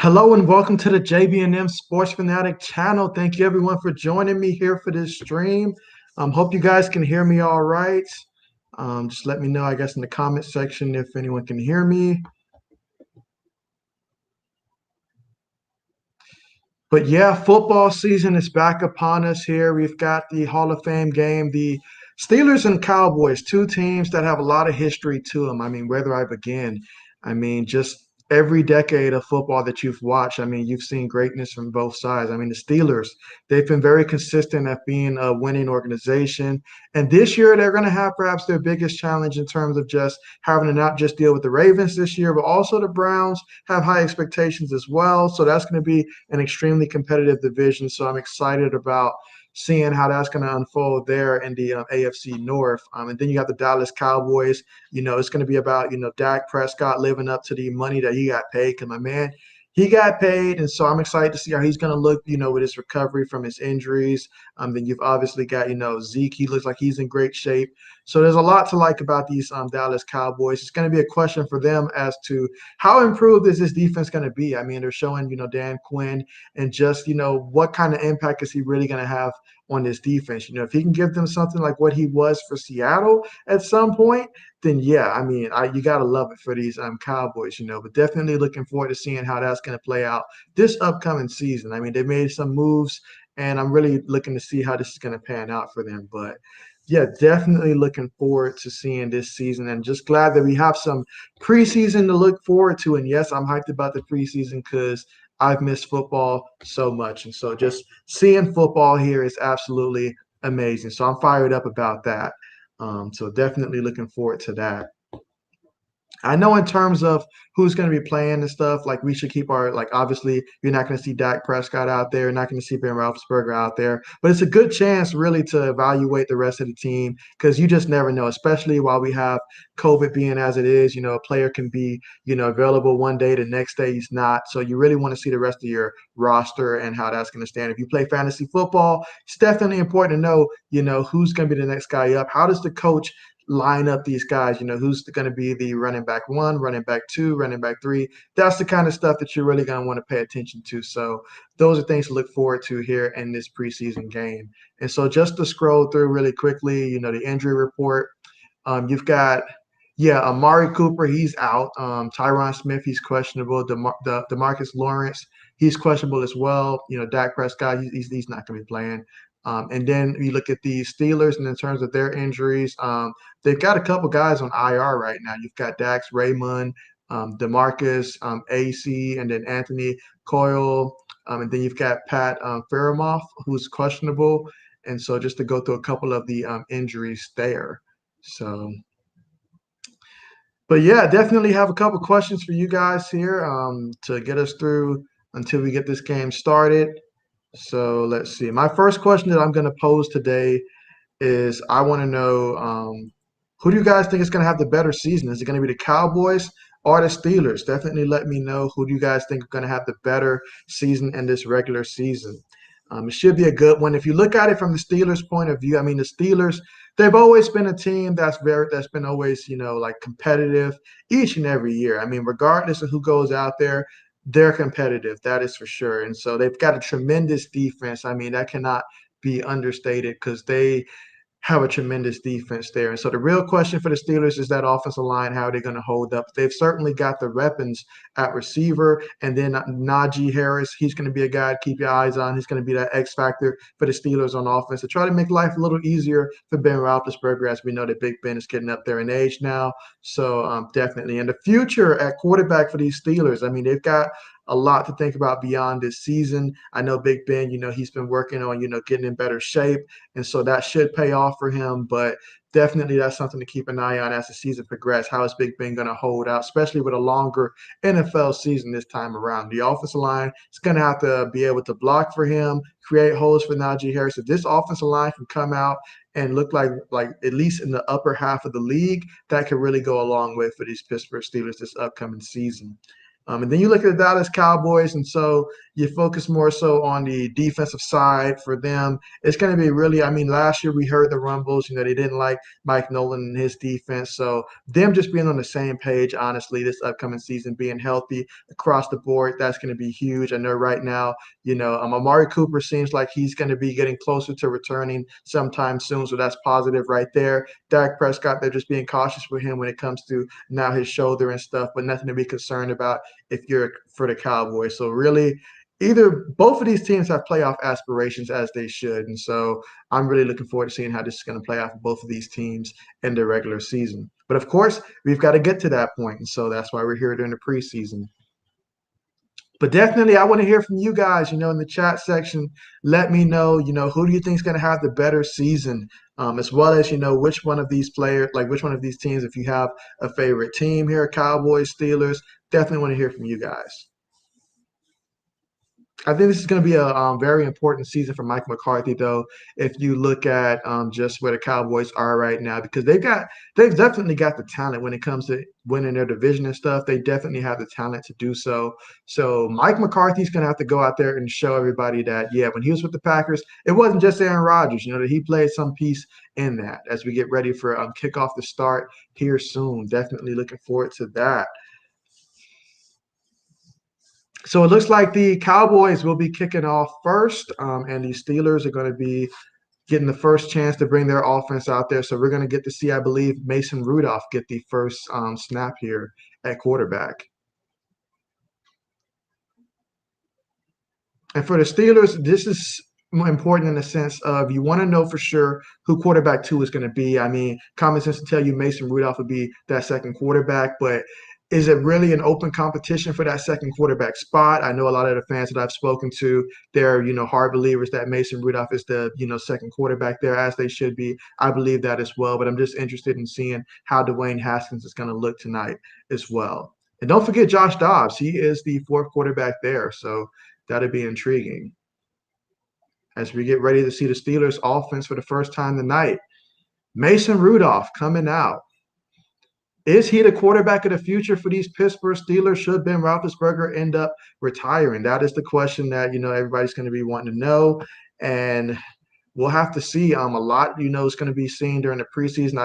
Hello and welcome to the JB&M Sports Fanatic channel. Thank you everyone for joining me here for this stream. Hope you guys can hear me all right. Just let me know, I guess, in the comment section if anyone can hear me. But yeah, football season is back upon us here. We've got the Hall of Fame game, the Steelers and Cowboys, two teams that have a lot of history to them. I mean, where do I begin? I mean, just every decade of football that you've watched, I mean, you've seen greatness from both sides. I mean, the Steelers, they've been very consistent at being a winning organization. And this year, they're going to have perhaps their biggest challenge in terms of just having to not just deal with the Ravens this year, but also the Browns have high expectations as well. So that's going to be an extremely competitive division. So I'm excited about seeing how that's going to unfold there in the AFC North. And then you got the Dallas Cowboys. You know, it's going to be about, Dak Prescott living up to the money that he got paid. Because my man, he got paid. And so I'm excited to see how he's going to look, with his recovery from his injuries. Then you've obviously got, Zeke. He looks like he's in great shape. So there's a lot to like about these Dallas Cowboys. It's going to be a question for them as to how improved is this defense going to be. I mean, they're showing, Dan Quinn and just, what kind of impact is he really going to have on this defense. If he can give them something like what he was for Seattle at some point, then yeah, I mean, you got to love it for these Cowboys, but definitely looking forward to seeing how that's going to play out this upcoming season. I mean, they made some moves, and I'm really looking to see how this is going to pan out for them. But yeah, definitely looking forward to seeing this season and just glad that we have some preseason to look forward to. And yes, I'm hyped about the preseason because I've missed football so much. And so just seeing football here is absolutely amazing. So I'm fired up about that. So definitely looking forward to that. I know in terms of who's going to be playing and stuff, like we should keep our obviously you're not going to see Dak Prescott out there, you're not going to see Ben Roethlisberger out there, but it's a good chance really to evaluate the rest of the team because you just never know, especially while we have COVID being as it is. A player can be available one day, the next day he's not. So you really want to see the rest of your roster and how that's going to stand. If you play fantasy football, it's definitely important to know who's going to be the next guy up. How does the coach line up these guys, who's going to be the running back one, running back two, running back three. That's the kind of stuff that you're really going to want to pay attention to. So those are things to look forward to here in this preseason game. And so just to scroll through really quickly, the injury report, you've got, yeah, Amari Cooper, he's out. Tyron Smith, he's questionable. DeMarcus Lawrence, he's questionable as well. Dak Prescott, he's not going to be playing. And then you look at the Steelers, and in terms of their injuries, they've got a couple guys on IR right now. You've got Dax Raymond, DeMarcus, AC, and then Anthony Coyle. And then you've got Pat Faramoff, who's questionable. And so just to go through a couple of the injuries there. So, but yeah, definitely have a couple questions for you guys here to get us through until we get this game started. So let's see. My first question that I'm going to pose today is I want to know who do you guys think is going to have the better season? Is it going to be the Cowboys or the Steelers? Definitely let me know who do you guys think are going to have the better season in this regular season. It should be a good one. If you look at it from the Steelers' point of view, I mean, the Steelers, they've always been a team that's been always, like competitive each and every year. I mean, regardless of who goes out there, they're competitive. That is for sure. And so they've got a tremendous defense. I mean, that cannot be understated because they have a tremendous defense there. And so the real question for the Steelers is that offensive line, how are they going to hold up? They've certainly got the weapons at receiver. And then Najee Harris, he's going to be a guy to keep your eyes on. He's going to be that X factor for the Steelers on offense to try to make life a little easier for Ben Roethlisberger, as we know that Big Ben is getting up there in age now. So definitely. And the future at quarterback for these Steelers, I mean, they've got a lot to think about beyond this season. I know Big Ben, he's been working on, getting in better shape. And so that should pay off for him. But definitely that's something to keep an eye on as the season progresses. How is Big Ben going to hold out, especially with a longer NFL season this time around? The offensive line is going to have to be able to block for him, create holes for Najee Harris. If this offensive line can come out and look like at least in the upper half of the league, that could really go a long way for these Pittsburgh Steelers this upcoming season. And then you look at the Dallas Cowboys, and so you focus more so on the defensive side for them. It's going to be really, I mean, last year we heard the rumbles, they didn't like Mike Nolan and his defense. So them just being on the same page, honestly, this upcoming season, being healthy across the board, that's going to be huge. I know right now, Amari Cooper seems like he's going to be getting closer to returning sometime soon. So that's positive right there. Dak Prescott, they're just being cautious for him when it comes to now his shoulder and stuff, but nothing to be concerned about if you're for the Cowboys. So really, either both of these teams have playoff aspirations as they should, and so I'm really looking forward to seeing how this is going to play out for both of these teams in the regular season. But of course, we've got to get to that point, and so that's why we're here during the preseason. But definitely, I want to hear from you guys, in the chat section. Let me know, who do you think is going to have the better season, as well as, which one of these players, like which one of these teams, if you have a favorite team here, Cowboys, Steelers, definitely want to hear from you guys. I think this is going to be a very important season for Mike McCarthy, though. If you look at just where the Cowboys are right now, because they've definitely got the talent when it comes to winning their division and stuff. They definitely have the talent to do so. So Mike McCarthy's going to have to go out there and show everybody that, yeah, when he was with the Packers, it wasn't just Aaron Rodgers. That he played some piece in that. As we get ready for kickoff to start here soon, definitely looking forward to that. So it looks like the Cowboys will be kicking off first, and the Steelers are going to be getting the first chance to bring their offense out there. So we're going to get to see, I believe, Mason Rudolph get the first snap here at quarterback. And for the Steelers, this is more important in the sense of you want to know for sure who quarterback two is going to be. I mean, common sense to tell you Mason Rudolph would be that second quarterback, but is it really an open competition for that second quarterback spot? I know a lot of the fans that I've spoken to, they're, hard believers that Mason Rudolph is the, second quarterback there, as they should be. I believe that as well, but I'm just interested in seeing how Dwayne Haskins is going to look tonight as well. And don't forget Josh Dobbs. He is the fourth quarterback there. So that'll be intriguing as we get ready to see the Steelers offense for the first time tonight. Mason Rudolph coming out. Is he the quarterback of the future for these Pittsburgh Steelers? Should Ben Roethlisberger end up retiring? That is the question that, everybody's going to be wanting to know. And we'll have to see. A lot, is going to be seen during the preseason.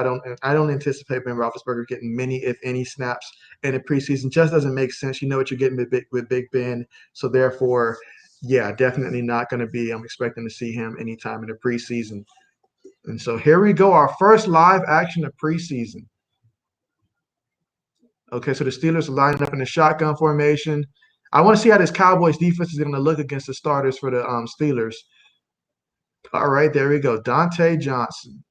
I don't anticipate Ben Roethlisberger getting many, if any, snaps in the preseason. Just doesn't make sense. You know what you're getting with Big Ben. So therefore, yeah, definitely not going to be. I'm expecting to see him anytime in the preseason. And so here we go, our first live action of preseason. Okay, so the Steelers are lining up in the shotgun formation. I want to see how this Cowboys defense is going to look against the starters for the Steelers. All right, there we go. Dante Johnson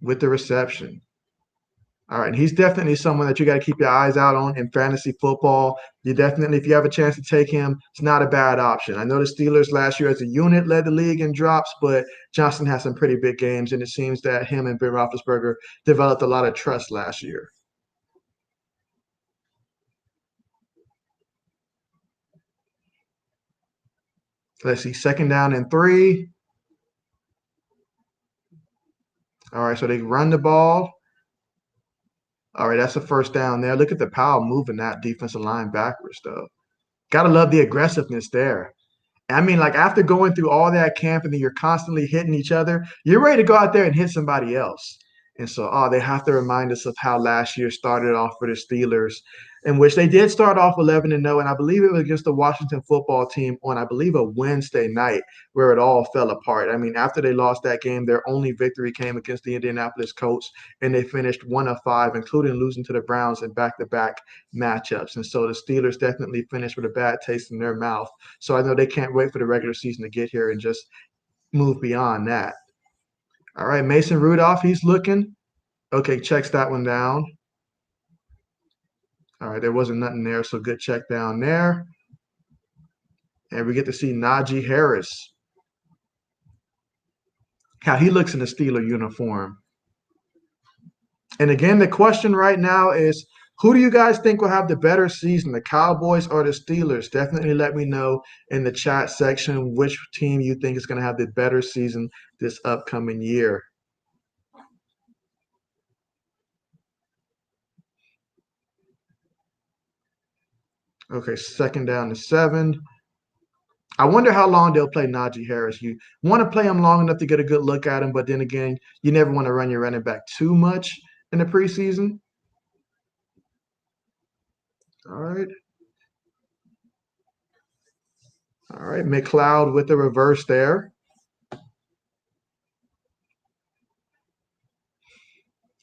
with the reception. All right, and he's definitely someone that you got to keep your eyes out on in fantasy football. You definitely, if you have a chance to take him, it's not a bad option. I know the Steelers last year as a unit led the league in drops, but Johnson has some pretty big games, and it seems that him and Ben Roethlisberger developed a lot of trust last year. Let's see, second down and 3. All right, so they run the ball. All right, that's a first down there. Look at the power moving that defensive line backwards, though. Gotta love the aggressiveness there. I mean, like after going through all that camp and then you're constantly hitting each other, you're ready to go out there and hit somebody else. And so, they have to remind us of how last year started off for the Steelers, in which they did start off 11-0, and I believe it was against the Washington football team on, I believe, a Wednesday night where it all fell apart. I mean, after they lost that game, their only victory came against the Indianapolis Colts, and they finished 1-5, including losing to the Browns in back-to-back matchups. And so the Steelers definitely finished with a bad taste in their mouth. So I know they can't wait for the regular season to get here and just move beyond that. All right, Mason Rudolph, he's looking. Okay, checks that one down. All right, there wasn't nothing there, so good check down there. And we get to see Najee Harris. How he looks in the Steeler uniform. And again, the question right now is, who do you guys think will have the better season, the Cowboys or the Steelers? Definitely let me know in the chat section which team you think is going to have the better season this upcoming year. Okay, second down to 7. I wonder how long they'll play Najee Harris. You want to play him long enough to get a good look at him, but then again, you never want to run your running back too much in the preseason. All right. All right. McLeod with the reverse there.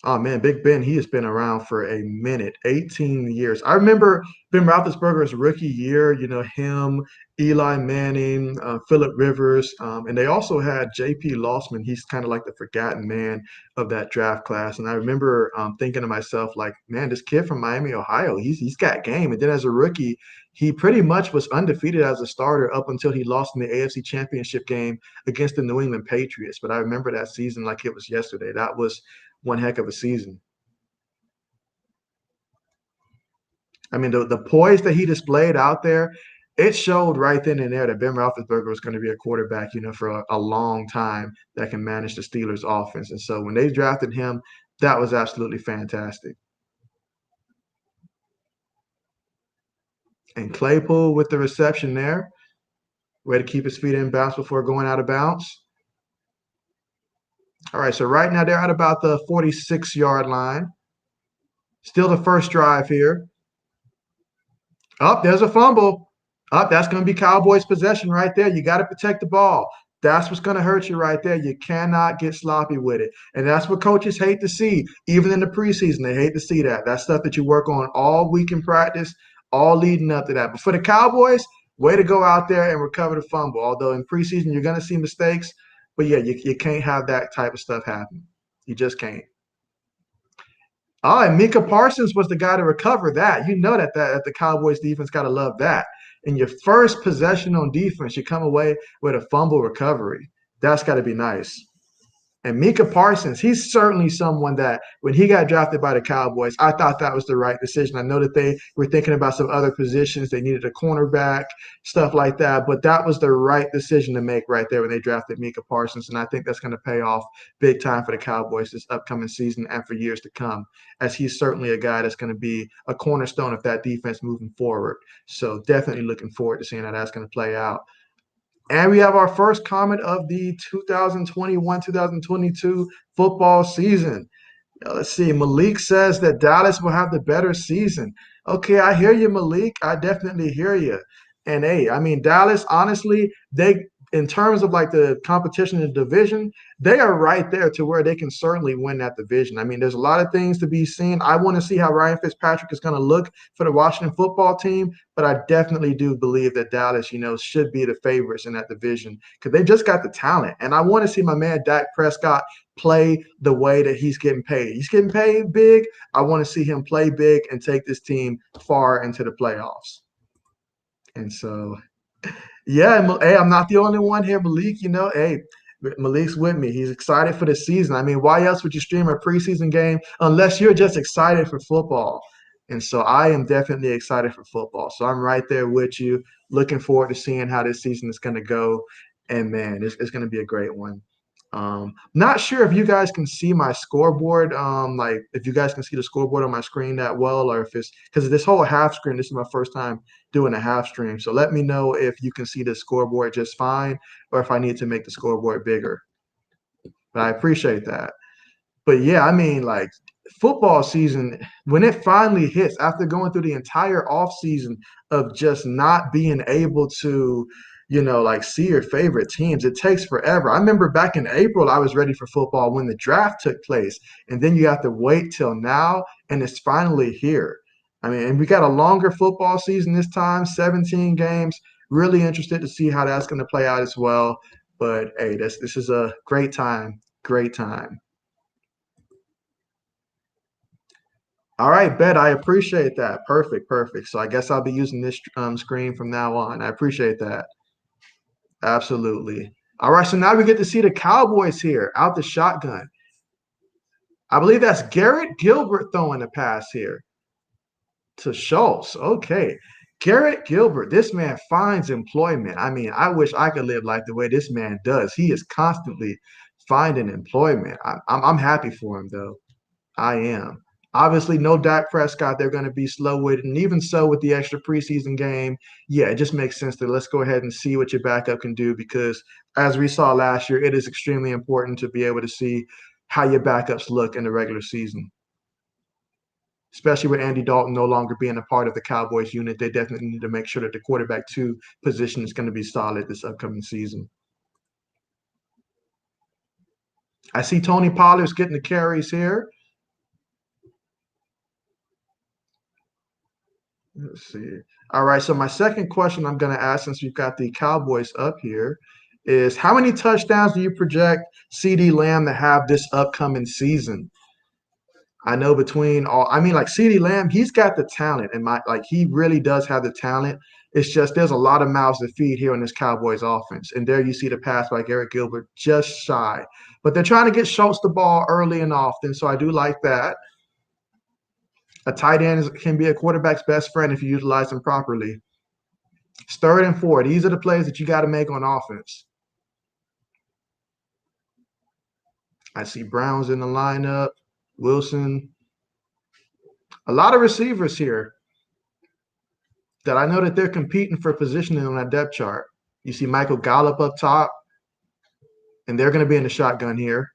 Oh man, Big Ben, he has been around for a minute, 18 years. I remember Ben Roethlisberger's rookie year, him, Eli Manning, Phillip Rivers, and they also had JP Lossman. He's kind of like the forgotten man of that draft class. And I remember thinking to myself, like, man, this kid from Miami, Ohio, he's got game. And then as a rookie, he pretty much was undefeated as a starter up until he lost in the AFC Championship game against the New England Patriots. But I remember that season like it was yesterday. That was one heck of a season. I mean, the poise that he displayed out there, it showed right then and there that Ben Roethlisberger was going to be a quarterback, for a long time that can manage the Steelers' offense. And so when they drafted him, that was absolutely fantastic. And Claypool with the reception there, way to keep his feet in bounds before going out of bounds. All right, so right now they're at about the 46-yard line. Still the first drive here. Up, there's a fumble. Up, that's going to be Cowboys possession right there. You got to protect the ball. That's what's going to hurt you right there. You cannot get sloppy with it. And that's what coaches hate to see. Even in the preseason, they hate to see that. That's stuff that you work on all week in practice, all leading up to that. But for the Cowboys, way to go out there and recover the fumble. Although in preseason, you're going to see mistakes. But yeah, you can't have that type of stuff happen. You just can't. Oh, and Mika Parsons was the guy to recover that. You know that the Cowboys defense got to love that. In your first possession on defense, you come away with a fumble recovery. That's got to be nice. And Mika Parsons, he's certainly someone that when he got drafted by the Cowboys, I thought that was the right decision. I know that they were thinking about some other positions. They needed a cornerback, stuff like that. But that was the right decision to make right there when they drafted Mika Parsons. And I think that's going to pay off big time for the Cowboys this upcoming season and for years to come, as he's certainly a guy that's going to be a cornerstone of that defense moving forward. So definitely looking forward to seeing how that's going to play out. And we have our first comment of the 2021-2022 football season. Let's see. Malik says that Dallas will have the better season. Okay, I hear you, Malik. I definitely hear you. And hey, I mean, Dallas, honestly, in terms of like the competition in the division, they are right there to where they can certainly win that division. I mean, there's a lot of things to be seen. I want to see how Ryan Fitzpatrick is going to look for the Washington football team, but I definitely do believe that Dallas, should be the favorites in that division because they just got the talent. And I want to see my man Dak Prescott play the way that he's getting paid. He's getting paid big. I want to see him play big and take this team far into the playoffs. And so, yeah, hey, I'm not the only one here, Malik. Hey, Malik's with me. He's excited for the season. I mean, why else would you stream a preseason game unless you're just excited for football? And so I am definitely excited for football. So I'm right there with you, looking forward to seeing how this season is going to go. And man, it's going to be a great one. Not sure if you guys can see my scoreboard, like if you guys can see the scoreboard on my screen that well, or if it's because this whole half screen, this is my first time doing a half stream. So let me know if you can see the scoreboard just fine, or if I need to make the scoreboard bigger. But I appreciate that. But yeah, I mean, like football season, when it finally hits after going through the entire off season of just not being able to, like see your favorite teams, it takes forever. I remember back in April, I was ready for football when the draft took place. And then you have to wait till now, and it's finally here. I mean, and we got a longer football season this time, 17 games. Really interested to see how that's going to play out as well. But hey, this is a great time. Great time. All right, Bet. I appreciate that. Perfect, perfect. So I guess I'll be using this screen from now on. I appreciate that. Absolutely. All right, so now we get to see the Cowboys here out the shotgun. I believe that's Garrett Gilbert throwing the pass here to Schultz. Okay. Garrett Gilbert, this man finds employment. I mean, I wish I could live like the way this man does. He is constantly finding employment. I'm happy for him, though. I am. Obviously, no Dak Prescott. They're going to be slow with it. And even so, with the extra preseason game, yeah, it just makes sense to let's go ahead and see what your backup can do because, as we saw last year, it is extremely important to be able to see how your backups look in the regular season. Especially with Andy Dalton no longer being a part of the Cowboys unit, they definitely need to make sure that the quarterback 2 position is going to be solid this upcoming season. I see Tony Pollard's getting the carries here. Let's see. All right, so my second question I'm going to ask, since we've got the Cowboys up here, is how many touchdowns do you project CD Lamb to have this upcoming season? I know between all, I mean, like CD Lamb, he's got the talent, and he really does have the talent. It's just there's a lot of mouths to feed here in this Cowboys offense, and there you see the pass by Garrett Gilbert just shy, but they're trying to get Schultz the ball early and often, so I do like that. A tight end can be a quarterback's best friend if you utilize them properly. It's 3rd and 4. These are the plays that you got to make on offense. I see Brown's in the lineup, Wilson. A lot of receivers here that I know that they're competing for positioning on that depth chart. You see Michael Gallup up top, and they're going to be in the shotgun here.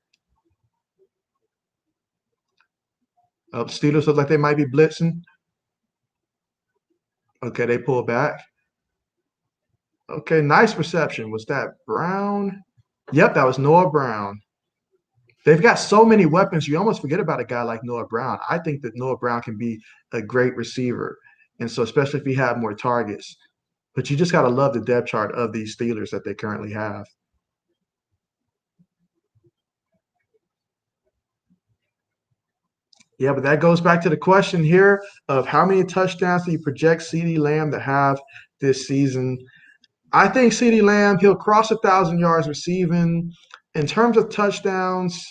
Steelers look like they might be blitzing. Okay, they pull back. Okay, nice reception. Was that Brown? Yep, that was Noah Brown. They've got so many weapons, you almost forget about a guy like Noah Brown. I think that Noah Brown can be a great receiver. And so, especially if he had more targets. But you just got to love the depth chart of these Steelers that they currently have. Yeah, but that goes back to the question here of how many touchdowns do you project CD Lamb to have this season? I think CD Lamb, he'll cross 1,000 yards receiving. In terms of touchdowns,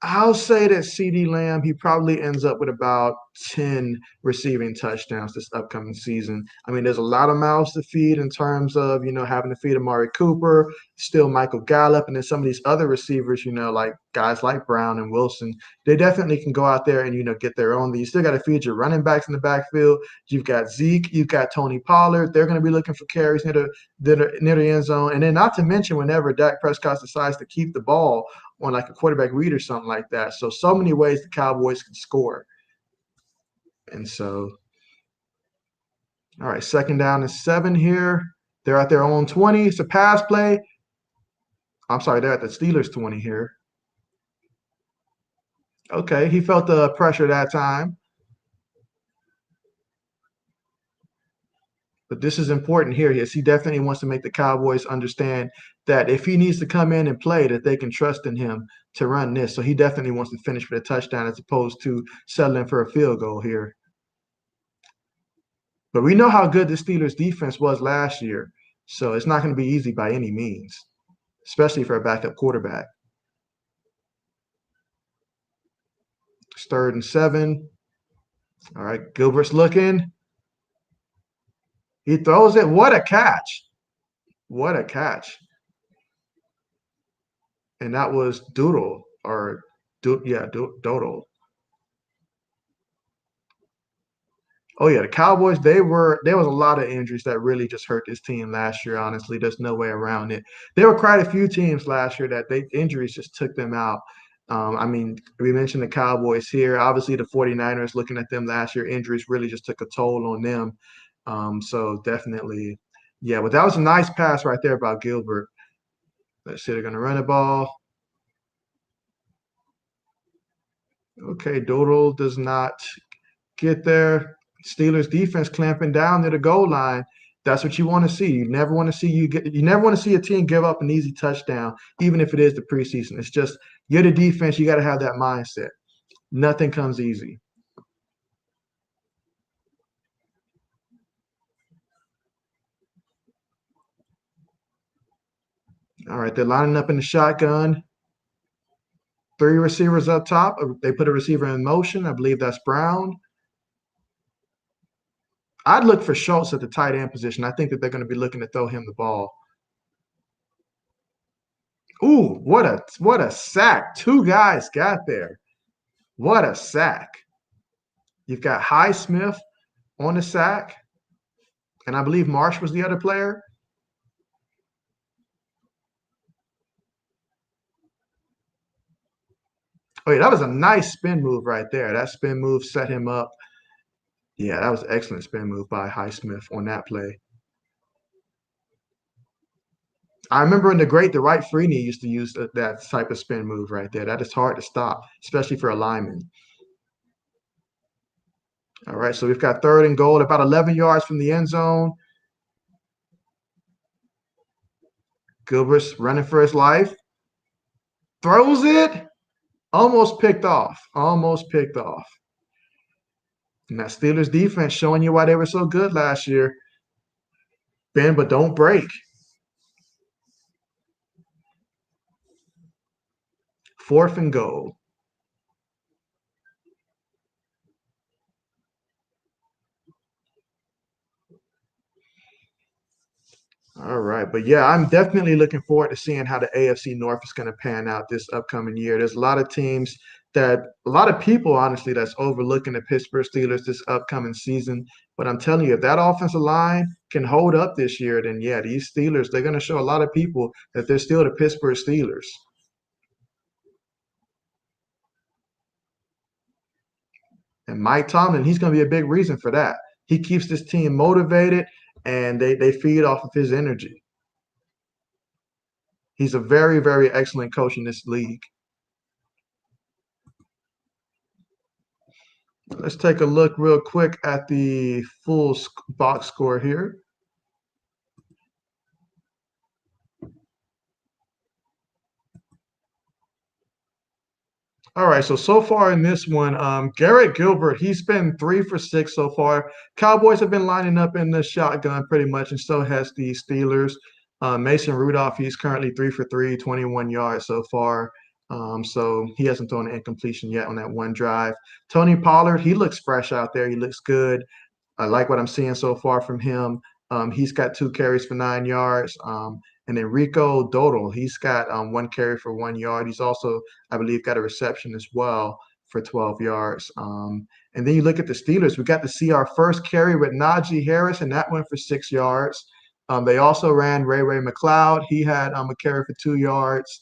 I'll say that CD Lamb, he probably ends up with about 10 receiving touchdowns this upcoming season. I mean, there's a lot of mouths to feed in terms of, having to feed Amari Cooper, still Michael Gallup, and then some of these other receivers, like guys like Brown and Wilson. They definitely can go out there and, get their own. You still got to feed your running backs in the backfield. You've got Zeke, you've got Tony Pollard. They're going to be looking for carries near the end zone. And then not to mention whenever Dak Prescott decides to keep the ball on like a quarterback read or something like that. So many ways the Cowboys can score. And so, all right, 2nd down and 7 here. They're at their own 20. It's a pass play. I'm sorry, they're at the Steelers 20 here. Okay, he felt the pressure that time. But this is important here. Yes, he definitely wants to make the Cowboys understand that if he needs to come in and play, that they can trust in him to run this. So he definitely wants to finish for the touchdown as opposed to settling for a field goal here. But we know how good the Steelers defense was last year. So it's not going to be easy by any means, especially for a backup quarterback. It's 3rd and 7. All right, Gilbert's looking. He throws it. What a catch. What a catch. And that was Doodle or Doodle. Oh yeah, the Cowboys, there was a lot of injuries that really just hurt this team last year, honestly. There's no way around it. There were quite a few teams last year that injuries just took them out. I mean, we mentioned the Cowboys here. Obviously, the 49ers, looking at them last year, injuries really just took a toll on them. So definitely, yeah, but that was a nice pass right there by Gilbert. Let's see, they're going to run the ball. Okay, Doodle does not get there. Steelers defense clamping down near the goal line. That's what you want to see. You never want to see a team give up an easy touchdown, even if it is the preseason. It's just you're the defense, you got to have that mindset. Nothing comes easy. All right, they're lining up in the shotgun. 3 receivers up top. They put a receiver in motion. I believe that's Brown. I'd look for Schultz at the tight end position. I think that they're going to be looking to throw him the ball. Ooh, what a sack. 2 guys got there. What a sack. You've got Highsmith on the sack, and I believe Marsh was the other player. Oh, yeah, that was a nice spin move right there. That spin move set him up. Yeah, that was an excellent spin move by Highsmith on that play. I remember in the great, the right Freeney used to use that type of spin move right there. That is hard to stop, especially for a lineman. All right, so we've got 3rd and goal, about 11 yards from the end zone. Gilbert's running for his life. Throws it. Almost picked off. Almost picked off. And that Steelers defense showing you why they were so good last year. Bend, but don't break. 4th and goal. All right. But yeah, I'm definitely looking forward to seeing how the AFC North is going to pan out this upcoming year. There's a lot of teams a lot of people, honestly, that's overlooking the Pittsburgh Steelers this upcoming season. But I'm telling you, if that offensive line can hold up this year, then yeah, these Steelers, they're going to show a lot of people that they're still the Pittsburgh Steelers. And Mike Tomlin, he's going to be a big reason for that. He keeps this team motivated and they feed off of his energy. He's a very, very excellent coach in this league. Let's take a look real quick at the full box score here. All right, so far in this one, Garrett Gilbert, he's been 3 for 6 so far. Cowboys have been lining up in the shotgun pretty much, and so has the Steelers. Mason Rudolph, he's currently 3 for 3, 21 yards so far. So he hasn't thrown an incompletion yet on that one drive. Tony Pollard, he looks fresh out there. He looks good. I like what I'm seeing so far from him. He's got 2 carries for 9 yards. And then Rico Dodal, he's got 1 carry for 1 yard. He's also, I believe, got a reception as well for 12 yards. And then you look at the Steelers. We got to see our first carry with Najee Harris, and that went for 6 yards. They also ran Ray McLeod. He had a carry for 2 yards.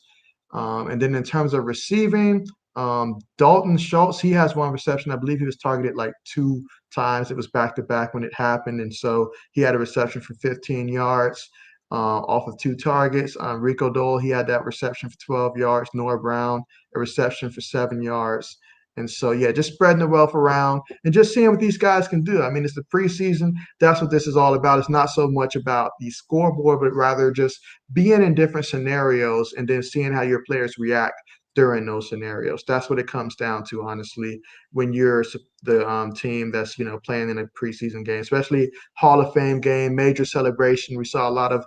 And then in terms of receiving, Dalton Schultz, he has 1 reception. I believe he was targeted like 2 times. It was back to back when it happened. And so he had a reception for 15 yards off of 2 targets. Rico Dole, he had that reception for 12 yards. Noah Brown, a reception for 7 yards. And so, yeah, just spreading the wealth around and just seeing what these guys can do. I mean, it's the preseason. That's what this is all about. It's not so much about the scoreboard, but rather just being in different scenarios and then seeing how your players react during those scenarios. That's what it comes down to, honestly, when you're the team that's, playing in a preseason game, especially Hall of Fame game, major celebration. We saw a lot of,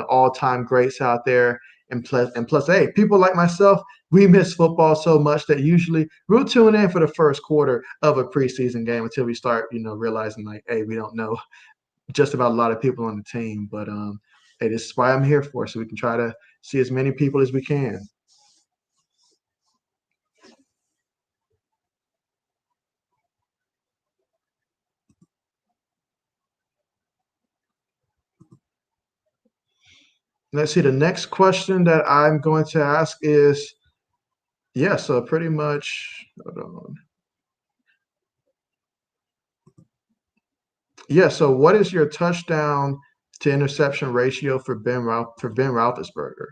all-time greats out there. And plus, hey, people like myself, we miss football so much that usually we'll tune in for the first quarter of a preseason game until we start, realizing like, hey, we don't know just about a lot of people on the team. But hey, this is why I'm here for, so we can try to see as many people as we can. Let's see. The next question that I'm going to ask is, yeah, so pretty much, hold on. Yeah, so what is your touchdown to interception ratio for Ben Roethlisberger?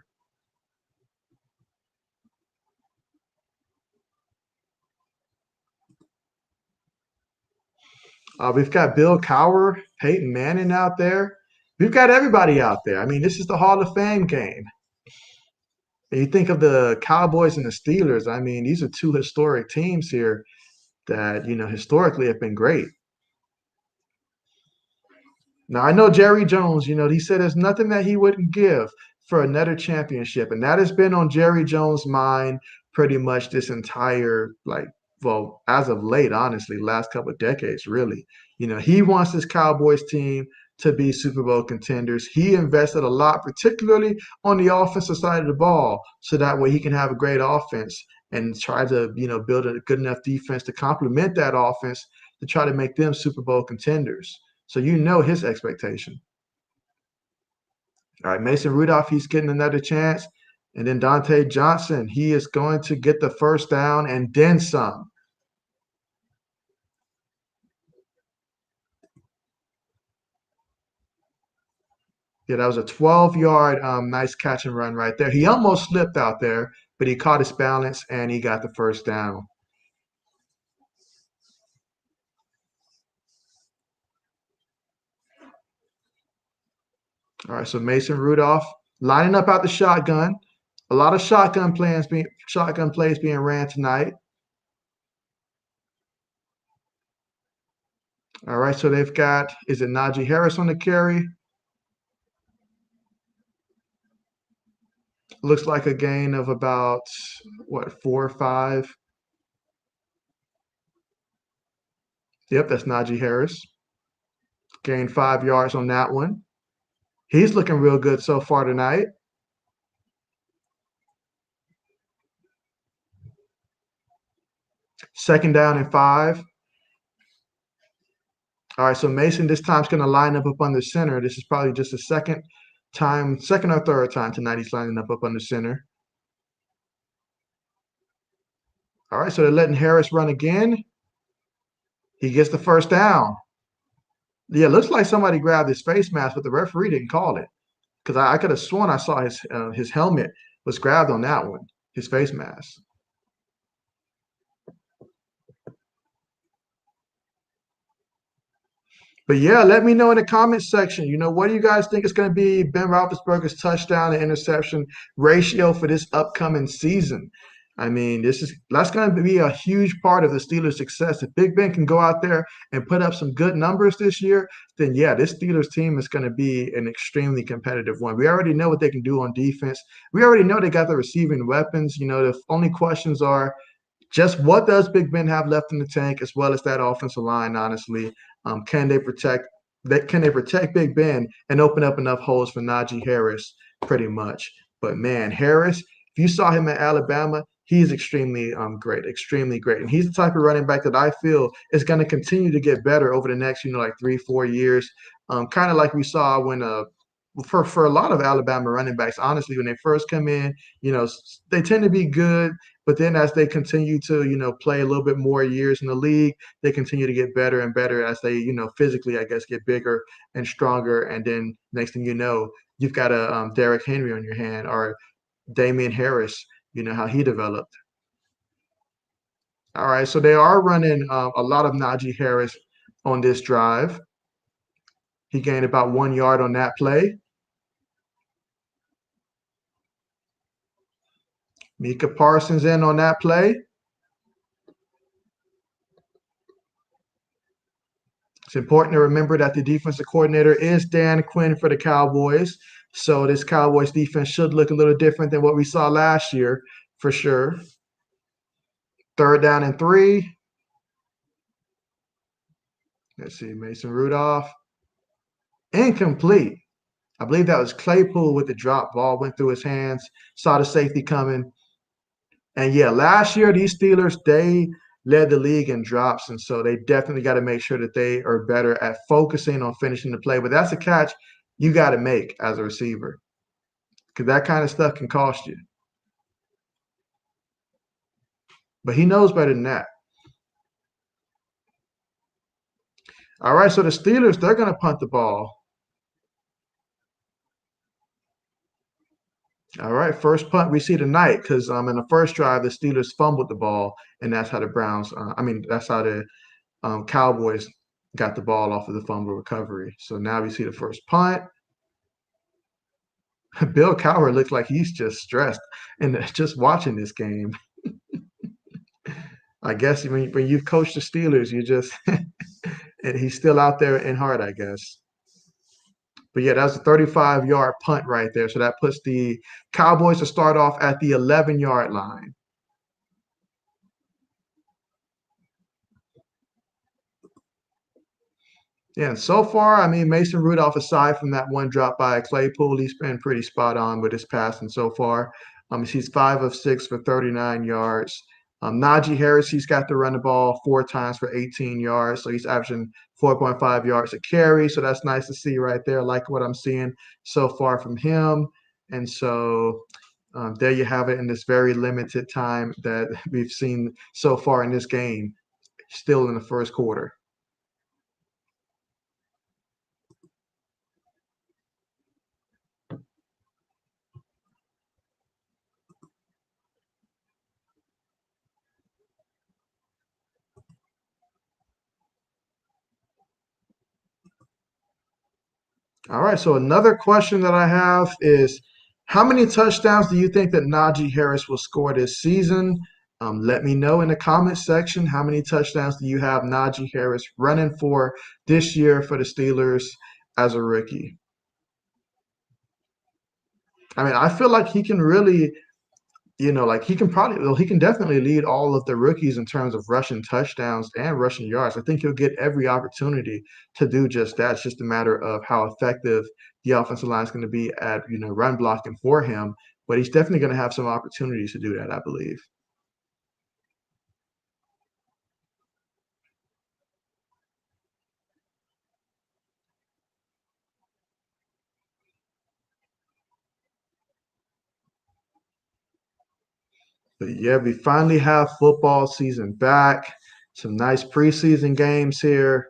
We've got Bill Cowher, Peyton Manning out there. We've got everybody out there. I mean, this is the Hall of Fame game. And you think of the Cowboys and the Steelers. I mean, these are 2 historic teams here that, historically have been great. Now, I know Jerry Jones, he said there's nothing that he wouldn't give for another championship. And that has been on Jerry Jones' mind pretty much this entire, well, as of late, honestly, last couple of decades, really. He wants his Cowboys team to be Super Bowl contenders. He invested a lot, particularly on the offensive side of the ball, so that way he can have a great offense and try to, build a good enough defense to complement that offense to try to make them Super Bowl contenders. So you know his expectation. All right, Mason Rudolph, he's getting another chance. And then Dante Johnson, he is going to get the first down and then some. Yeah, that was a 12-yard nice catch and run right there. He almost slipped out there, but he caught his balance and he got the first down. All right, so Mason Rudolph lining up out the shotgun. A lot of shotgun plays being ran tonight. All right, so they've got, is it Najee Harris on the carry? Looks like a gain of about, what, 4 or 5? Yep, that's Najee Harris. Gained 5 yards on that one. He's looking real good so far tonight. Second down and 5. All right, so Mason this time's going to line up under center. This is probably just the second or third time tonight he's lining up under center. All right, so they're letting Harris run again. He gets the first down. Yeah, looks like somebody grabbed his face mask, but the referee didn't call it. Because I could have sworn I saw his helmet was grabbed on that one, his face mask. But yeah, let me know in the comments section. What do you guys think is going to be Ben Roethlisberger's touchdown to interception ratio for this upcoming season? I mean, that's going to be a huge part of the Steelers' success. If Big Ben can go out there and put up some good numbers this year, then yeah, this Steelers team is going to be an extremely competitive one. We already know what they can do on defense. We already know they got the receiving weapons. The only questions are just what does Big Ben have left in the tank, as well as that offensive line. Honestly, can they protect? Can they protect Big Ben and open up enough holes for Najee Harris? Pretty much. But man, Harris, if you saw him at Alabama, he's great, extremely great, and he's the type of running back that I feel is going to continue to get better over the next, like 3-4 years. Kind of like we saw when for a lot of Alabama running backs, honestly, when they first come in, they tend to be good, but then as they continue to, play a little bit more years in the league, they continue to get better and better as they, physically, I guess, get bigger and stronger. And then next thing you know, you've got a Derrick Henry on your hand or Damian Harris, how he developed. All right, so they are running a lot of Najee Harris on this drive. He gained about 1 yard on that play. Micah Parsons in on that play. It's important to remember that the defensive coordinator is Dan Quinn for the Cowboys. So this Cowboys defense should look a little different than what we saw last year, for sure. Third down and 3. Let's see, Mason Rudolph. Incomplete. I believe that was Claypool with the drop ball, went through his hands, saw the safety coming. And yeah, last year, these Steelers, they led the league in drops. And so they definitely got to make sure that they are better at focusing on finishing the play. But that's a catch you got to make as a receiver, because that kind of stuff can cost you. But he knows better than that. All right, so the Steelers, they're going to punt the ball. All right, first punt we see tonight, because in the first drive, the Steelers fumbled the ball, and that's how the that's how the Cowboys got the ball off of the fumble recovery. So now we see the first punt. Bill Cowher looks like he's just stressed and just watching this game. I guess when you've coached the Steelers, you just and he's still out there in heart, I guess. But yeah, that's a 35-yard punt right there. So that puts the Cowboys to start off at the 11-yard line. Yeah, and so far, I mean, Mason Rudolph, aside from that one drop by Claypool, he's been pretty spot on with his passing so far. He's 5 of 6 for 39 yards. Najee Harris, he's got to run the ball 4 times for 18 yards. So he's averaging 4.5 yards a carry. So that's nice to see right there. I like what I'm seeing so far from him. And so there you have it in this very limited time that we've seen so far in this game, still in the first quarter. All right. So another question that I have is, how many touchdowns do you think that Najee Harris will score this season? Let me know in the comment section. How many touchdowns do you have Najee Harris running for this year for the Steelers as a rookie? I mean, I feel like he can really, like he can probably, well, he can definitely lead all of the rookies in terms of rushing touchdowns and rushing yards. I think he'll get every opportunity to do just that. It's just a matter of how effective the offensive line is going to be at, run blocking for him. But he's definitely going to have some opportunities to do that, I believe. But yeah, we finally have football season back. Some nice preseason games here.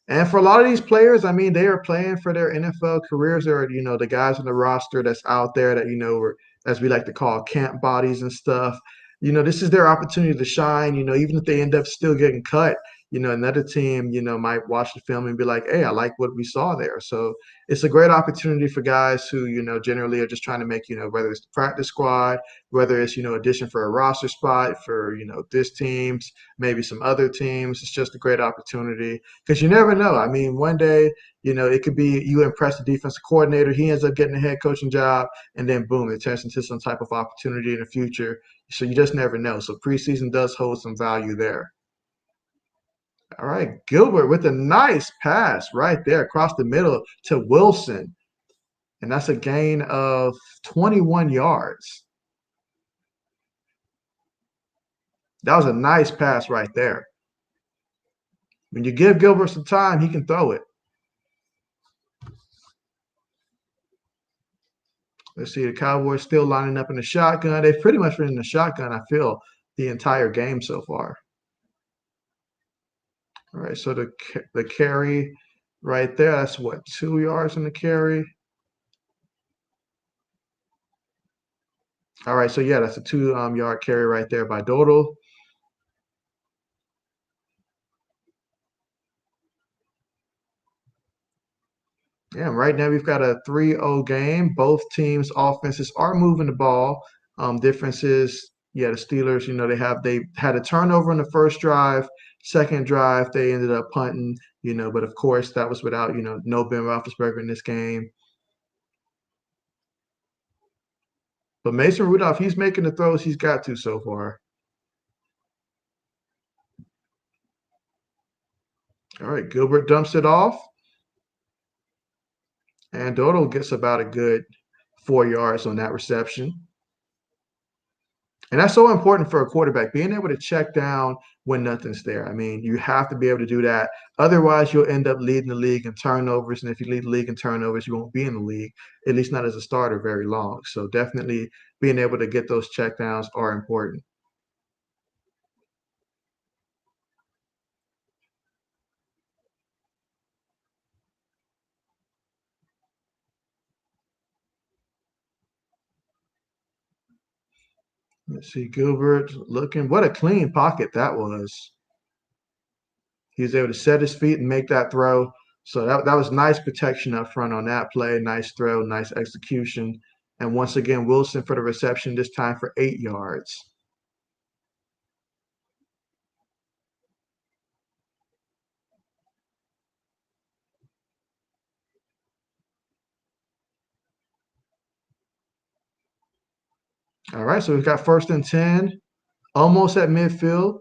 And for a lot of these players, I mean, they are playing for their NFL careers. They're, the guys on the roster that's out there that, are, as we like to call, camp bodies and stuff. This is their opportunity to shine, even if they end up still getting cut. Another team, might watch the film and be like, hey, I like what we saw there. So it's a great opportunity for guys who, generally are just trying to make, whether it's the practice squad, whether it's, audition for a roster spot for, this teams, maybe some other teams. It's just a great opportunity because you never know. I mean, one day, it could be you impress the defensive coordinator, he ends up getting a head coaching job, and then boom, it turns into some type of opportunity in the future. So you just never know. So preseason does hold some value there. All right, Gilbert with a nice pass right there across the middle to Wilson. And that's a gain of 21 yards. That was a nice pass right there. When you give Gilbert some time, he can throw it. Let's see, the Cowboys still lining up in the shotgun. They've pretty much been in the shotgun, I feel, the entire game so far. All right, so the carry right there, that's what, 2 yards in the carry? All right, so yeah, that's a 2 yard carry right there by Dodal. Yeah, right now we've got a 3-0 game. Both teams' offenses are moving the ball. Difference is, yeah, the Steelers, they had a turnover in the first drive. Second drive, they ended up punting, but of course that was without, no Ben Roethlisberger in this game. But Mason Rudolph, he's making the throws he's got to so far. All right, Gilbert dumps it off, and Dodo gets about a good 4 yards on that reception. And that's so important for a quarterback, being able to check down when nothing's there. I mean, you have to be able to do that. Otherwise, you'll end up leading the league in turnovers. And if you lead the league in turnovers, you won't be in the league, at least not as a starter, very long. So definitely being able to get those checkdowns are important. Let's see, Gilbert looking. What a clean pocket that was. He was able to set his feet and make that throw. So that was nice protection up front on that play. Nice throw, nice execution. And once again, Wilson for the reception, this time for 8 yards. All right, so we've got 1st and 10, almost at midfield.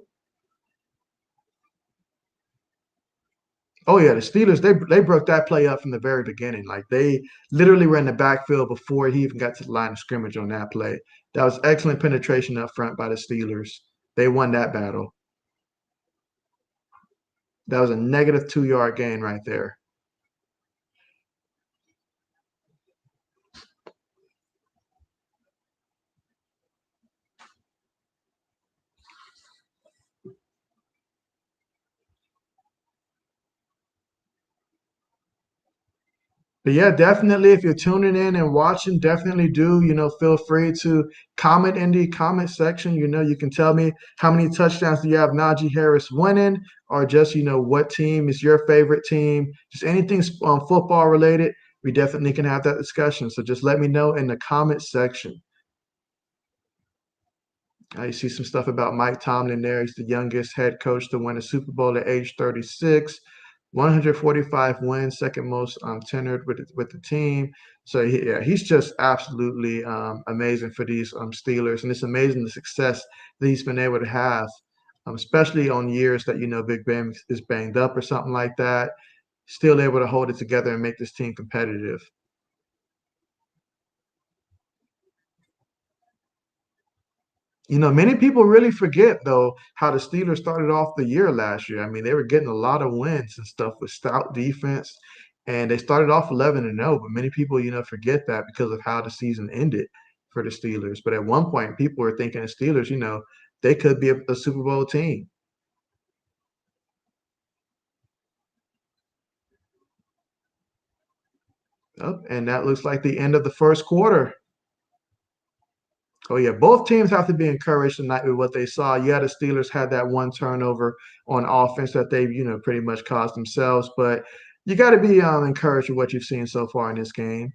Oh yeah, the Steelers they broke that play up from the very beginning. Like they literally ran the backfield before he even got to the line of scrimmage on that play. That was excellent penetration up front by the Steelers. They won that battle. That was a negative 2 yard gain right there. But yeah, definitely if you're tuning in and watching, definitely do, feel free to comment in the comment section. You can tell me how many touchdowns do you have Najee Harris winning, or just, what team is your favorite team, just anything football related. We definitely can have that discussion. So just let me know in the comment section. You see some stuff about Mike Tomlin there. He's the youngest head coach to win a Super Bowl at age 36, 145 wins, second most tenured with the team. So yeah, he's just absolutely amazing for these Steelers, and it's amazing the success that he's been able to have, especially on years that Big Ben is banged up or something like that. Still able to hold it together and make this team competitive. Many people really forget though how the Steelers started off the year last year. I mean, they were getting a lot of wins and stuff with stout defense, and they started off 11-0. But many people, forget that because of how the season ended for the Steelers. But at one point, people were thinking the Steelers, they could be a Super Bowl team. Yep, and that looks like the end of the first quarter. Oh yeah, both teams have to be encouraged tonight with what they saw. Yeah, the Steelers had that one turnover on offense that they, pretty much caused themselves, but you got to be encouraged with what you've seen so far in this game.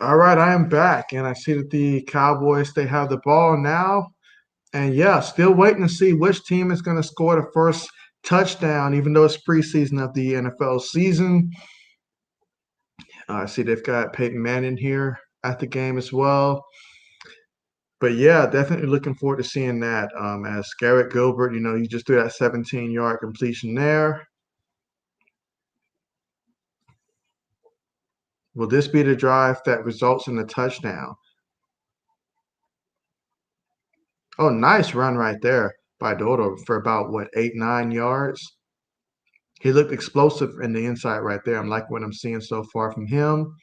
All right, I am back, and I see that the Cowboys they have the ball now. And yeah, still waiting to see which team is going to score the first touchdown, even though it's preseason of the NFL season. I see they've got Peyton Manning here at the game as well. But yeah, definitely looking forward to seeing that. As Garrett Gilbert, he just threw that 17-yard completion there. Will this be the drive that results in the touchdown? Oh, nice run right there by Dodo for about, 8, 9 yards. He looked explosive in the inside right there. I'm liking what I'm seeing so far from him.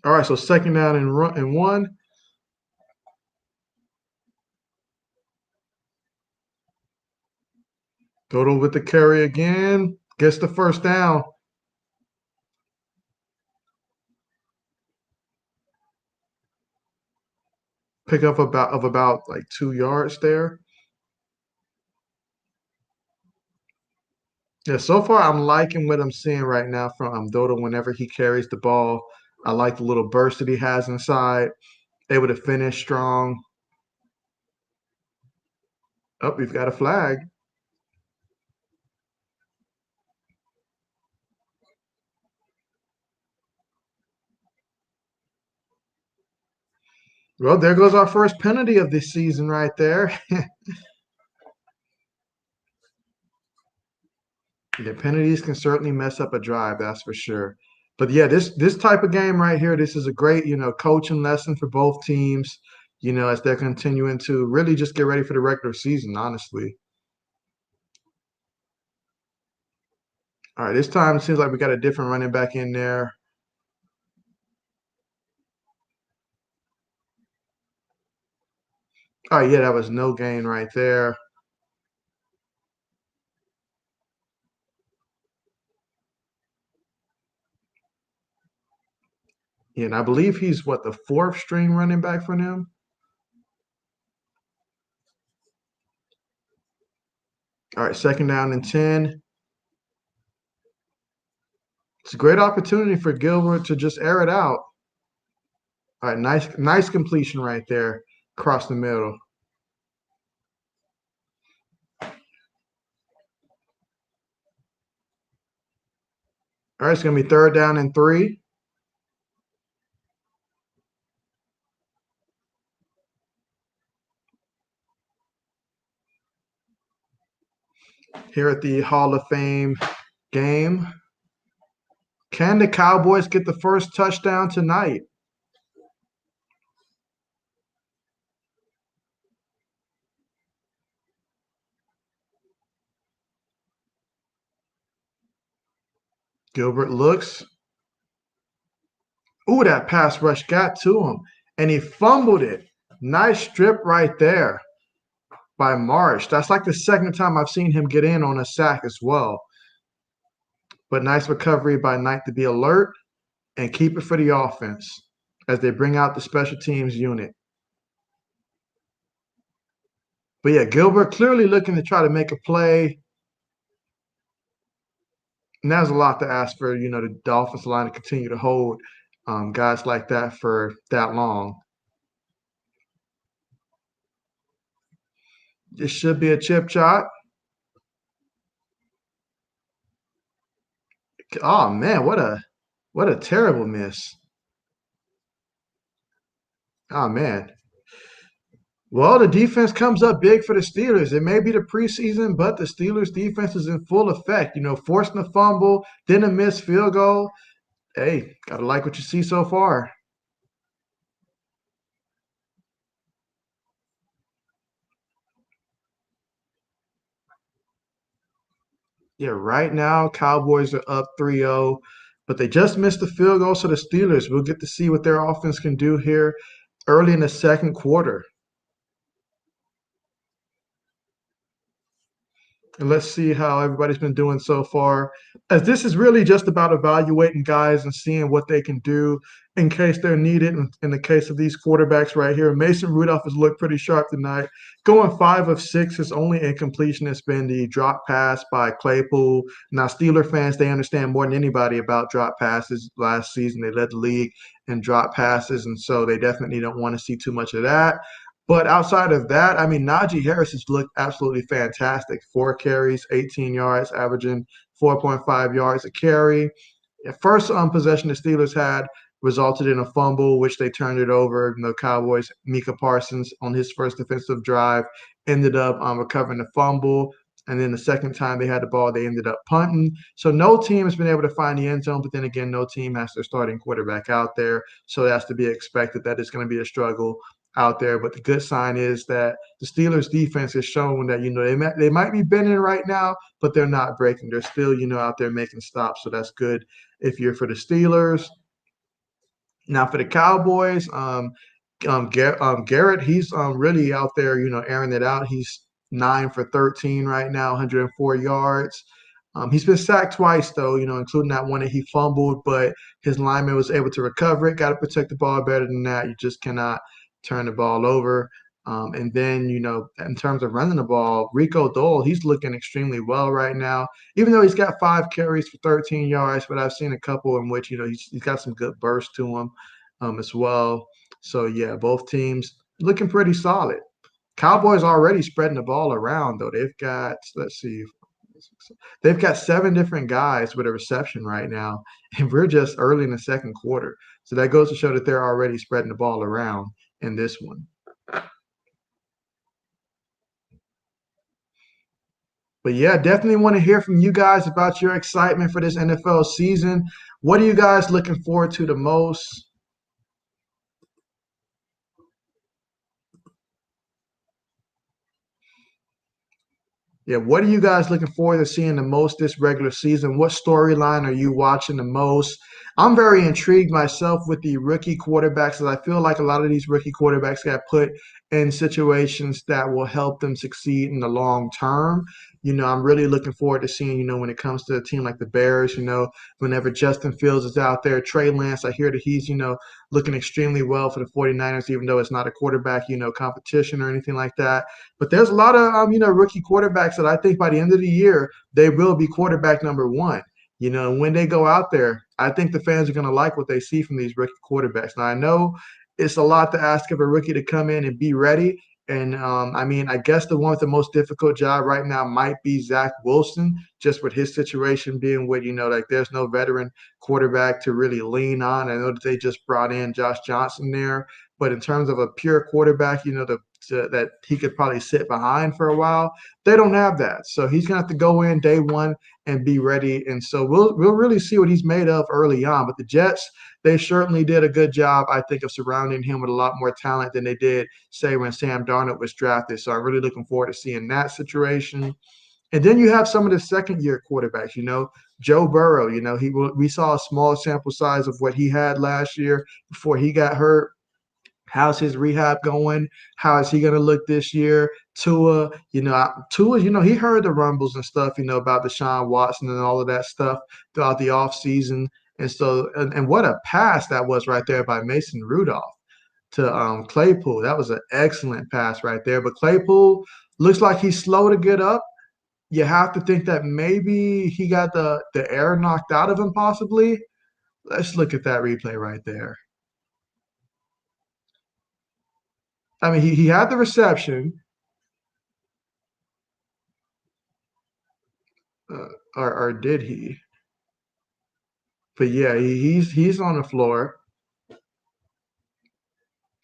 All right, so second down and one. Dodo with the carry again. Gets the first down. Pick up about 2 yards there. Yeah, so far I'm liking what I'm seeing right now from Dodo whenever he carries the ball. I like the little burst that he has inside, able to finish strong. Oh, we've got a flag. Well, there goes our first penalty of this season right there. The penalties can certainly mess up a drive, that's for sure. But yeah, this type of game right here, this is a great, coaching lesson for both teams, as they're continuing to really just get ready for the regular season, honestly. All right, this time it seems like we got a different running back in there. All right, yeah, that was no gain right there. Yeah, and I believe he's the fourth string running back for them. All right, second down and 10. It's a great opportunity for Gilbert to just air it out. All right, nice completion right there across the middle. All right, it's going to be third down and 3. Here at the Hall of Fame game. Can the Cowboys get the first touchdown tonight? Gilbert looks. Ooh, that pass rush got to him, and he fumbled it. Nice strip right there by Marsh. That's like the second time I've seen him get in on a sack as well. But nice recovery by Knight to be alert and keep it for the offense as they bring out the special teams unit. But yeah, Gilbert clearly looking to try to make a play. And that's a lot to ask for, the offensive line to continue to hold guys like that for that long. This should be a chip shot. Oh man, what a terrible miss. Oh man. Well, the defense comes up big for the Steelers. It may be the preseason, but the Steelers defense is in full effect. Forcing a fumble, then a missed field goal. Hey, gotta like what you see so far. Yeah, right now Cowboys are up 3-0, but they just missed the field goal, so the Steelers will get to see what their offense can do here early in the second quarter. And let's see how everybody's been doing so far. As this is really just about evaluating guys and seeing what they can do in case they're needed. In the case of these quarterbacks right here, Mason Rudolph has looked pretty sharp tonight. Going 5 of 6. His only incompletion has been the drop pass by Claypool. Now, Steeler fans, they understand more than anybody about drop passes. Last season, they led the league in drop passes, and so they definitely don't want to see too much of that. But outside of that, I mean, Najee Harris has looked absolutely fantastic. 4 carries, 18 yards, averaging 4.5 yards a carry. First possession the Steelers had resulted in a fumble, which they turned it over. The Cowboys, Micah Parsons, on his first defensive drive, ended up recovering the fumble. And then the second time they had the ball, they ended up punting. So no team has been able to find the end zone, but then again, no team has their starting quarterback out there. So that's to be expected that it's going to be a struggle out there. But the good sign is that the Steelers defense has shown that, they might be bending right now, but they're not breaking. They're still, out there making stops. So that's good if you're for the Steelers. Now for the Cowboys, Garrett, he's really out there, airing it out. He's 9 for 13 right now, 104 yards. He's been sacked twice though, including that one that he fumbled, but his lineman was able to recover it. Got to protect the ball better than that. You just cannot turn the ball over. And then, in terms of running the ball, Rico Dole, he's looking extremely well right now, even though he's got 5 carries for 13 yards, but I've seen a couple in which, he's got some good burst to him as well. So, yeah, both teams looking pretty solid. Cowboys already spreading the ball around, though. They've got, let's see, they've got 7 different guys with a reception right now, and we're just early in the second quarter. So that goes to show that they're already spreading the ball around in this one. But yeah, definitely want to hear from you guys about your excitement for this NFL season. What are you guys looking forward to the most? Yeah, what are you guys looking forward to seeing the most this regular season? What storyline are you watching the most? I'm very intrigued myself with the rookie quarterbacks, as I feel like a lot of these rookie quarterbacks got put in situations that will help them succeed in the long term. I'm really looking forward to seeing, when it comes to a team like the Bears, whenever Justin Fields is out there, Trey Lance, I hear that he's, looking extremely well for the 49ers, even though it's not a quarterback, competition or anything like that. But there's a lot of rookie quarterbacks that I think by the end of the year they will be quarterback number one. When they go out there, I think the fans are going to like what they see from these rookie quarterbacks. Now I know it's a lot to ask of a rookie to come in and be ready. And I mean, I guess the one with the most difficult job right now might be Zach Wilson, just with his situation being with, like there's no veteran quarterback to really lean on. I know that they just brought in Josh Johnson there, but in terms of a pure quarterback, that he could probably sit behind for a while. They don't have that, so he's gonna have to go in day one and be ready. And so we'll really see what he's made of early on. But the Jets, they certainly did a good job, I think, of surrounding him with a lot more talent than they did, say, when Sam Darnold was drafted. So I'm really looking forward to seeing that situation. And then you have some of the second-year quarterbacks. Joe Burrow. We saw a small sample size of what he had last year before he got hurt. How's his rehab going? How is he going to look this year? Tua, he heard the rumbles and stuff, about Deshaun Watson and all of that stuff throughout the offseason. And so, and what a pass that was right there by Mason Rudolph to Claypool. That was an excellent pass right there. But Claypool looks like he's slow to get up. You have to think that maybe he got the air knocked out of him, possibly. Let's look at that replay right there. I mean, he had the reception, or did he? But yeah, he's on the floor.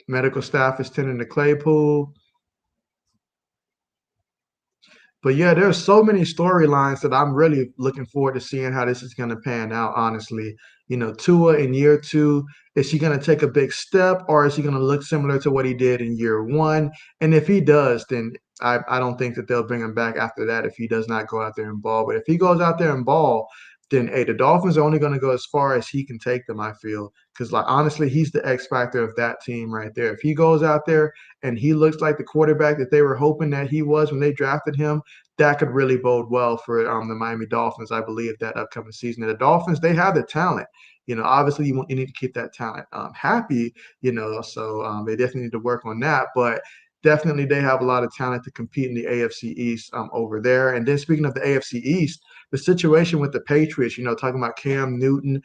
Medical staff is tending to Claypool. But yeah, there's so many storylines that I'm really looking forward to seeing how this is going to pan out, honestly. Tua in year two, is he going to take a big step, or is he going to look similar to what he did in year one? And if he does, then I don't think that they'll bring him back after that if he does not go out there and ball. But if he goes out there and ball, then hey, the Dolphins are only going to go as far as he can take them, I feel. Because like honestly, he's the X factor of that team right there. If he goes out there and he looks like the quarterback that they were hoping that he was when they drafted him, that could really bode well for the Miami Dolphins, I believe, that upcoming season. And the Dolphins, they have the talent. Obviously you need to keep that talent happy. So they definitely need to work on that. But definitely they have a lot of talent to compete in the AFC East over there. And then speaking of the AFC East, the situation with the Patriots, talking about Cam Newton,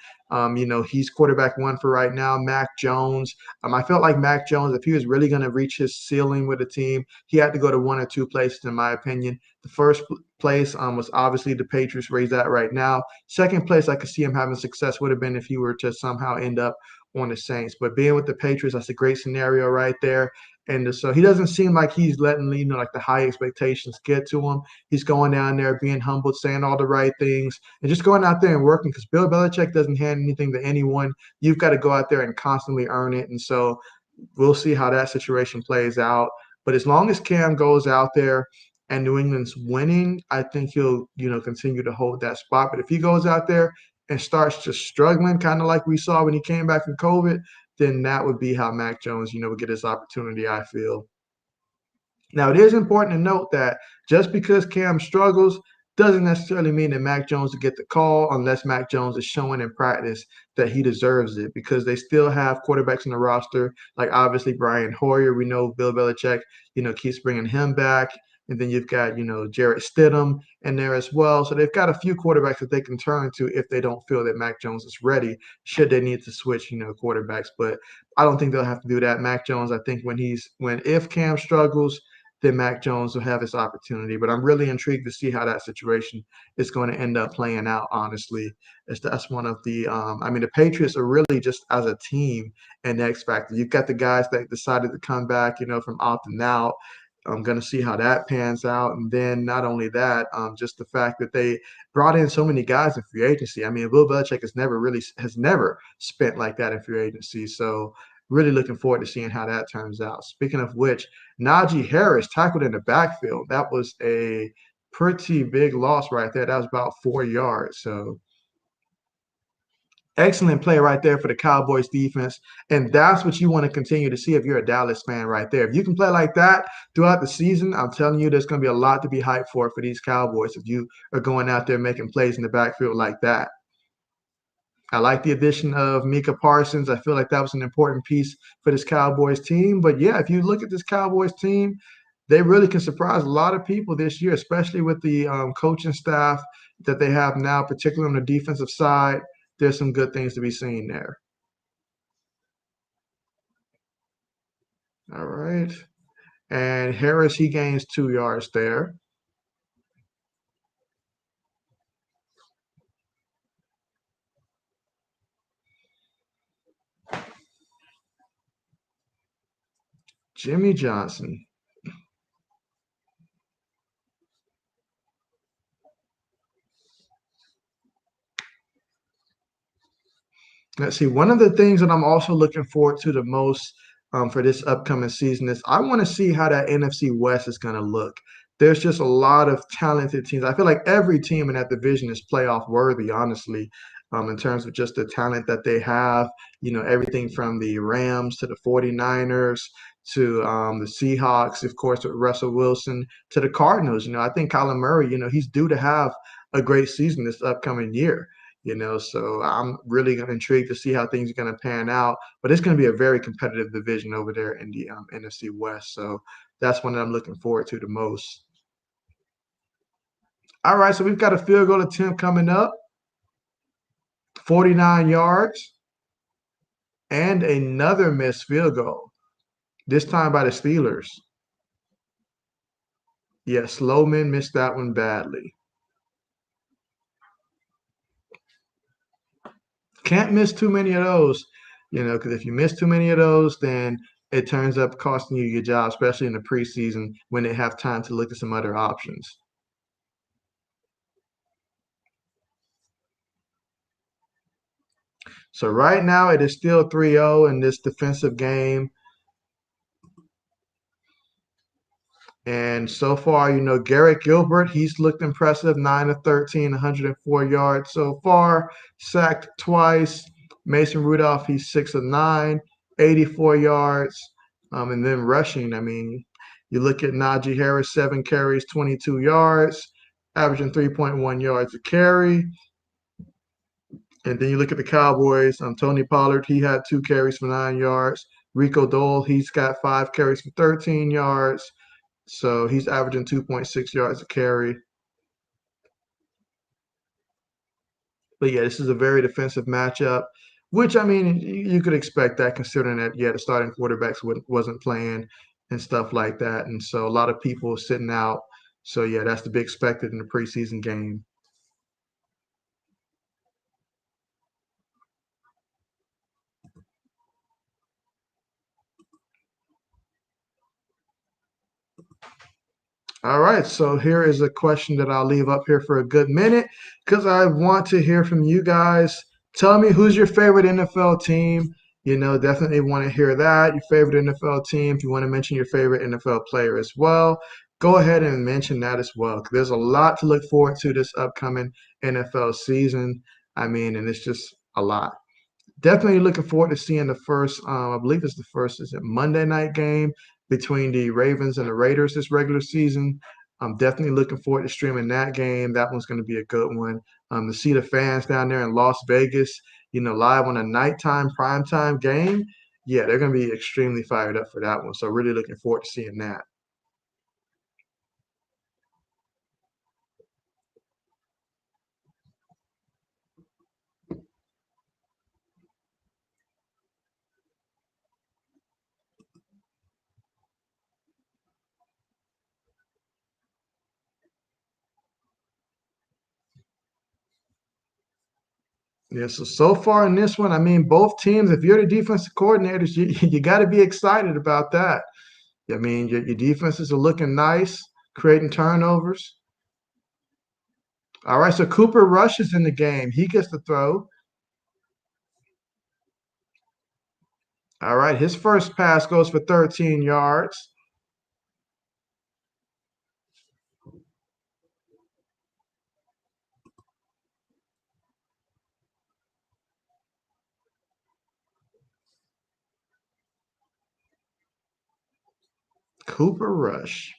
he's quarterback one for right now. Mac Jones. I felt like Mac Jones, if he was really going to reach his ceiling with the team, he had to go to one or two places, in my opinion. The first place was obviously the Patriots, where he's at right now. Second place, I could see him having success would have been if he were to somehow end up on the Saints. But being with the Patriots, that's a great scenario right there. And so he doesn't seem like he's letting, like the high expectations get to him. He's going down there, being humbled, saying all the right things, and just going out there and working, because Bill Belichick doesn't hand anything to anyone. You've got to go out there and constantly earn it. And so we'll see how that situation plays out. But as long as Cam goes out there and New England's winning, I think he'll, continue to hold that spot. But if he goes out there and starts just struggling, kind of like we saw when he came back from COVID, then that would be how Mac Jones, would get his opportunity, I feel. Now, it is important to note that just because Cam struggles doesn't necessarily mean that Mac Jones will get the call, unless Mac Jones is showing in practice that he deserves it, because they still have quarterbacks in the roster, like obviously Brian Hoyer. We know Bill Belichick, keeps bringing him back. And then you've got, Jarrett Stidham in there as well. So they've got a few quarterbacks that they can turn to if they don't feel that Mac Jones is ready, should they need to switch, quarterbacks. But I don't think they'll have to do that. Mac Jones, I think if Cam struggles, then Mac Jones will have his opportunity. But I'm really intrigued to see how that situation is going to end up playing out, honestly. That's one of the Patriots are really just as a team an X factor. You've got the guys that decided to come back, from opting out. I'm going to see how that pans out. And then not only that, just the fact that they brought in so many guys in free agency. Bill Belichick has never spent like that in free agency. So really looking forward to seeing how that turns out. Speaking of which, Najee Harris tackled in the backfield. That was a pretty big loss right there. That was about 4 yards. So excellent play right there for the Cowboys defense. And that's what you want to continue to see if you're a Dallas fan right there. If you can play like that throughout the season, I'm telling you, there's going to be a lot to be hyped for these Cowboys if you are going out there making plays in the backfield like that. I like the addition of Micah Parsons. I feel like that was an important piece for this Cowboys team. But yeah, if you look at this Cowboys team, they really can surprise a lot of people this year, especially with the coaching staff that they have now, particularly on the defensive side. There's some good things to be seen there. All right. And Harris, he gains 2 yards there. Jimmy Johnson. Let's see. One of the things that I'm also looking forward to the most for this upcoming season is I want to see how that NFC West is going to look. There's just a lot of talented teams. I feel like every team in that division is playoff worthy, honestly, in terms of just the talent that they have. Everything from the Rams to the 49ers to the Seahawks, of course, with Russell Wilson, to the Cardinals. I think Kyler Murray, he's due to have a great season this upcoming year. So I'm really intrigued to see how things are going to pan out. But it's going to be a very competitive division over there in the NFC West. So that's one that I'm looking forward to the most. All right, so we've got a field goal attempt coming up, 49 yards, and another missed field goal, this time by the Steelers. Yeah, Slowman missed that one badly. Can't miss too many of those, because if you miss too many of those, then it turns up costing you your job, especially in the preseason when they have time to look at some other options. So right now it is still 3-0 in this defensive game. And so far, Garrett Gilbert, he's looked impressive, 9 of 13, 104 yards so far, sacked twice. Mason Rudolph, he's 6 of 9, 84 yards. And then rushing, You look at Najee Harris, 7 carries, 22 yards, averaging 3.1 yards a carry. And then you look at the Cowboys. Tony Pollard, he had 2 carries for 9 yards. Rico Dole, he's got 5 carries for 13 yards. So he's averaging 2.6 yards a carry. But yeah, this is a very defensive matchup, which I mean, you could expect that considering that, yeah, the starting quarterbacks wasn't playing and stuff like that. And so a lot of people sitting out. So yeah, that's to be expected in the preseason game. All right, so here is a question that I'll leave up here for a good minute because I want to hear from you guys. Tell me who's your favorite NFL team. Definitely want to hear that. Your favorite NFL team. If you want to mention your favorite NFL player as well, go ahead and mention that as well. 'Cause there's a lot to look forward to this upcoming NFL season. I mean, and it's just a lot. Definitely looking forward to seeing the first, I believe it's the first, is it Monday night game between the Ravens and the Raiders this regular season. I'm definitely looking forward to streaming that game. That one's going to be a good one. To see the fans down there in Las Vegas, live on a nighttime primetime game, yeah, they're going to be extremely fired up for that one. So really looking forward to seeing that. Yeah, so far in this one, I mean, both teams, if you're the defensive coordinators, you got to be excited about that. I mean, your defenses are looking nice, creating turnovers. All right, so Cooper Rush is in the game. He gets the throw. All right, his first pass goes for 13 yards. Cooper Rush.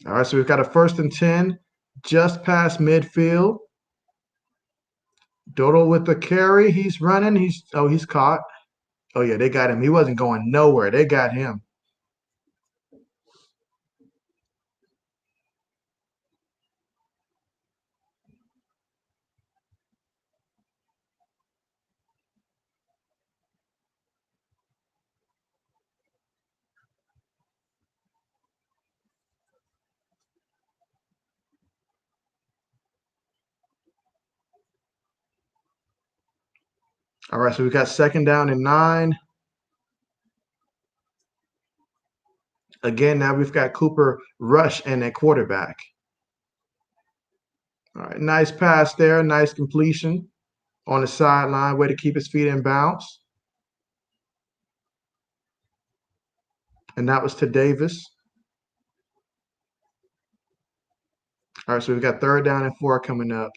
All right, so we've got a 1st and 10 just past midfield. Dodo with the carry. He's running. He's caught. Oh yeah, they got him. He wasn't going nowhere. They got him. All right, so we've got 2nd down and 9. Again, now we've got Cooper Rush and a quarterback. All right, nice pass there. Nice completion on the sideline. Way to keep his feet in bounds. And that was to Davis. All right, so we've got 3rd down and 4 coming up.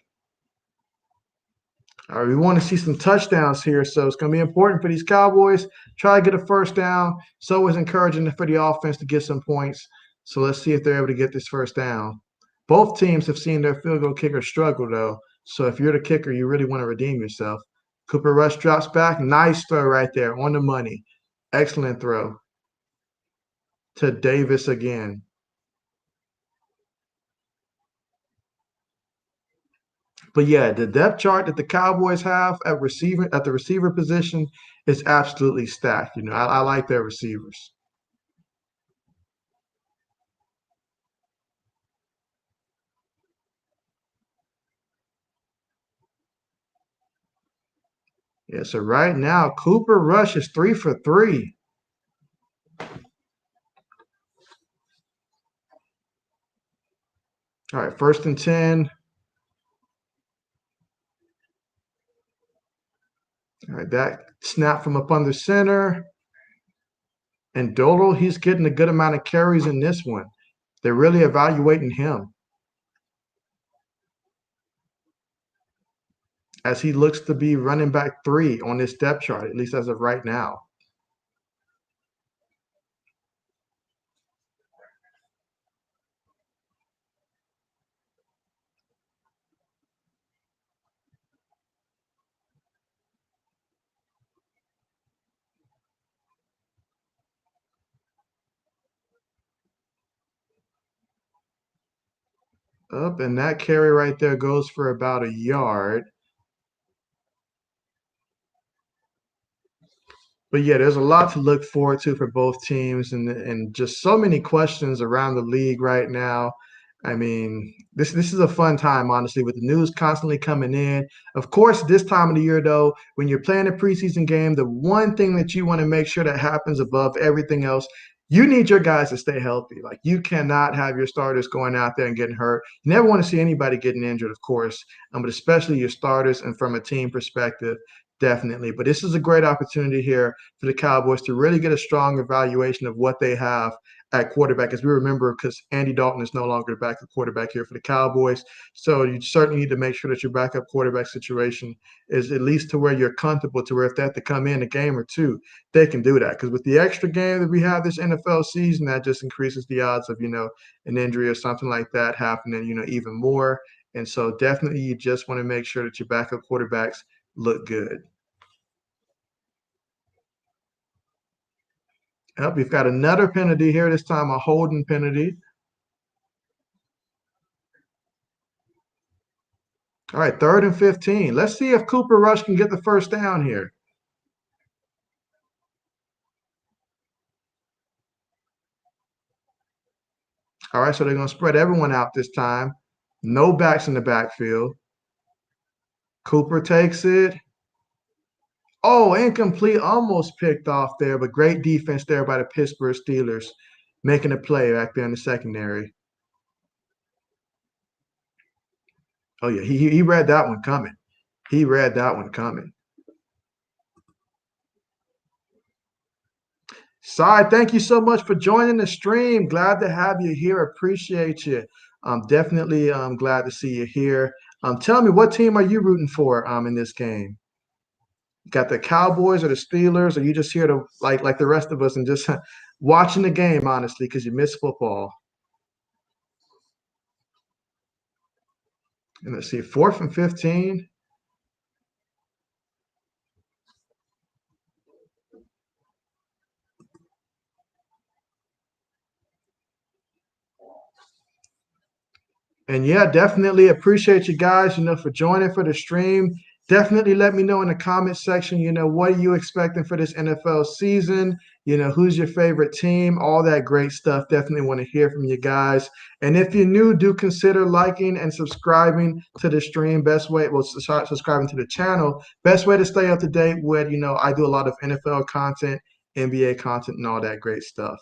All right, we want to see some touchdowns here, so it's going to be important for these Cowboys. Try to get a 1st down. It's always encouraging for the offense to get some points. So let's see if they're able to get this 1st down. Both teams have seen their field goal kicker struggle, though. So if you're the kicker, you really want to redeem yourself. Cooper Rush drops back. Nice throw right there on the money. Excellent throw to Davis again. But yeah, the depth chart that the Cowboys have at the receiver position is absolutely stacked. I like their receivers. Yeah, so right now Cooper Rush is 3 for 3. All right, 1st and 10. All right, that snap from up under center. And Dodo, he's getting a good amount of carries in this one. They're really evaluating him. as he looks to be running back 3 on this depth chart, at least as of right now. Up, and that carry right there goes for about a yard. But yeah, there's a lot to look forward to for both teams, and just so many questions around the league right now. I mean, this is a fun time, honestly, with the news constantly coming in. Of course, this time of the year, though, when you're playing a preseason game, the one thing that you want to make sure that happens above everything else, you need your guys to stay healthy. Like, you cannot have your starters going out there and getting hurt. You never want to see anybody getting injured, of course, but especially your starters, and from a team perspective, definitely. But this is a great opportunity here for the Cowboys to really get a strong evaluation of what they have at quarterback. As we remember, because Andy Dalton is no longer the backup quarterback here for the Cowboys. So you certainly need to make sure that your backup quarterback situation is at least to where you're comfortable, to where if they have to come in a game or two, they can do that. Because with the extra game that we have this NFL season, that just increases the odds of, an injury or something like that happening, even more. And so definitely you just want to make sure that your backup quarterbacks look good. Yep, we've got another penalty here, this time a holding penalty. All right, 3rd and 15. Let's see if Cooper Rush can get the first down here. All right, so they're going to spread everyone out this time. No backs in the backfield. Cooper takes it. Oh, incomplete, almost picked off there, but great defense there by the Pittsburgh Steelers, making a play back there in the secondary. Oh, yeah, he read that one coming. He read that one coming. Sai, thank you so much for joining the stream. Glad to have you here. Appreciate you. Definitely glad to see you here. Tell me, what team are you rooting for in this game? Got the Cowboys or the Steelers? Or are you just here to like the rest of us and just watching the game, honestly, because you miss football? And let's see, 4th and 15. And yeah, definitely appreciate you guys, for joining for the stream. Definitely let me know in the comment section, what are you expecting for this NFL season? Who's your favorite team? All that great stuff. Definitely want to hear from you guys. And if you're new, do consider liking and subscribing to the stream. Best way, well, subscribing to the channel. Best way to stay up to date with, I do a lot of NFL content, NBA content, and all that great stuff.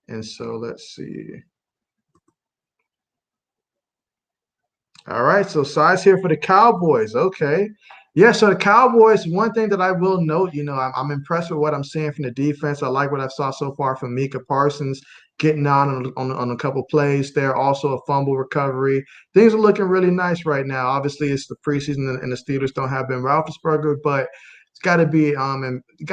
And so let's see. All right, so size here for the Cowboys. Okay. Yeah, so the Cowboys, one thing that I will note, I'm impressed with what I'm seeing from the defense. I like what I saw so far from Micah Parsons getting on a couple plays there. Also a fumble recovery. Things are looking really nice right now. Obviously, it's the preseason and the Steelers don't have Ben Roethlisberger, but it's got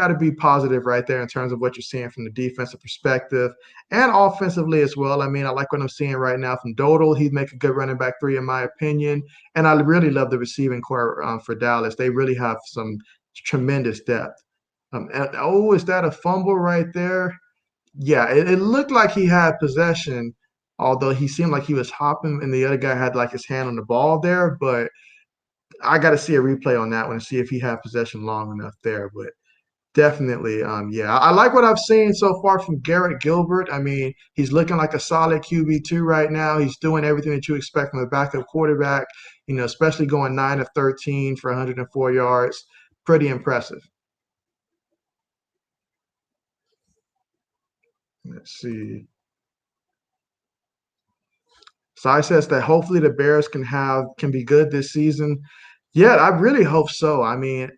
to be positive right there in terms of what you're seeing from the defensive perspective and offensively as well. I mean, I like what I'm seeing right now from Dodal. He'd make a good running back 3, in my opinion. And I really love the receiving core for Dallas. They really have some tremendous depth. Is that a fumble right there? Yeah, it looked like he had possession, although he seemed like he was hopping and the other guy had like his hand on the ball there. But I got to see a replay on that one and see if he had possession long enough there. But definitely, yeah. I like what I've seen so far from Garrett Gilbert. I mean, he's looking like a solid QB2 right now. He's doing everything that you expect from a backup quarterback, especially going 9 of 13 for 104 yards. Pretty impressive. Let's see. Sai says that hopefully the Bears can be good this season. Yeah, I really hope so. I mean,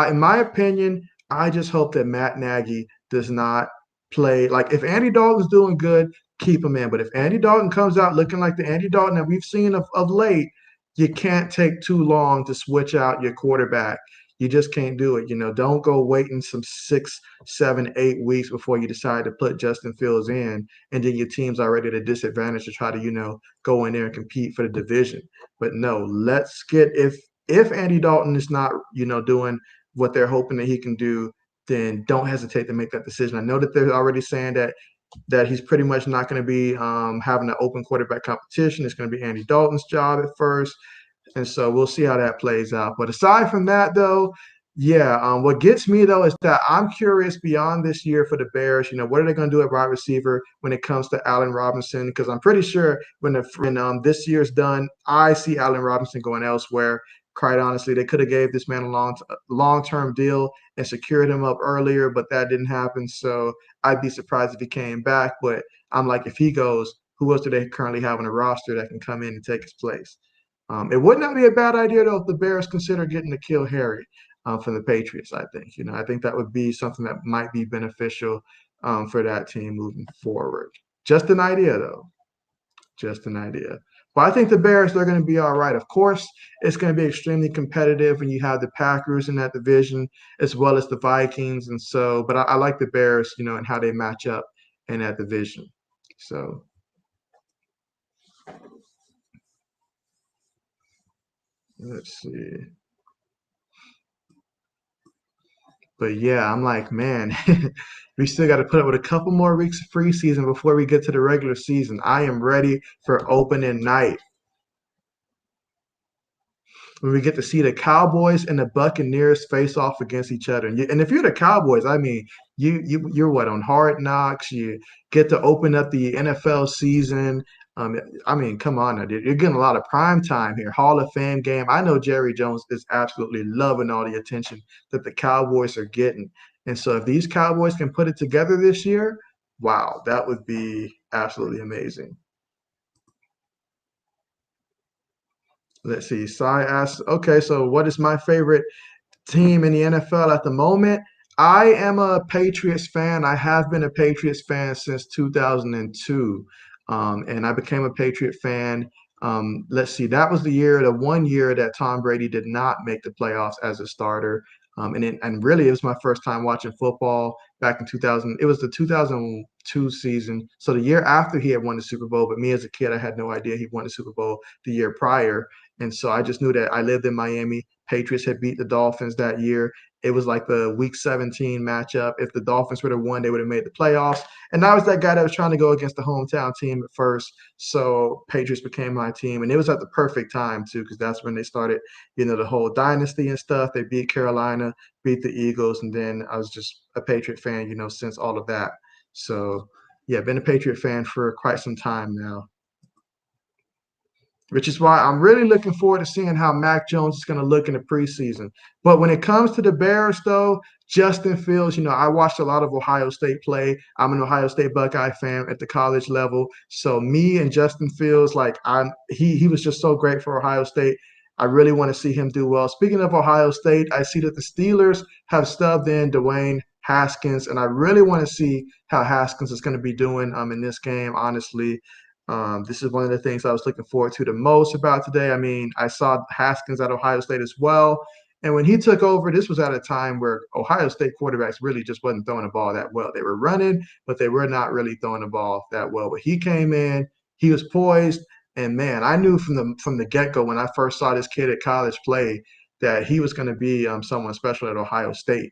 in my opinion, I just hope that Matt Nagy does not play like if Andy Dalton's doing good, keep him in. But if Andy Dalton comes out looking like the Andy Dalton that we've seen of late, you can't take too long to switch out your quarterback. You just can't do it. Don't go waiting some 6, 7, 8 weeks before you decide to put Justin Fields in, and then your team's already at a disadvantage to try to, go in there and compete for the division. But no, let's get if Andy Dalton is not, doing what they're hoping that he can do, then don't hesitate to make that decision. I know that they're already saying that he's pretty much not going to be having an open quarterback competition. It's going to be Andy Dalton's job at first. And so we'll see how that plays out. But aside from that, though, yeah, what gets me, though, is that I'm curious beyond this year for the Bears. What are they going to do at wide receiver when it comes to Allen Robinson? Because I'm pretty sure when this year's done, I see Allen Robinson going elsewhere. Quite honestly, they could have gave this man a long-term deal and secured him up earlier, but that didn't happen. So I'd be surprised if he came back. But I'm like, if he goes, who else do they currently have on the roster that can come in and take his place? It would not be a bad idea, though, if the Bears consider getting to kill Harry from the Patriots, I think. I think that would be something that might be beneficial for that team moving forward. Just an idea, though. Just an idea. But I think the Bears, they're going to be all right. Of course, it's going to be extremely competitive when you have the Packers in that division as well as the Vikings. And so, but I like the Bears, and how they match up in that division. So let's see. But yeah, I'm like, man, we still got to put up with a couple more weeks of preseason before we get to the regular season. I am ready for opening night when we get to see the Cowboys and the Buccaneers face off against each other. And if you're the Cowboys, I mean, you're what, on Hard Knocks? You get to open up the NFL season. I mean, come on now, dude. You're getting a lot of prime time here. Hall of Fame game. I know Jerry Jones is absolutely loving all the attention that the Cowboys are getting. And so if these Cowboys can put it together this year, wow, that would be absolutely amazing. Let's see. Sai asks, okay, so what is my favorite team in the NFL at the moment? I am a Patriots fan. I have been a Patriots fan since 2002. And I became a Patriot fan. Let's see, that was the 1 year that Tom Brady did not make the playoffs as a starter. And really, it was my first time watching football back in 2000. It was the 2002 season. So the year after he had won the Super Bowl, but me as a kid, I had no idea he won the Super Bowl the year prior. And so I just knew that I lived in Miami. Patriots had beat the Dolphins that year. It was like the Week 17 matchup. If the Dolphins would have won, they would have made the playoffs. And I was that guy that was trying to go against the hometown team at first. So Patriots became my team. And it was at the perfect time, too, because that's when they started, the whole dynasty and stuff. They beat Carolina, beat the Eagles. And then I was just a Patriot fan, since all of that. So, yeah, been a Patriot fan for quite some time now, which is why I'm really looking forward to seeing how Mac Jones is going to look in the preseason. But when it comes to the Bears, though, Justin Fields, I watched a lot of Ohio State play. I'm an Ohio State Buckeye fan at the college level. So me and Justin Fields, like he was just so great for Ohio State. I really want to see him do well. Speaking of Ohio State, I see that the Steelers have stubbed in Dwayne Haskins, and I really want to see how Haskins is going to be doing in this game, honestly. This is one of the things I was looking forward to the most about today. I mean, I saw Haskins at Ohio State as well. And when he took over, this was at a time where Ohio State quarterbacks really just wasn't throwing the ball that well. They were running, but they were not really throwing the ball that well. But he came in, he was poised, and man, I knew from the get-go when I first saw this kid at college play that he was going to be someone special at Ohio State.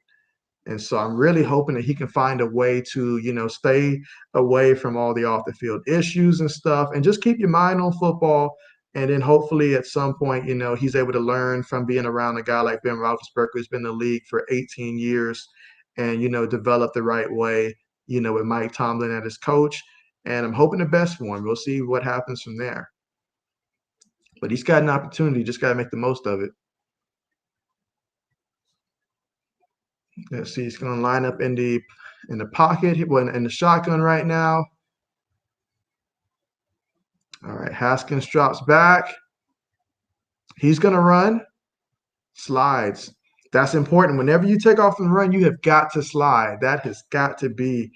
And so I'm really hoping that he can find a way to, stay away from all the off the field issues and stuff and just keep your mind on football. And then hopefully at some point, he's able to learn from being around a guy like Ben Roethlisberger, who's been in the league for 18 years and, develop the right way, with Mike Tomlin as his coach. And I'm hoping the best for him. We'll see what happens from there. But he's got an opportunity, just got to make the most of it. Let's see, he's going to line up in the pocket, in the shotgun right now. All right, Haskins drops back. He's going to run, slides. That's important. Whenever you take off and run, you have got to slide. That has got to be,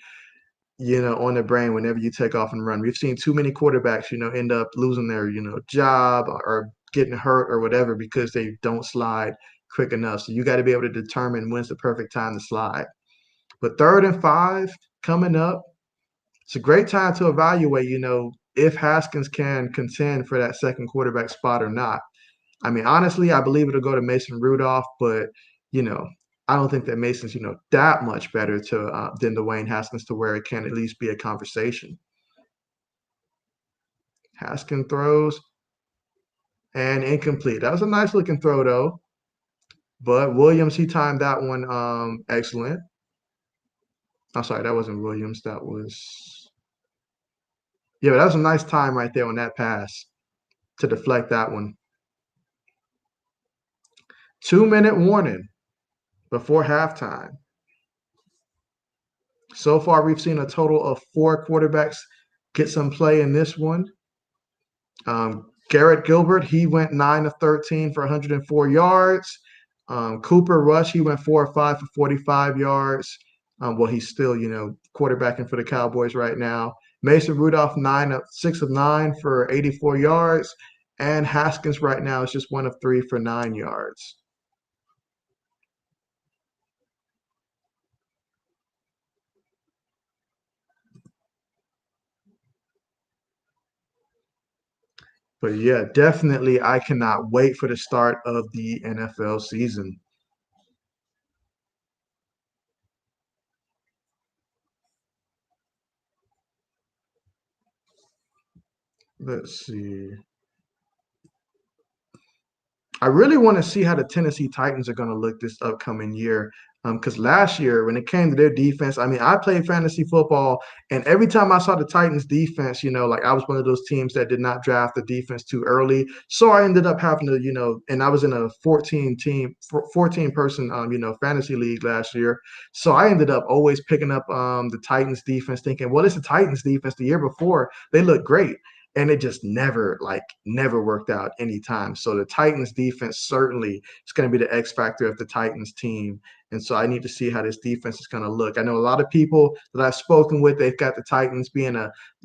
on the brain whenever you take off and run. We've seen too many quarterbacks, end up losing their, job or getting hurt or whatever because they don't slide quick enough. So you got to be able to determine when's the perfect time to slide. But 3rd and 5 coming up, it's a great time to evaluate, if Haskins can contend for that second quarterback spot or not. I mean, honestly, I believe it'll go to Mason Rudolph, but you know, I don't think that Mason's that much better than Dwayne Haskins to where it can at least be a conversation. Haskins throws and incomplete. That was a nice looking throw though, but Williams he timed that one excellent. I'm sorry, that wasn't Williams. That was but that was a nice time right there on that pass to deflect that one. 2-minute warning before halftime. So far, we've seen a total of 4 quarterbacks get some play in this one. Garrett Gilbert, he went 9 of 13 for 104 yards. Cooper Rush, he went 4 of 5 for 45 yards. Well, he's still, quarterbacking for the Cowboys right now. Mason Rudolph, 6 of 9 for 84 yards. And Haskins right now is just 1 of 3 for 9 yards. But yeah, definitely, I cannot wait for the start of the NFL season. Let's see. I really want to see how the Tennessee Titans are going to look this upcoming year. Because last year, when it came to their defense, I mean, I played fantasy football, and every time I saw the Titans defense, like I was one of those teams that did not draft the defense too early. So I ended up having to, and I was in a 14 person, fantasy league last year. So I ended up always picking up the Titans defense, thinking, well, it's the Titans defense. The year before, they looked great. And it just never worked out anytime. So the Titans defense certainly is going to be the X factor of the Titans team. And so I need to see how this defense is going to look. I know a lot of people that I've spoken with, they've got the Titans being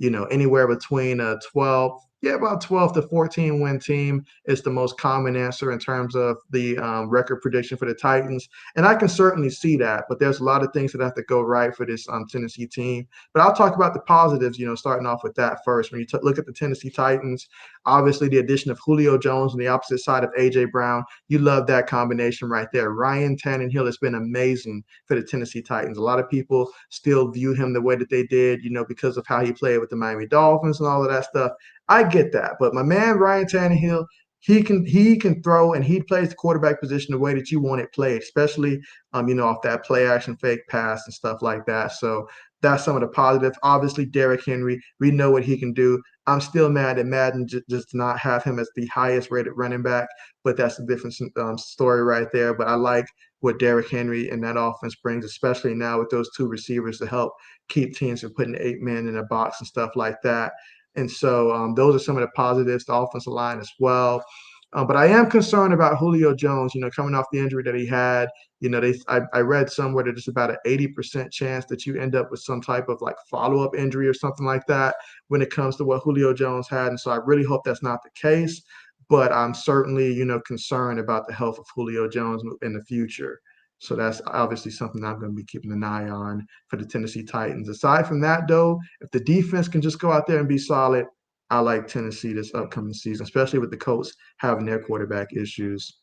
anywhere between about 12 to 14 win team is the most common answer in terms of the record prediction for the Titans. And I can certainly see that, but there's a lot of things that have to go right for this Tennessee team. But I'll talk about the positives, starting off with that first. When you look at the Tennessee Titans, obviously the addition of Julio Jones on the opposite side of A.J. Brown, you love that combination right there. Ryan Tannehill has been amazing for the Tennessee Titans. A lot of people still view him the way that they did, because of how he played with the Miami Dolphins and all of that stuff. I get that, but my man Ryan Tannehill, he can throw and he plays the quarterback position the way that you want it played, especially off that play action fake pass and stuff like that. So that's some of the positives. Obviously, Derrick Henry, we know what he can do. I'm still mad that Madden just does not have him as the highest rated running back, but that's a different story right there. But I like what Derrick Henry and that offense brings, especially now with those 2 receivers to help keep teams from putting 8 men in a box and stuff like that. And so those are some of the positives, the offensive line as well. But I am concerned about Julio Jones, coming off the injury that he had. I read somewhere that it's about an 80% chance that you end up with some type of like follow-up injury or something like that when it comes to what Julio Jones had. And so I really hope that's not the case. But I'm certainly, concerned about the health of Julio Jones in the future. So that's obviously something I'm going to be keeping an eye on for the Tennessee Titans. Aside from that, though, if the defense can just go out there and be solid, I like Tennessee this upcoming season, especially with the Colts having their quarterback issues.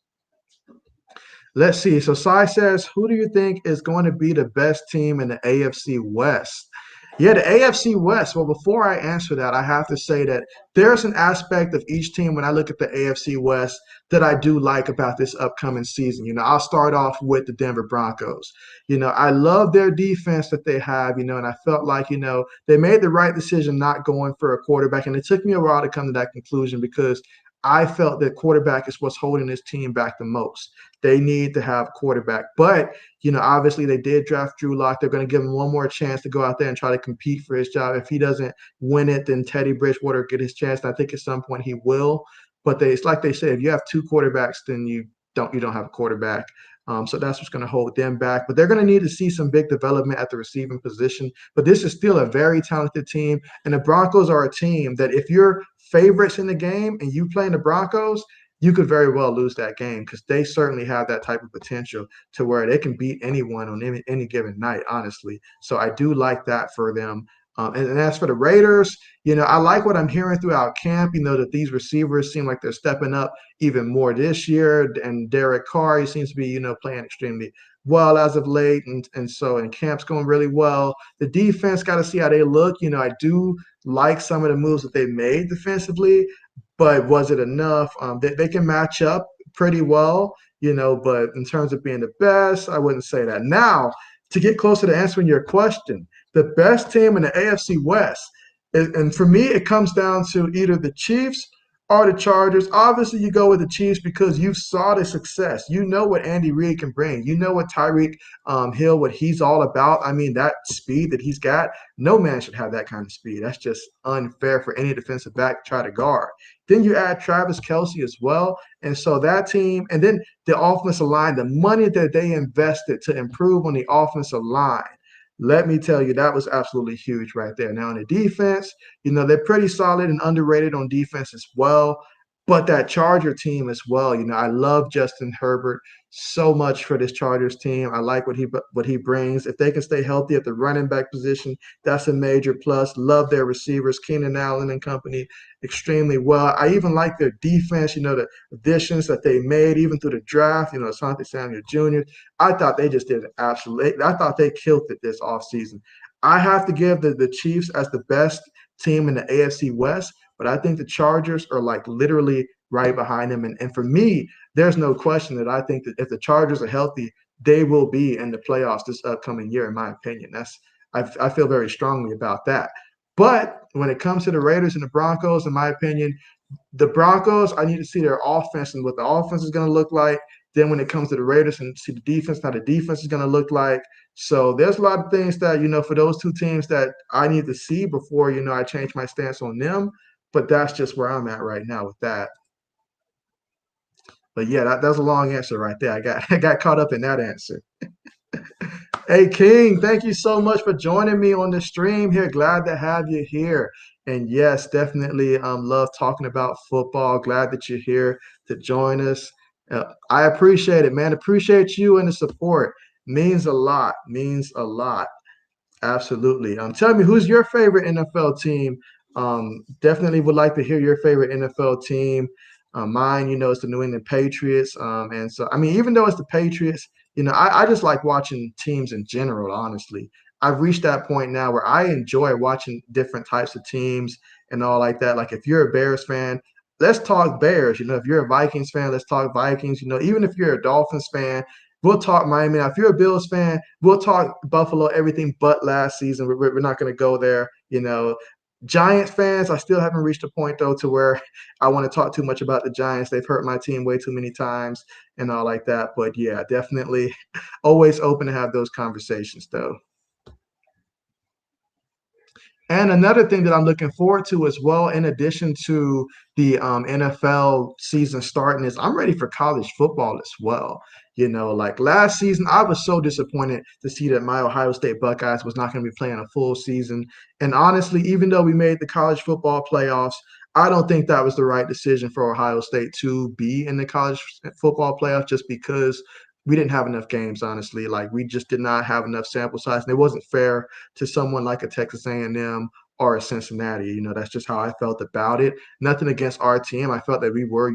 Let's see. So Sai says, who do you think is going to be the best team in the AFC West? Yeah, the AFC West. Well, before I answer that, I have to say that there's an aspect of each team when I look at the AFC West that I do like about this upcoming season. I'll start off with the Denver Broncos. I love their defense that they have, and I felt like, they made the right decision not going for a quarterback. And it took me a while to come to that conclusion because I felt that quarterback is what's holding this team back the most. They need to have quarterback. But, obviously they did draft Drew Lock. They're going to give him one more chance to go out there and try to compete for his job. If he doesn't win it, then Teddy Bridgewater get his chance. And I think at some point he will. But it's like they say, if you have 2 quarterbacks, then you you don't have a quarterback. So that's what's going to hold them back. But they're going to need to see some big development at the receiving position. But this is still a very talented team. And the Broncos are a team that if you're favorites in the game and you play in the Broncos, you could very well lose that game because they certainly have that type of potential to where they can beat anyone on any given night, honestly. So I do like that for them. And as for the Raiders, I like what I'm hearing throughout camp, that these receivers seem like they're stepping up even more this year. And Derek Carr, he seems to be, playing extremely well as of late. And camp's going really well. The defense, got to see how they look. I do like some of the moves that they made defensively, but was it enough? They can match up pretty well, but in terms of being the best, I wouldn't say that. Now, to get closer to answering your question, the best team in the AFC West, and for me, it comes down to either the Chiefs or the Chargers. Obviously, you go with the Chiefs because you saw the success. You know what Andy Reid can bring. You know what Tyreek Hill, what he's all about. I mean, that speed that he's got, no man should have that kind of speed. That's just unfair for any defensive back to try to guard. Then you add Travis Kelce as well. And so that team, and then the offensive line, the money that they invested to improve on the offensive line, let me tell you, that was absolutely huge right there. Now, in the defense, they're pretty solid and underrated on defense as well. But that Charger team as well, I love Justin Herbert so much for this Chargers team. I like what he brings. If they can stay healthy at the running back position, that's a major plus. Love their receivers, Keenan Allen and company, extremely well. I even like their defense, the additions that they made, even through the draft, Asante Samuel Jr. I thought they just did I thought they killed it this offseason. I have to give the Chiefs as the best team in the AFC West, but I think the Chargers are like literally right behind them. And for me, there's no question that I think that if the Chargers are healthy, they will be in the playoffs this upcoming year, in my opinion. I feel very strongly about that. But when it comes to the Raiders and the Broncos, in my opinion, the Broncos, I need to see their offense and what the offense is going to look like. Then when it comes to the Raiders and see the defense, how the defense is going to look like. So there's a lot of things that, for those two teams that I need to see before, I change my stance on them. But that's just where I'm at right now with that. But yeah, that's a long answer right there. I got caught up in that answer. Hey King, thank you so much for joining me on the stream here. Glad to have you here. And yes, definitely love talking about football. Glad that you're here to join us. I appreciate it, man. Appreciate you and the support. Means a lot. Means a lot. Absolutely. Tell me, who's your favorite NFL team? Definitely would like to hear your favorite NFL team. Mine, is the New England Patriots. And so, I mean, even though it's the Patriots, I just like watching teams in general, honestly. I've reached that point now where I enjoy watching different types of teams and all like that. Like if you're a Bears fan, let's talk Bears. If you're a Vikings fan, let's talk Vikings. Even if you're a Dolphins fan, we'll talk Miami. Now, if you're a Bills fan, we'll talk Buffalo, everything but last season. We're not going to go there. Giants fans, I still haven't reached a point, though, to where I want to talk too much about the Giants. They've hurt my team way too many times and all like that. But, yeah, definitely always open to have those conversations, though. And another thing that I'm looking forward to as well, in addition to the NFL season starting, is I'm ready for college football as well. Like last season, I was so disappointed to see that my Ohio State Buckeyes was not going to be playing a full season. And honestly, even though we made the college football playoffs, I don't think that was the right decision for Ohio State to be in the college football playoffs just because we didn't have enough games, honestly. Like we just did not have enough sample size. And it wasn't fair to someone like a Texas A&M or a Cincinnati. That's just how I felt about it. Nothing against our team. I felt that we were,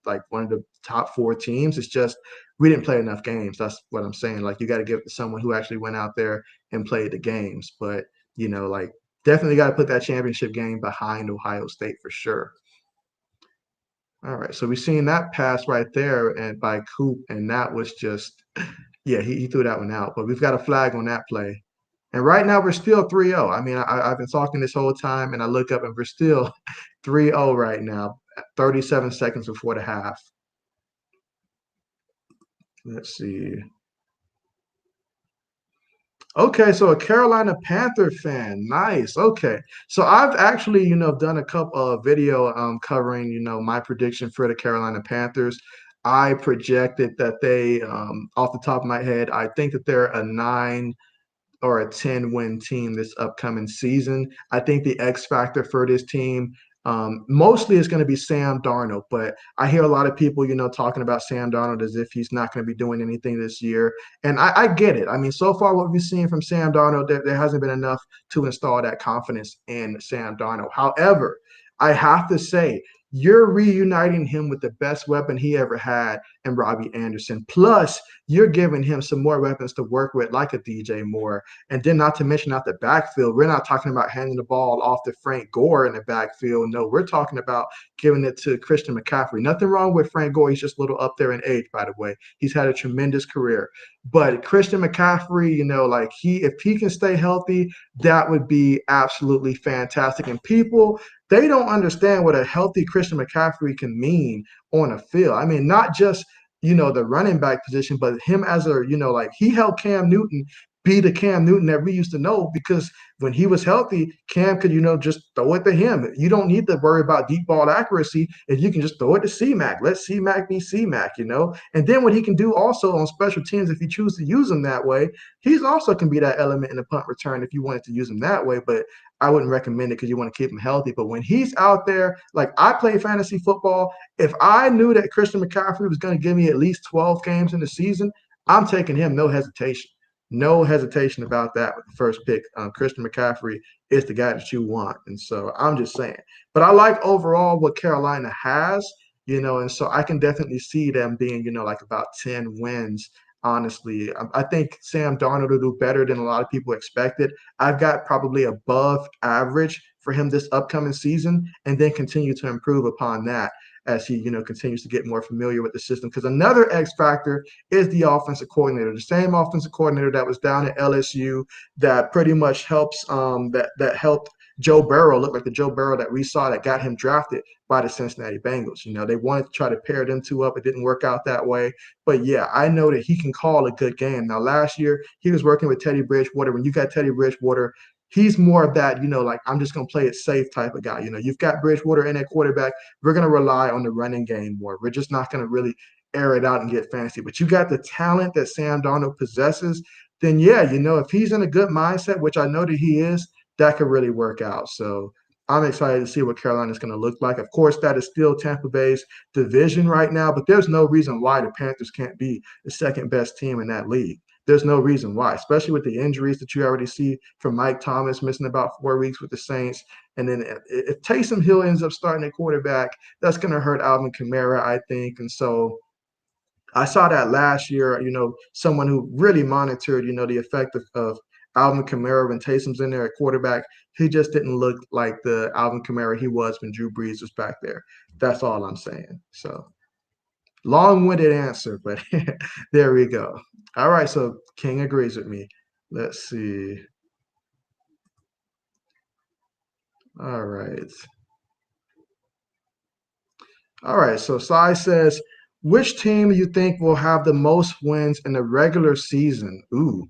like one of the top four teams. It's just we didn't play enough games. That's what I'm saying. Like you got to give it to someone who actually went out there and played the games. But, like definitely got to put that championship game behind Ohio State for sure. All right, so we've seen that pass right there and by Coop, and that was just, yeah, he threw that one out. But we've got a flag on that play. And right now we're still 3-0. I mean, I've been talking this whole time, and I look up and we're still 3-0 right now, 37 seconds before the half. Let's see. Okay, so a Carolina Panther fan. Nice. Okay. So I've actually, done a couple of video covering, my prediction for the Carolina Panthers. I projected that they, off the top of my head, I think that they're a 9 or a 10 win team this upcoming season. I think the X factor for this team mostly is going to be Sam Darnold, but I hear a lot of people, talking about Sam Darnold as if he's not going to be doing anything this year. And I get it. I mean, so far what we've seen from Sam Darnold, there hasn't been enough to install that confidence in Sam Darnold. However, I have to say, you're reuniting him with the best weapon he ever had in Robbie Anderson. Plus, you're giving him some more weapons to work with, like a DJ Moore. And then not to mention out the backfield, we're not talking about handing the ball off to Frank Gore in the backfield. No, we're talking about giving it to Christian McCaffrey. Nothing wrong with Frank Gore. He's just a little up there in age, by the way. He's had a tremendous career. But Christian McCaffrey, like if he can stay healthy, that would be absolutely fantastic. And people, they don't understand what a healthy Christian McCaffrey can mean on a field. I mean, not just the running back position, but him as a, like he helped Cam Newton be the Cam Newton that we used to know, because when he was healthy, Cam could, just throw it to him. You don't need to worry about deep ball accuracy if you can just throw it to C-Mac. Let C-Mac be C-Mac, And then what he can do also on special teams, if you choose to use him that way, he's also can be that element in the punt return if you wanted to use him that way. But I wouldn't recommend it because you want to keep him healthy. But when he's out there, like I play fantasy football, if I knew that Christian McCaffrey was going to give me at least 12 games in the season, I'm taking him, no hesitation. No hesitation about that with the first pick. Christian McCaffrey is the guy that you want. And so I'm just saying. But I like overall what Carolina has, and so I can definitely see them being, like about 10 wins. Honestly, I think Sam Darnold will do better than a lot of people expected. I've got probably above average for him this upcoming season, and then continue to improve upon that as he, continues to get more familiar with the system. Because another X factor is the offensive coordinator, the same offensive coordinator that was down at LSU that pretty much helps that helped Joe Burrow look like the Joe Burrow that we saw that got him drafted by the Cincinnati Bengals. They wanted to try to pair them two up. It didn't work out that way. But yeah, I know that he can call a good game. Now, last year, he was working with Teddy Bridgewater. When you got Teddy Bridgewater, he's more of that, like, I'm just going to play it safe type of guy. You've got Bridgewater in at quarterback. We're going to rely on the running game more. We're just not going to really air it out and get fancy. But you got the talent that Sam Darnold possesses, then yeah, if he's in a good mindset, which I know that he is, that could really work out. So I'm excited to see what Carolina is going to look like. Of course, that is still Tampa Bay's division right now, but there's no reason why the Panthers can't be the second best team in that league. There's no reason why, especially with the injuries that you already see from Mike Thomas missing about 4 weeks with the Saints. And then if Taysom Hill ends up starting at quarterback, that's going to hurt Alvin Kamara, I think. And so I saw that last year, someone who really monitored, the effect of Alvin Kamara when Taysom's in there at quarterback. He just didn't look like the Alvin Kamara he was when Drew Brees was back there. That's all I'm saying. So long-winded answer, but there we go. All right, so King agrees with me. Let's see. All right. All right, so Sai says, which team do you think will have the most wins in the regular season? Ooh,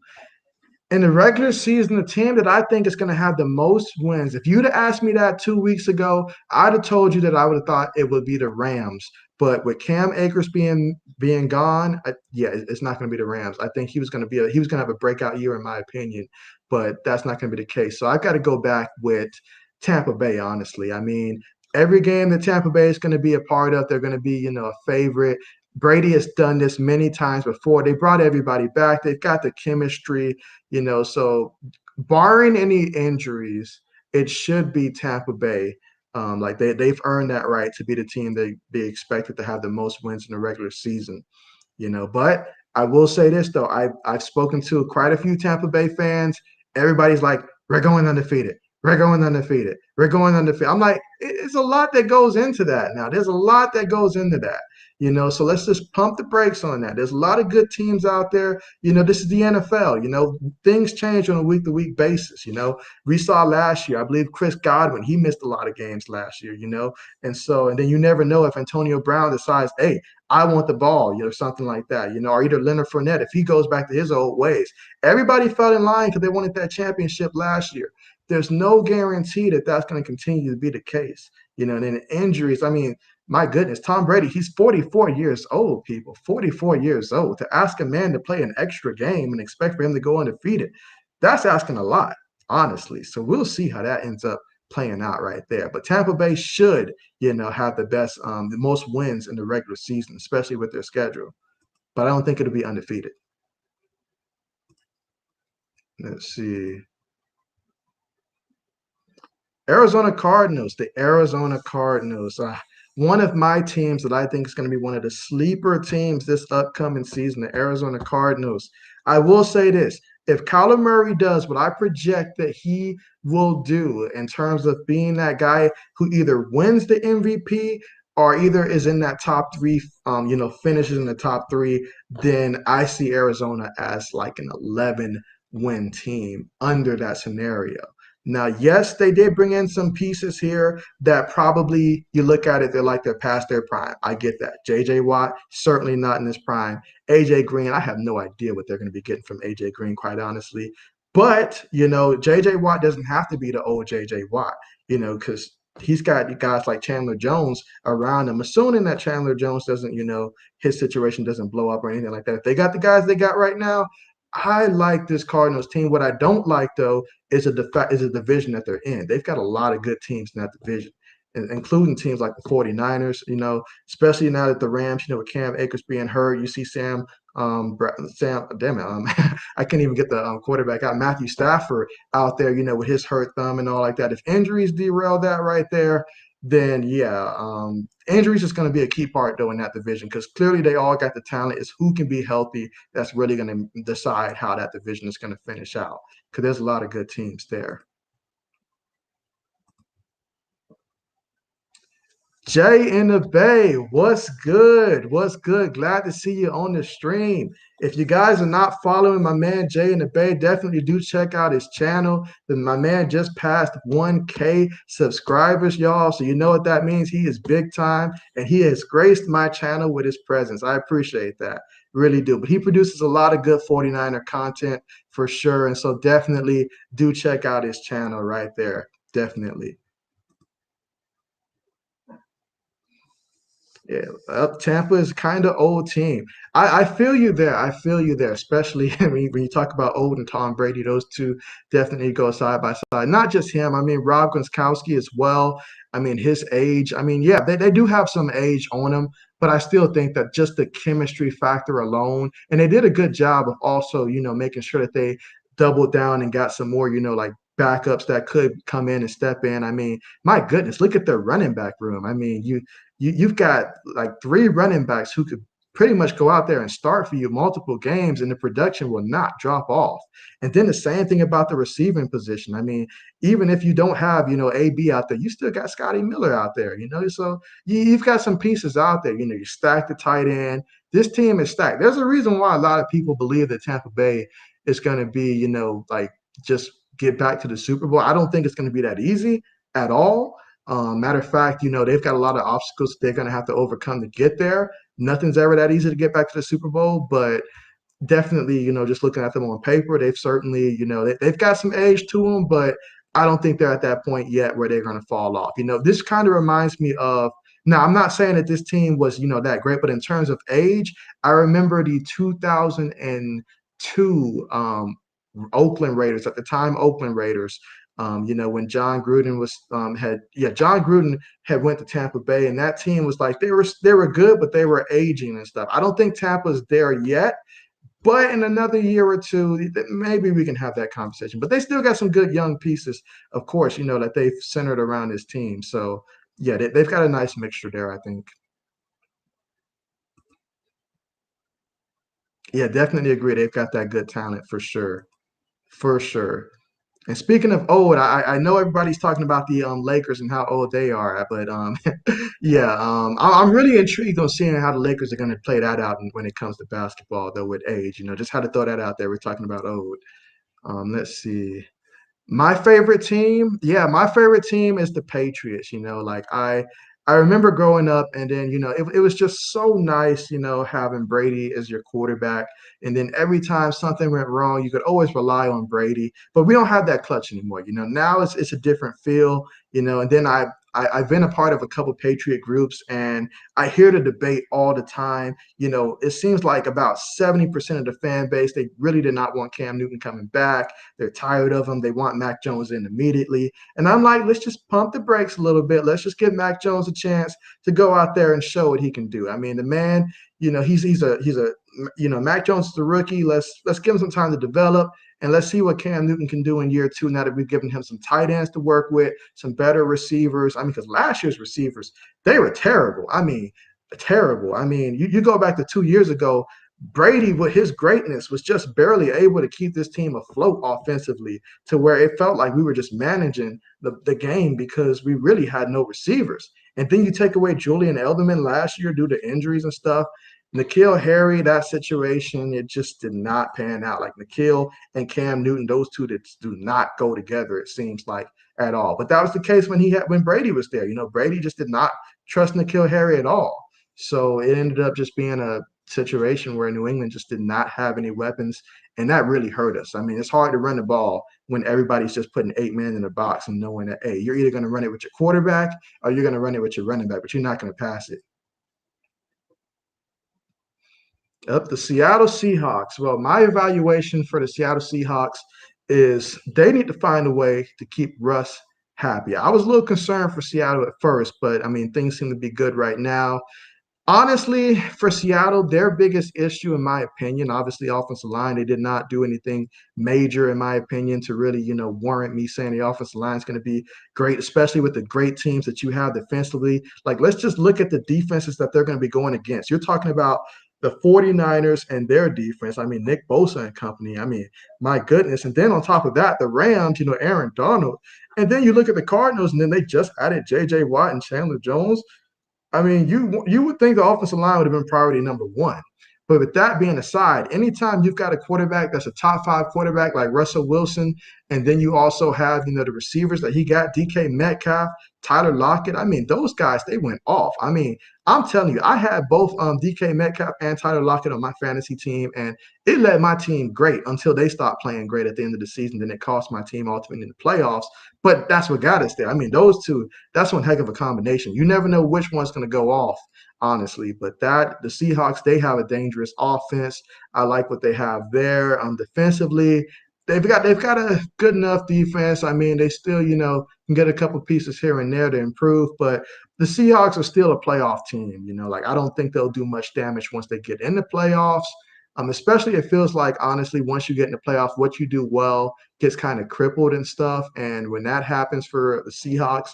in the regular season, the team that I think is going to have the most wins, if you'd have asked me that 2 weeks ago, I'd have told you that I would have thought it would be the Rams. But with Cam Akers being gone, yeah, it's not going to be the Rams. I think he was going to have a breakout year, in my opinion, but that's not going to be the case. So I've got to go back with Tampa Bay, honestly. I mean, every game that Tampa Bay is going to be a part of, they're going to be, a favorite. Brady has done this many times before. They brought everybody back. They've got the chemistry, so barring any injuries, it should be Tampa Bay. Like they've earned that right to be the team they be expected to have the most wins in the regular season. But I will say this though, I've spoken to quite a few Tampa Bay fans. Everybody's like, we're going undefeated. We're going undefeated. We're going undefeated. I'm like, it's a lot that goes into that now. There's a lot that goes into that. So let's just pump the brakes on that. There's a lot of good teams out there. This is the NFL. Things change on a week-to-week basis. We saw last year, I believe Chris Godwin, he missed a lot of games last year, and then you never know if Antonio Brown decides, hey, I want the ball, something like that, or either Leonard Fournette, if he goes back to his old ways. Everybody fell in line because they wanted that championship last year. There's no guarantee that that's going to continue to be the case. And then injuries. I mean, my goodness, Tom Brady, he's 44 years old, people. 44 years old. To ask a man to play an extra game and expect for him to go undefeated, that's asking a lot, honestly. So we'll see how that ends up playing out right there. But Tampa Bay should, have the most wins in the regular season, especially with their schedule. But I don't think it'll be undefeated. Let's see. Arizona Cardinals, the Arizona Cardinals. One of my teams that I think is going to be one of the sleeper teams this upcoming season, the Arizona Cardinals. I will say this. If Kyler Murray does what I project that he will do in terms of being that guy who either wins the MVP or either is in that top three, finishes in the top three, then I see Arizona as like an 11-win team under that scenario. Now, yes, they did bring in some pieces here that probably you look at it, they're past their prime. I get that. JJ Watt, certainly not in his prime. AJ Green, I have no idea what they're going to be getting from AJ Green, quite honestly. But, JJ Watt doesn't have to be the old JJ Watt, because he's got guys like Chandler Jones around him, assuming that Chandler Jones doesn't, his situation doesn't blow up or anything like that. If they got the guys they got right now, I like this Cardinals team. What I don't like, though, is a division that they're in. They've got a lot of good teams in that division, including teams like the 49ers, especially now that the Rams, with Cam Akers being hurt, you see damn it, I can't even get the quarterback out, Matthew Stafford out there, with his hurt thumb and all like that. If injuries derail that right there, then yeah, injuries is going to be a key part though in that division because clearly they all got the talent. It's who can be healthy that's really going to decide how that division is going to finish out because there's a lot of good teams there. Jay in the Bay, what's good? What's good? Glad to see you on the stream. If you guys are not following my man Jay in the Bay, definitely do check out his channel. My man just passed 1K subscribers, y'all. So you know what that means. He is big time and he has graced my channel with his presence. I appreciate that. Really do. But he produces a lot of good 49er content for sure. And so definitely do check out his channel right there. Definitely. Yeah, Tampa is kind of old team. I feel you there. I feel you there, especially when you talk about old and Tom Brady. Those two definitely go side by side. Not just him. I mean, Rob Gronkowski as well. I mean, his age. I mean, yeah, they do have some age on them, but I still think that just the chemistry factor alone, and they did a good job of also, making sure that they doubled down and got some more, like backups that could come in and step in. I mean, my goodness, look at their running back room. I mean, you've got like three running backs who could pretty much go out there and start for you multiple games and the production will not drop off. And then the same thing about the receiving position. I mean, even if you don't have, AB out there, you still got Scotty Miller out there, so you've got some pieces out there. You stack the tight end. This team is stacked. There's a reason why a lot of people believe that Tampa Bay is going to be, like just get back to the Super Bowl. I don't think it's going to be that easy at all. Matter of fact, they've got a lot of obstacles they're going to have to overcome to get there. Nothing's ever that easy to get back to the Super Bowl, but definitely, just looking at them on paper, they've certainly, they've got some age to them, but I don't think they're at that point yet where they're going to fall off. This kind of reminds me of, now I'm not saying that this team was, that great, but in terms of age, I remember the 2002 Oakland Raiders, at the time Oakland Raiders, when John Gruden John Gruden had went to Tampa Bay, and that team was like they were good, but they were aging and stuff. I don't think Tampa's there yet, but in another year or two, maybe we can have that conversation. But they still got some good young pieces, of course, that they've centered around this team. So yeah, they've got a nice mixture there, I think. Yeah, definitely agree. They've got that good talent for sure. For sure. And speaking of old, I know everybody's talking about the Lakers and how old they are, but yeah, I'm really intrigued on seeing how the Lakers are going to play that out when it comes to basketball, though, with age. Just how to throw that out there. We're talking about old. Let's see. My favorite team is the Patriots. Like I remember growing up, and then it was just so nice, having Brady as your quarterback. And then every time something went wrong, you could always rely on Brady. But we don't have that clutch anymore. Now it's a different feel. And then I've been a part of a couple Patriot groups, and I hear the debate all the time. It seems like about 70% of the fan base, they really did not want Cam Newton coming back. They're tired of him. They want Mac Jones in immediately. And I'm like, let's just pump the brakes a little bit. Let's just give Mac Jones a chance to go out there and show what he can do. I mean, the man, Mac Jones is a rookie. Let's give him some time to develop. And let's see what Cam Newton can do in year 2 now that we've given him some tight ends to work with, some better receivers. I mean, because last year's receivers, they were terrible. I mean, terrible. I mean, you go back to 2 years ago, Brady, with his greatness, was just barely able to keep this team afloat offensively to where it felt like we were just managing the game because we really had no receivers. And then you take away Julian Edelman last year due to injuries and stuff. N'Keal Harry, that situation, it just did not pan out. Like N'Keal and Cam Newton, those two that do not go together, it seems like, at all. But that was the case when Brady was there. Brady just did not trust N'Keal Harry at all. So it ended up just being a situation where New England just did not have any weapons, and that really hurt us. I mean, it's hard to run the ball when everybody's just putting 8 men in the box and knowing that, hey, you're either going to run it with your quarterback or you're going to run it with your running back, but you're not going to pass it. Up the Seattle Seahawks. Well, my evaluation for the Seattle Seahawks is they need to find a way to keep Russ happy. I was a little concerned for Seattle at first, but I mean, things seem to be good right now. Honestly, for Seattle, their biggest issue, in my opinion, obviously offensive line, they did not do anything major, in my opinion, to really, warrant me saying the offensive line is going to be great, especially with the great teams that you have defensively. Like, let's just look at the defenses that they're going to be going against. You're talking about the 49ers and their defense. I mean, Nick Bosa and company. I mean, my goodness. And then on top of that, the Rams, Aaron Donald. And then you look at the Cardinals, and then they just added J.J. Watt and Chandler Jones. I mean, you would think the offensive line would have been priority number 1. But with that being aside, anytime you've got a quarterback that's a top 5 quarterback like Russell Wilson, and then you also have, the receivers that he got, DK Metcalf, Tyler Lockett. I mean, those guys, they went off. I mean, I'm telling you, I had both DK Metcalf and Tyler Lockett on my fantasy team, and it led my team great until they stopped playing great at the end of the season. Then it cost my team ultimately in the playoffs. But that's what got us there. I mean, those two, that's one heck of a combination. You never know which one's going to go off, honestly. But the Seahawks, they have a dangerous offense. I like what they have there. Defensively, they've got a good enough defense. I mean, they still, can get a couple pieces here and there to improve, but the Seahawks are still a playoff team. Like, I don't think they'll do much damage once they get in the playoffs. Especially it feels like, honestly, once you get in the playoffs, what you do well gets kind of crippled and stuff. And when that happens for the Seahawks,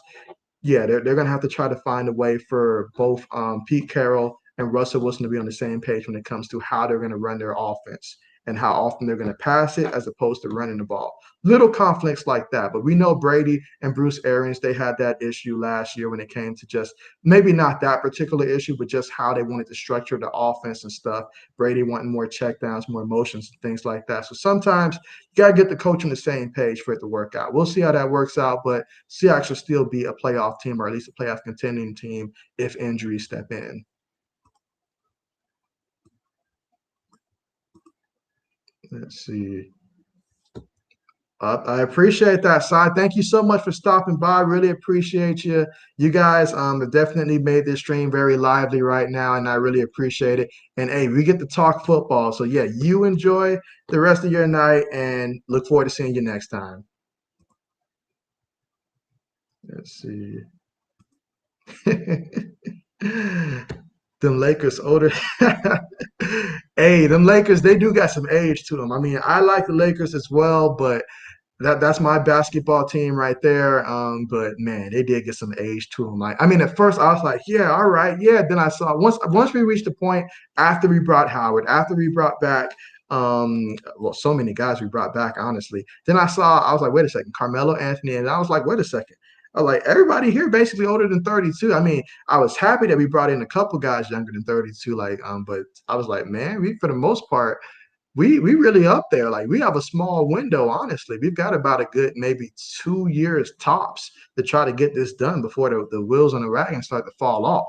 yeah, they're going to have to try to find a way for both Pete Carroll and Russell Wilson to be on the same page when it comes to how they're going to run their offense and how often they're going to pass it as opposed to running the ball. Little conflicts like that. But we know Brady and Bruce Arians, they had that issue last year when it came to just maybe not that particular issue, but just how they wanted to structure the offense and stuff. Brady wanting more checkdowns, more motions, and things like that. So sometimes you got to get the coach on the same page for it to work out. We'll see how that works out, but Seahawks will still be a playoff team, or at least a playoff contending team if injuries step in. Let's see. I appreciate that, Si. Thank you so much for stopping by. Really appreciate you. You guys have definitely made this stream very lively right now, and I really appreciate it. And hey, we get to talk football. So yeah, you enjoy the rest of your night, and look forward to seeing you next time. Let's see. Them Lakers older. Hey, them Lakers, they do got some age to them. I mean, I like the Lakers as well, but that's my basketball team right there. But man, they did get some age to them. Like, I mean, at first I was like, yeah, all right, yeah. Then I saw once we reached the point after we brought Howard, after we brought back well, so many guys we brought back, honestly. Then I was like, wait a second, Carmelo Anthony, and I was like, wait a second. I was like, everybody here basically older than 32. I mean, I was happy that we brought in a couple guys younger than 32, but I was like, man, we for the most part, we really up there. Like, we have a small window, honestly. We've got about a good maybe 2 years tops to try to get this done before the wheels on the wagon start to fall off.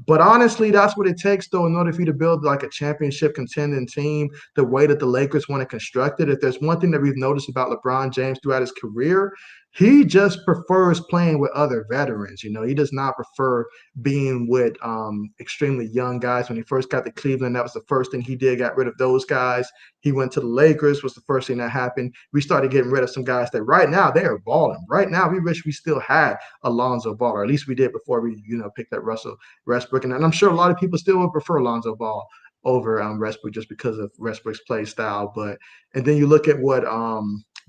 But honestly, that's what it takes, though, in order for you to build like a championship contending team the way that the Lakers want to construct it. If there's one thing that we've noticed about LeBron James throughout his career, he just prefers playing with other veterans. He does not prefer being with extremely young guys. When he first got to Cleveland, that was the first thing he did, got rid of those guys. He went to the Lakers, was the first thing that happened. We started getting rid of some guys that right now they are balling. Right now, we wish we still had Alonzo Ball, or at least we did before we, picked up Russell Westbrook. And I'm sure a lot of people still would prefer Alonzo Ball over Westbrook just because of Westbrook's play style. And then you look at what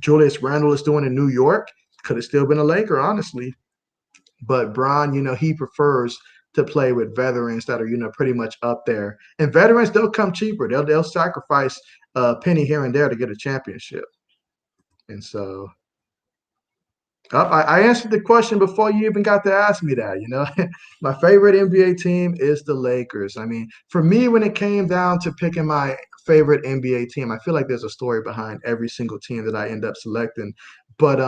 Julius Randle is doing in New York. Could have still been a Laker, honestly. But Bron, he prefers to play with veterans that are, pretty much up there. And veterans, they'll come cheaper. They'll sacrifice a penny here and there to get a championship. And so I answered the question before you even got to ask me that. My favorite NBA team is the Lakers. I mean, for me, when it came down to picking my favorite NBA team, I feel like there's a story behind every single team that I end up selecting. But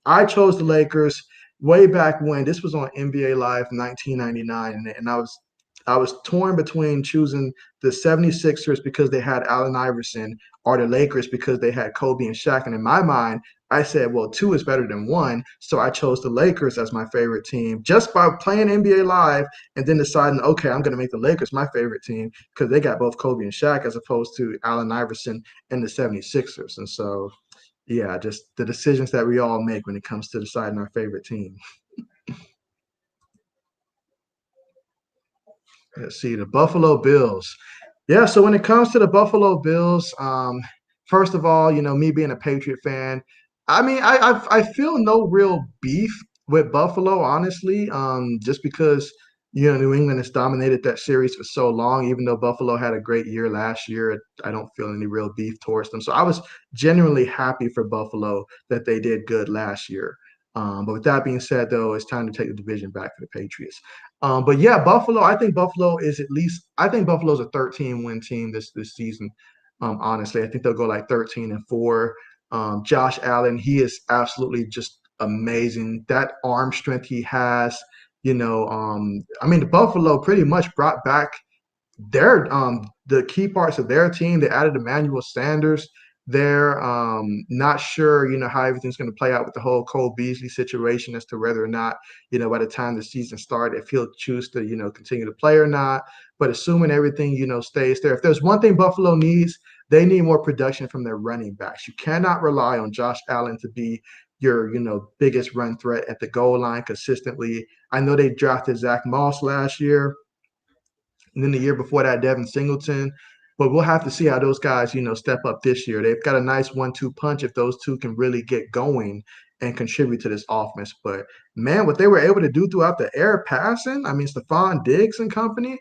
I chose the Lakers way back when. This was on NBA Live 1999, and I was torn between choosing the 76ers because they had Allen Iverson, or the Lakers because they had Kobe and Shaq. And in my mind, I said, well, two is better than one. So I chose the Lakers as my favorite team just by playing NBA Live and then deciding, okay, I'm going to make the Lakers my favorite team because they got both Kobe and Shaq as opposed to Allen Iverson and the 76ers. And so, yeah, just the decisions that we all make when it comes to deciding our favorite team. Let's see, the Buffalo Bills. Yeah, so when it comes to the Buffalo Bills, first of all, me being a Patriot fan, I mean, I feel no real beef with Buffalo, honestly, just because New England has dominated that series for so long. Even though Buffalo had a great year last year, I don't feel any real beef towards them. So I was genuinely happy for Buffalo that they did good last year. But with that being said, though, it's time to take the division back for the Patriots. But yeah, Buffalo. I think Buffalo's a 13-win team this season. Honestly, I think they'll go like 13-4. Josh Allen, he is absolutely just amazing. That arm strength he has. I mean, the Buffalo pretty much brought back their the key parts of their team. They added Emmanuel Sanders. They're not sure, how everything's going to play out with the whole Cole Beasley situation as to whether or not, by the time the season started, if he'll choose to, continue to play or not. But assuming everything, stays there. If there's one thing Buffalo needs, they need more production from their running backs. You cannot rely on Josh Allen to be your, biggest run threat at the goal line consistently. I know they drafted Zach Moss last year. And then the year before that, Devin Singleton. But we'll have to see how those guys, step up this year. They've got a nice 1-2 punch if those two can really get going and contribute to this offense. But man, what they were able to do throughout the air passing, I mean, Stephon Diggs and company,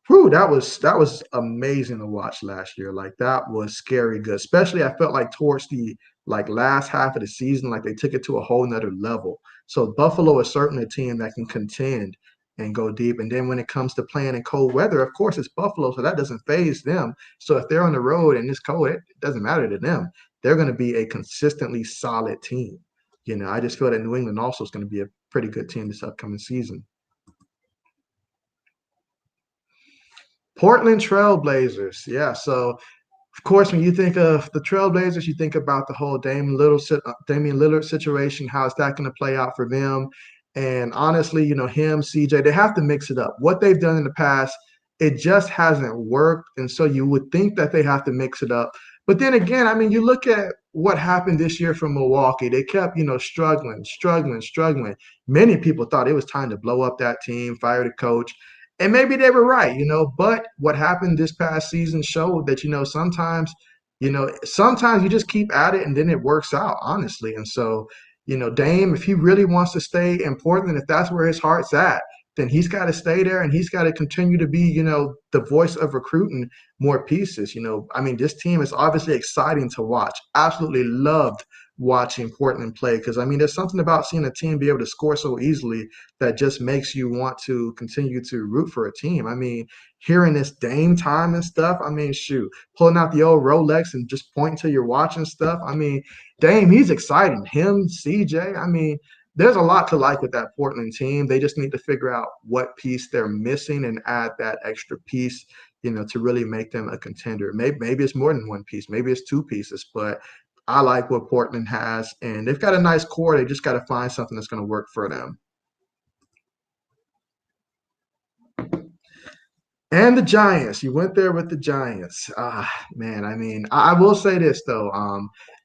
whew, that was amazing to watch last year. Like that was scary good. Especially I felt like towards the last half of the season, like they took it to a whole nother level. So Buffalo is certainly a team that can contend and go deep. And then when it comes to playing in cold weather, of course it's Buffalo, so that doesn't phase them. So if they're on the road and it's cold, it doesn't matter to them. They're going to be a consistently solid team. I just feel that New England also is going to be a pretty good team this upcoming season. Portland Trailblazers. Yeah. So, of course, when you think of the Trailblazers, you think about the whole Damian Lillard situation. How is that going to play out for them? And honestly, him, CJ, they have to mix it up. What they've done in the past, it just hasn't worked. And so you would think that they have to mix it up. But then again, I mean, you look at what happened this year from Milwaukee. They kept, struggling. Many people thought it was time to blow up that team, fire the coach. And maybe they were right, but what happened this past season showed that, sometimes you just keep at it and then it works out, honestly. And so, Dame, if he really wants to stay in Portland, if that's where his heart's at, then he's got to stay there and he's got to continue to be, the voice of recruiting more pieces. I mean, this team is obviously exciting to watch. Absolutely loved watching Portland play because, I mean, there's something about seeing a team be able to score so easily that just makes you want to continue to root for a team. I mean, hearing this Dame time and stuff, I mean, shoot, pulling out the old Rolex and just pointing to your watch and stuff. I mean, Dame, he's exciting. Him, CJ, I mean, there's a lot to like with that Portland team. They just need to figure out what piece they're missing and add that extra piece, to really make them a contender. Maybe it's more than one piece. Maybe it's two pieces, but I like what Portland has, and they've got a nice core. They just got to find something that's going to work for them. And the Giants, you went there with the Giants. Ah, man, I mean, I will say this though.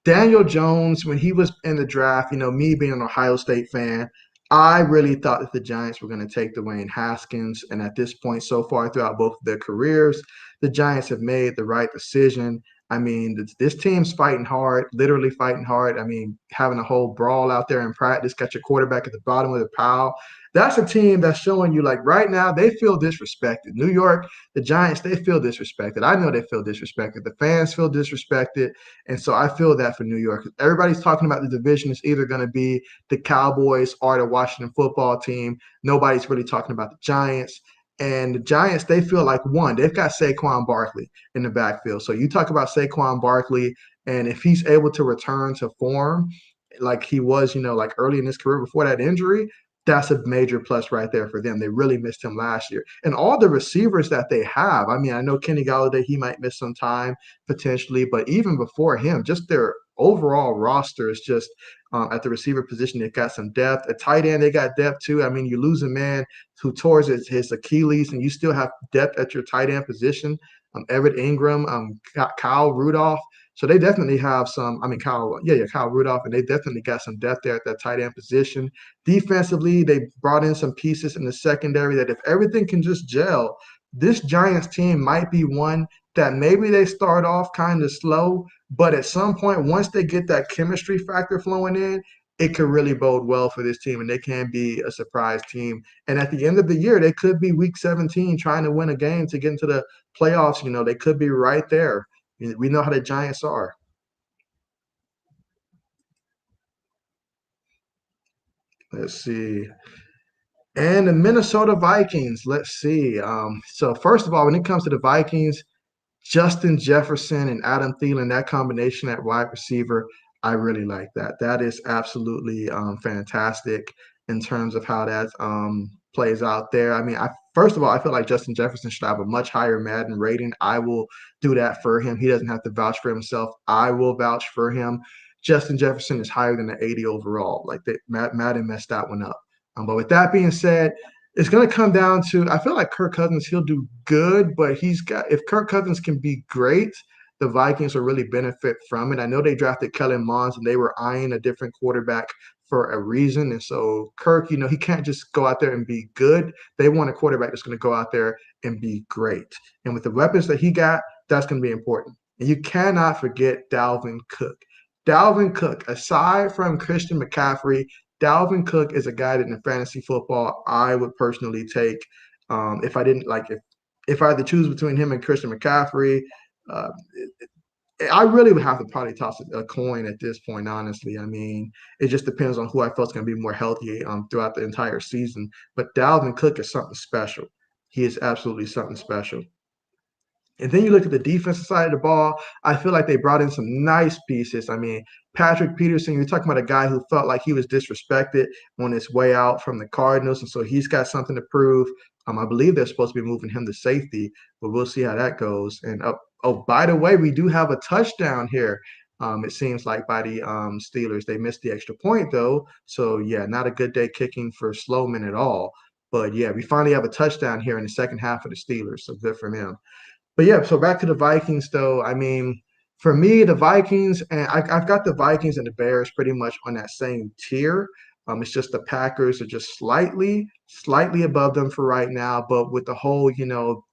Daniel Jones, when he was in the draft, me being an Ohio State fan, I really thought that the Giants were going to take Dwayne Haskins. And at this point, so far throughout both of their careers, the Giants have made the right decision. I mean, this team's fighting hard, literally fighting hard. I mean, having a whole brawl out there in practice, got your quarterback at the bottom of the pile. That's a team that's showing you, like, right now, they feel disrespected. New York, the Giants, they feel disrespected. I know they feel disrespected. The fans feel disrespected. And so I feel that for New York. Everybody's talking about the division is either going to be the Cowboys or the Washington football team. Nobody's really talking about the Giants. And the Giants, they feel like, one, they've got Saquon Barkley in the backfield. So you talk about Saquon Barkley, and if he's able to return to form like he was, like early in his career before that injury, that's a major plus right there for them. They really missed him last year. And all the receivers that they have, I mean, I know Kenny Galladay, he might miss some time potentially, but even before him, just their overall roster is just at the receiver position, they've got some depth. At tight end, they got depth too. I mean, you lose a man who tore his Achilles, and you still have depth at your tight end position. Everett Ingram, Kyle Rudolph. So they definitely have some. I mean, Kyle Rudolph, and they definitely got some depth there at that tight end position. Defensively, they brought in some pieces in the secondary that if everything can just gel, this Giants team might be one that maybe they start off kind of slow, but at some point, once they get that chemistry factor flowing in, it could really bode well for this team, and they can be a surprise team. And at the end of the year, they could be week 17 trying to win a game to get into the playoffs. They could be right there. We know how the Giants are. Let's see. And the Minnesota Vikings, let's see. So first of all, when it comes to the Vikings, Justin Jefferson and Adam Thielen, that combination at wide receiver, I really like that. That is absolutely fantastic in terms of how that plays out there. I mean, first of all, I feel like Justin Jefferson should have a much higher Madden rating. I will do that for him. He doesn't have to vouch for himself. I will vouch for him. Justin Jefferson is higher than the 80 overall. Like Madden messed that one up. But with that being said, it's going to come down to, I feel like Kirk Cousins, he'll do good, but if Kirk Cousins can be great, the Vikings will really benefit from it. I know they drafted Kellen Mond and they were eyeing a different quarterback for a reason. And so Kirk, he can't just go out there and be good. They want a quarterback that's going to go out there and be great. And with the weapons that he got, that's going to be important. And you cannot forget Dalvin Cook. Dalvin Cook, aside from Christian McCaffrey, Dalvin Cook is a guy that in fantasy football I would personally take if I didn't like if I had to choose between him and Christian McCaffrey. Uh, I really would have to probably toss a coin at this point, honestly. I mean, it just depends on who I felt is going to be more healthy throughout the entire season. But Dalvin Cook is something special. He is absolutely something special. And then you look at the defensive side of the ball, I feel like they brought in some nice pieces. I mean, Patrick Peterson, you're talking about a guy who felt like he was disrespected on his way out from the Cardinals. And so he's got something to prove. I believe they're supposed to be moving him to safety, but we'll see how that goes. And oh, by the way, we do have a touchdown here. It seems like by the Steelers. They missed the extra point, though. So, yeah, not a good day kicking for Slowman at all. But, yeah, we finally have a touchdown here in the second half of the Steelers. So good for them. But yeah, so back to the Vikings, though. I mean, for me, the Vikings, and I've got the Vikings and the Bears pretty much on that same tier. It's just the Packers are just slightly above them for right now. But with the whole,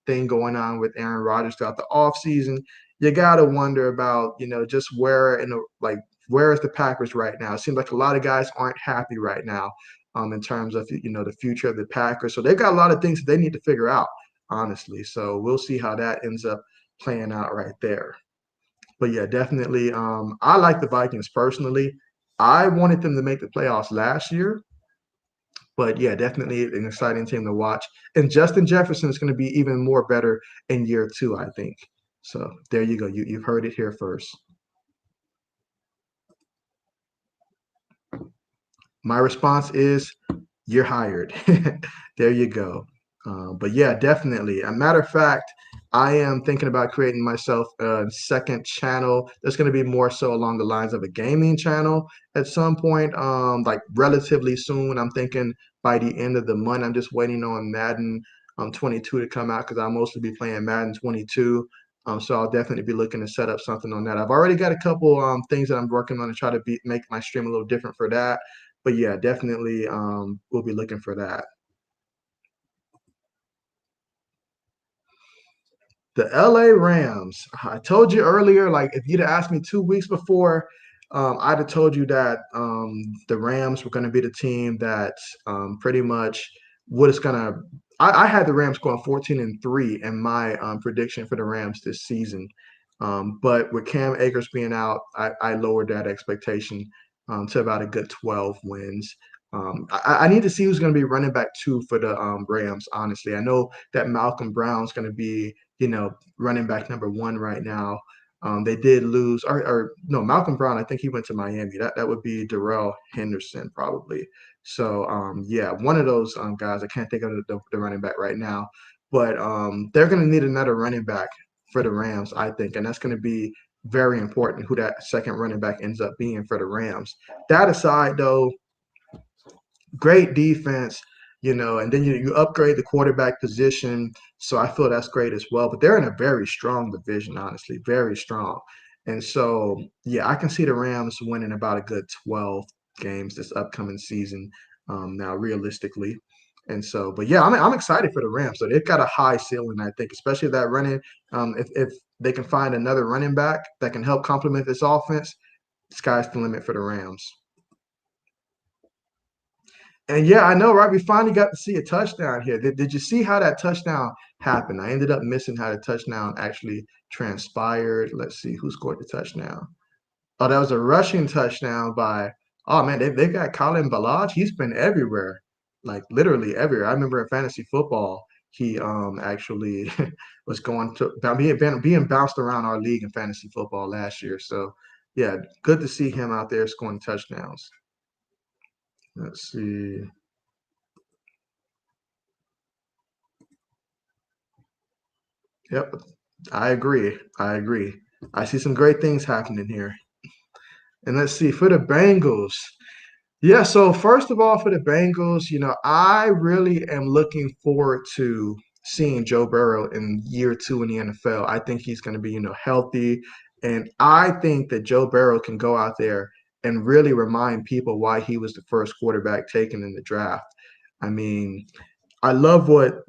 thing going on with Aaron Rodgers throughout the offseason, you got to wonder about, just where is the Packers right now? It seems like a lot of guys aren't happy right now in terms of, the future of the Packers. So they've got a lot of things that they need to figure out, honestly. So we'll see how that ends up playing out right there. But yeah, definitely. I like the Vikings personally. I wanted them to make the playoffs last year, but yeah, definitely an exciting team to watch. And Justin Jefferson is going to be even more better in year two, I think. So there you go. You've heard it here first. My response is you're hired. There you go. But yeah, definitely. A matter of fact, I am thinking about creating myself a second channel that's going to be more so along the lines of a gaming channel at some point, like relatively soon. I'm thinking by the end of the month. I'm just waiting on Madden 22 to come out because I'll mostly be playing Madden 22. So I'll definitely be looking to set up something on that. I've already got a couple things that I'm working on to try to make my stream a little different for that. But yeah, definitely we'll be looking for that. The LA Rams. I told you earlier, like if you'd asked me 2 weeks before, I'd have told you that the Rams were going to be the team that pretty much what it's going to. I had the Rams going 14-3 in my prediction for the Rams this season. But with Cam Akers being out, I lowered that expectation to about a good 12 wins. I need to see who's going to be running back two for the Rams, honestly. I know that Malcolm Brown's going to be running back number one right now. They did lose, or no, Malcolm Brown. I think he went to Miami. That would be Darrell Henderson probably. So yeah, one of those guys. I can't think of the running back right now, but they're going to need another running back for the Rams, I think, and that's going to be very important who that second running back ends up being for the Rams. That aside, though, great defense, and then you upgrade the quarterback position. So I feel that's great as well. But they're in a very strong division, honestly, very strong. And so, yeah, I can see the Rams winning about a good 12 games this upcoming season, now realistically. And so, but yeah, I'm excited for the Rams. So they've got a high ceiling, I think, especially that running. If they can find another running back that can help complement this offense, sky's the limit for the Rams. And yeah, I know, right? We finally got to see a touchdown here. Did you see how that touchdown happened? I ended up missing how the touchdown actually transpired. Let's see who scored the touchdown. Oh, that was a rushing touchdown by, oh man, they got Colin Balaj. He's been everywhere, like literally everywhere. I remember in fantasy football, he actually was going to being bounced around our league in fantasy football last year. So yeah, good to see him out there scoring touchdowns. Let's see. Yep, I agree. I agree. I see some great things happening here. And let's see for the Bengals. Yeah, so first of all, for the Bengals, I really am looking forward to seeing Joe Burrow in year two in the NFL. I think he's going to be, healthy. And I think that Joe Burrow can go out there and really remind people why he was the first quarterback taken in the draft. I mean, I love what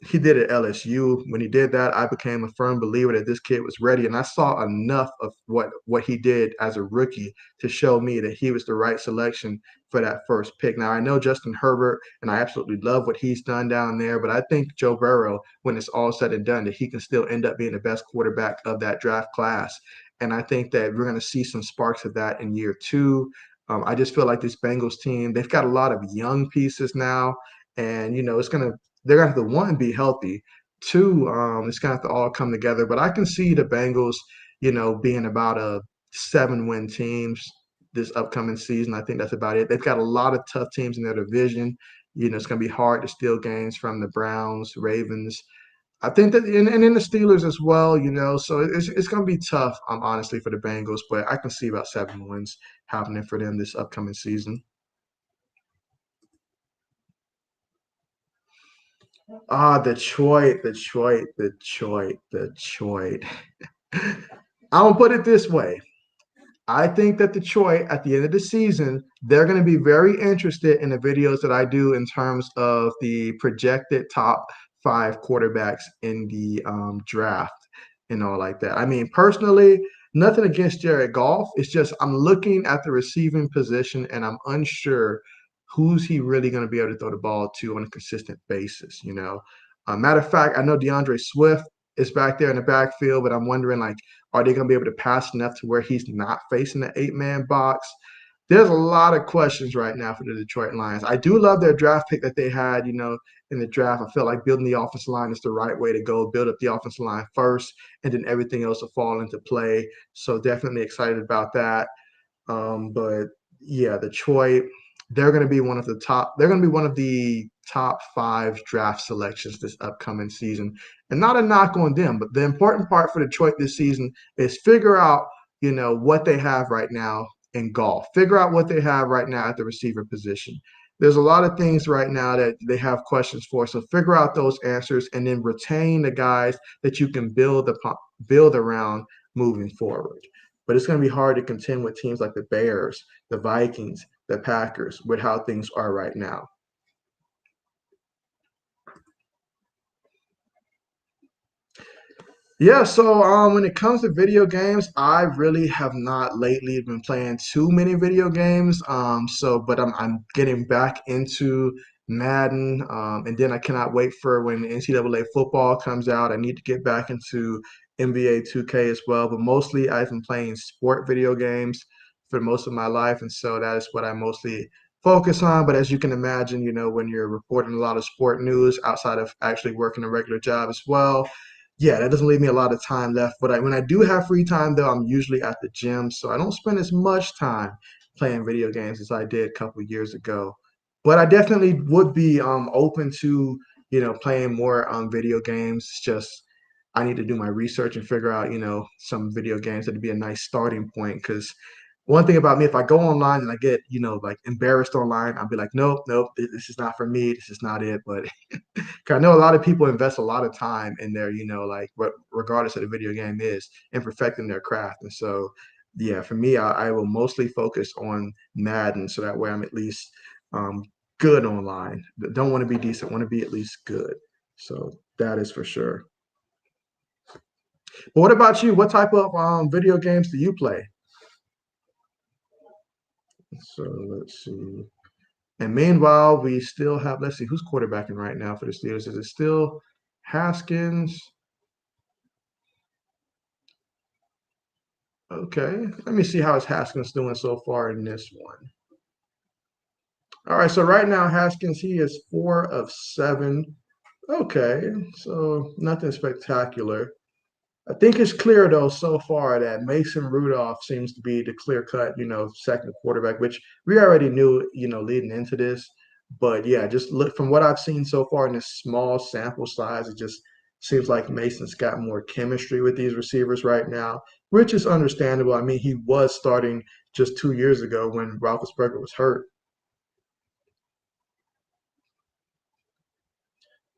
he did at LSU. When he did that, I became a firm believer that this kid was ready. And I saw enough of what he did as a rookie to show me that he was the right selection for that first pick. Now, I know Justin Herbert, and I absolutely love what he's done down there, but I think Joe Burrow, when it's all said and done, that he can still end up being the best quarterback of that draft class. And I think that we're going to see some sparks of that in year two. I just feel like this Bengals team, they've got a lot of young pieces now. And, they're going to have to, one, be healthy. Two, it's going to have to all come together. But I can see the Bengals, being about a 7-win teams this upcoming season. I think that's about it. They've got a lot of tough teams in their division. It's going to be hard to steal games from the Browns, Ravens. I think that, and then the Steelers as well, so it's going to be tough, honestly, for the Bengals, but I can see about 7 wins happening for them this upcoming season. Ah, Detroit, Detroit, Detroit, Detroit. I'm gonna put it this way. I think that Detroit, at the end of the season, they're going to be very interested in the videos that I do in terms of the projected top five quarterbacks in the draft and all like that. I mean, personally, nothing against Jared Goff. It's just I'm looking at the receiving position and I'm unsure who's he really going to be able to throw the ball to on a consistent basis. Matter of fact, I know DeAndre Swift is back there in the backfield, but I'm wondering, like, are they going to be able to pass enough to where he's not facing the 8-man box? There's a lot of questions right now for the Detroit Lions. I do love their draft pick that they had, in the draft. I feel like building the offensive line is the right way to go. Build up the offensive line first, and then everything else will fall into play. So definitely excited about that. But yeah, Detroit, they're going to be one of the top. They're going to be one of the top 5 draft selections this upcoming season. And not a knock on them, but the important part for Detroit this season is figure out, what they have right now in golf. Figure out what they have right now at the receiver position. There's a lot of things right now that they have questions for. So figure out those answers and then retain the guys that you can build around moving forward. But it's going to be hard to contend with teams like the Bears, the Vikings, the Packers with how things are right now. Yeah, so when it comes to video games, I really have not lately been playing too many video games. But I'm getting back into Madden, and then I cannot wait for when NCAA football comes out. I need to get back into NBA 2K as well. But mostly, I've been playing sport video games for most of my life, and so that is what I mostly focus on. But as you can imagine, when you're reporting a lot of sport news outside of actually working a regular job as well, yeah, that doesn't leave me a lot of time left. But when I do have free time, though, I'm usually at the gym, so I don't spend as much time playing video games as I did a couple of years ago. But I definitely would be open to playing more video games. It's just I need to do my research and figure out some video games that'd be a nice starting point. Because one thing about me, if I go online and I get like embarrassed online, I'll be like, nope, nope, this is not for me. This is not it. But 'cause I know a lot of people invest a lot of time in their, like what regardless of the video game is, in perfecting their craft. And so, yeah, for me, I will mostly focus on Madden, so that way I'm at least um, good online. Don't want to be decent, want to be at least good. So that is for sure. But what about you? What type of video games do you play? So let's see. And meanwhile, we still have, let's see, who's quarterbacking right now for the Steelers? Is it still Haskins? Okay, let me see how is Haskins doing so far in this one. All right, so right now Haskins, he is 4 of 7. Okay, so nothing spectacular. I think it's clear though so far that Mason Rudolph seems to be the clear cut, second quarterback, which we already knew, leading into this. But yeah, just look from what I've seen so far in this small sample size, it just seems like Mason's got more chemistry with these receivers right now, which is understandable. I mean, he was starting just 2 years ago when Roethlisberger was hurt.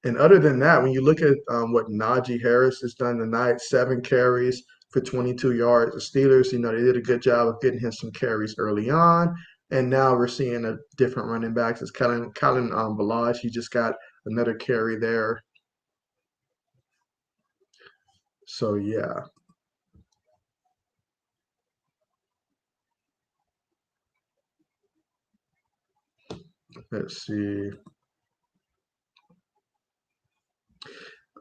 And other than that, when you look at what Najee Harris has done tonight, 7 carries for 22 yards. The Steelers, they did a good job of getting him some carries early on. And now we're seeing a different running backs. It's Kalen Balaj. He just got another carry there. So, yeah, let's see.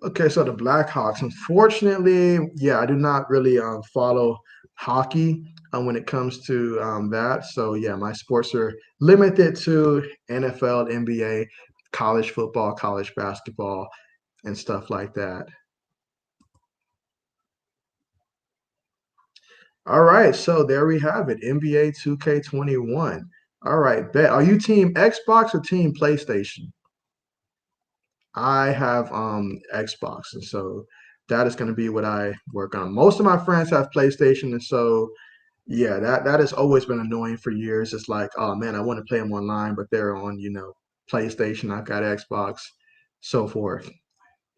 Okay, so the Blackhawks. Unfortunately, yeah, I do not really follow hockey when it comes to that. So yeah, my sports are limited to NFL, NBA, college football, college basketball, and stuff like that. All right, so there we have it. NBA 2K21. All right, bet. Are you team Xbox or team PlayStation? I have Xbox, and so that is going to be what I work on. Most of my friends have PlayStation, and so yeah, that has always been annoying for years. It's like, oh man, I want to play them online, but they're on, PlayStation. I've got Xbox, so forth.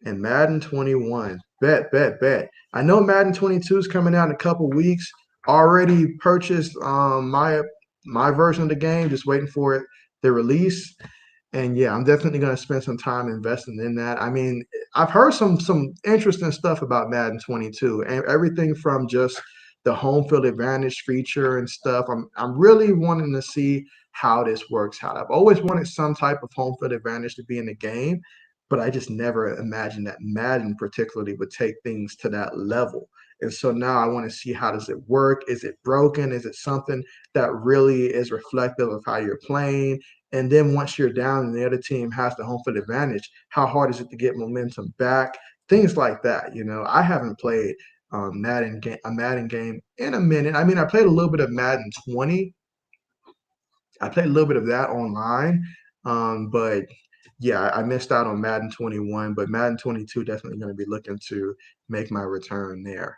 And Madden 21, bet, bet, bet. I know Madden 22 is coming out in a couple weeks. Already purchased my version of the game, just waiting for it the release. And yeah, I'm definitely going to spend some time investing in that. I mean, I've heard some interesting stuff about Madden 22, and everything from just the home field advantage feature and stuff. I'm really wanting to see how this works out. I've always wanted some type of home field advantage to be in the game, but I just never imagined that Madden particularly would take things to that level. And so now I want to see how does it work? Is it broken? Is it something that really is reflective of how you're playing? And then once you're down and the other team has the home field advantage, how hard is it to get momentum back? Things like that. I haven't played a Madden game in a minute. I mean, I played a little bit of Madden 20. I played a little bit of that online, but yeah, I missed out on Madden 21, but Madden 22 definitely going to be looking to make my return there.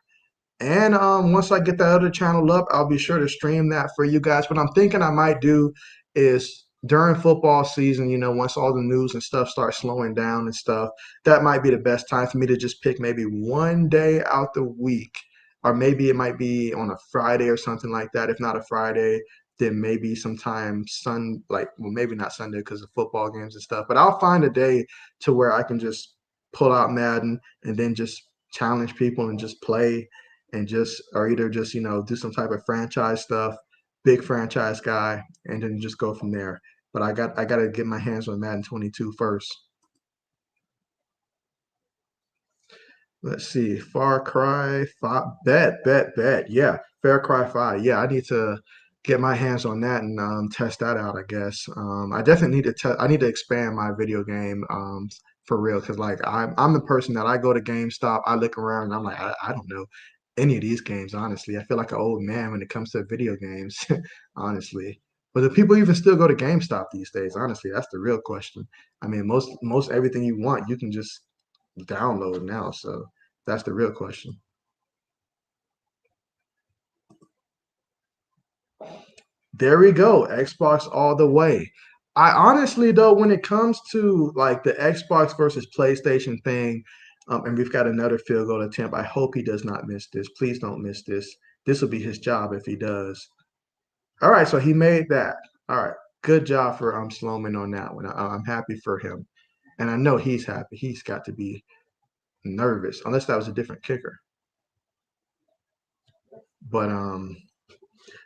And once I get that other channel up, I'll be sure to stream that for you guys. What I'm thinking I might do is during football season, once all the news and stuff starts slowing down and stuff, that might be the best time for me to just pick maybe one day out the week. Or maybe it might be on a Friday or something like that. If not a Friday, then maybe sometime well, maybe not Sunday because of football games and stuff. But I'll find a day to where I can just pull out Madden and then just challenge people and just play and just or either just do some type of franchise stuff, big franchise guy, and then just go from there. But I got to get my hands on Madden 22 first. Let's see, Far Cry 5, bet. Yeah, Far Cry 5. Yeah, I need to get my hands on that and test that out, I guess. I definitely need to I need to expand my video game for real because like I'm the person that I go to GameStop, I look around and I'm like I don't know any of these games, honestly. I feel like an old man when it comes to video games, honestly. But do people even still go to GameStop these days? Honestly, that's the real question. I mean, most everything you want, you can just download now. So that's the real question. There we go. Xbox all the way. I honestly, though, when it comes to like the Xbox versus PlayStation thing, and we've got another field goal attempt. I hope he does not miss this. Please don't miss this. This will be his job if he does. All right, so he made that. All right, good job for Sloman on that one. I'm happy for him, and I know he's happy. He's got to be nervous, unless that was a different kicker. But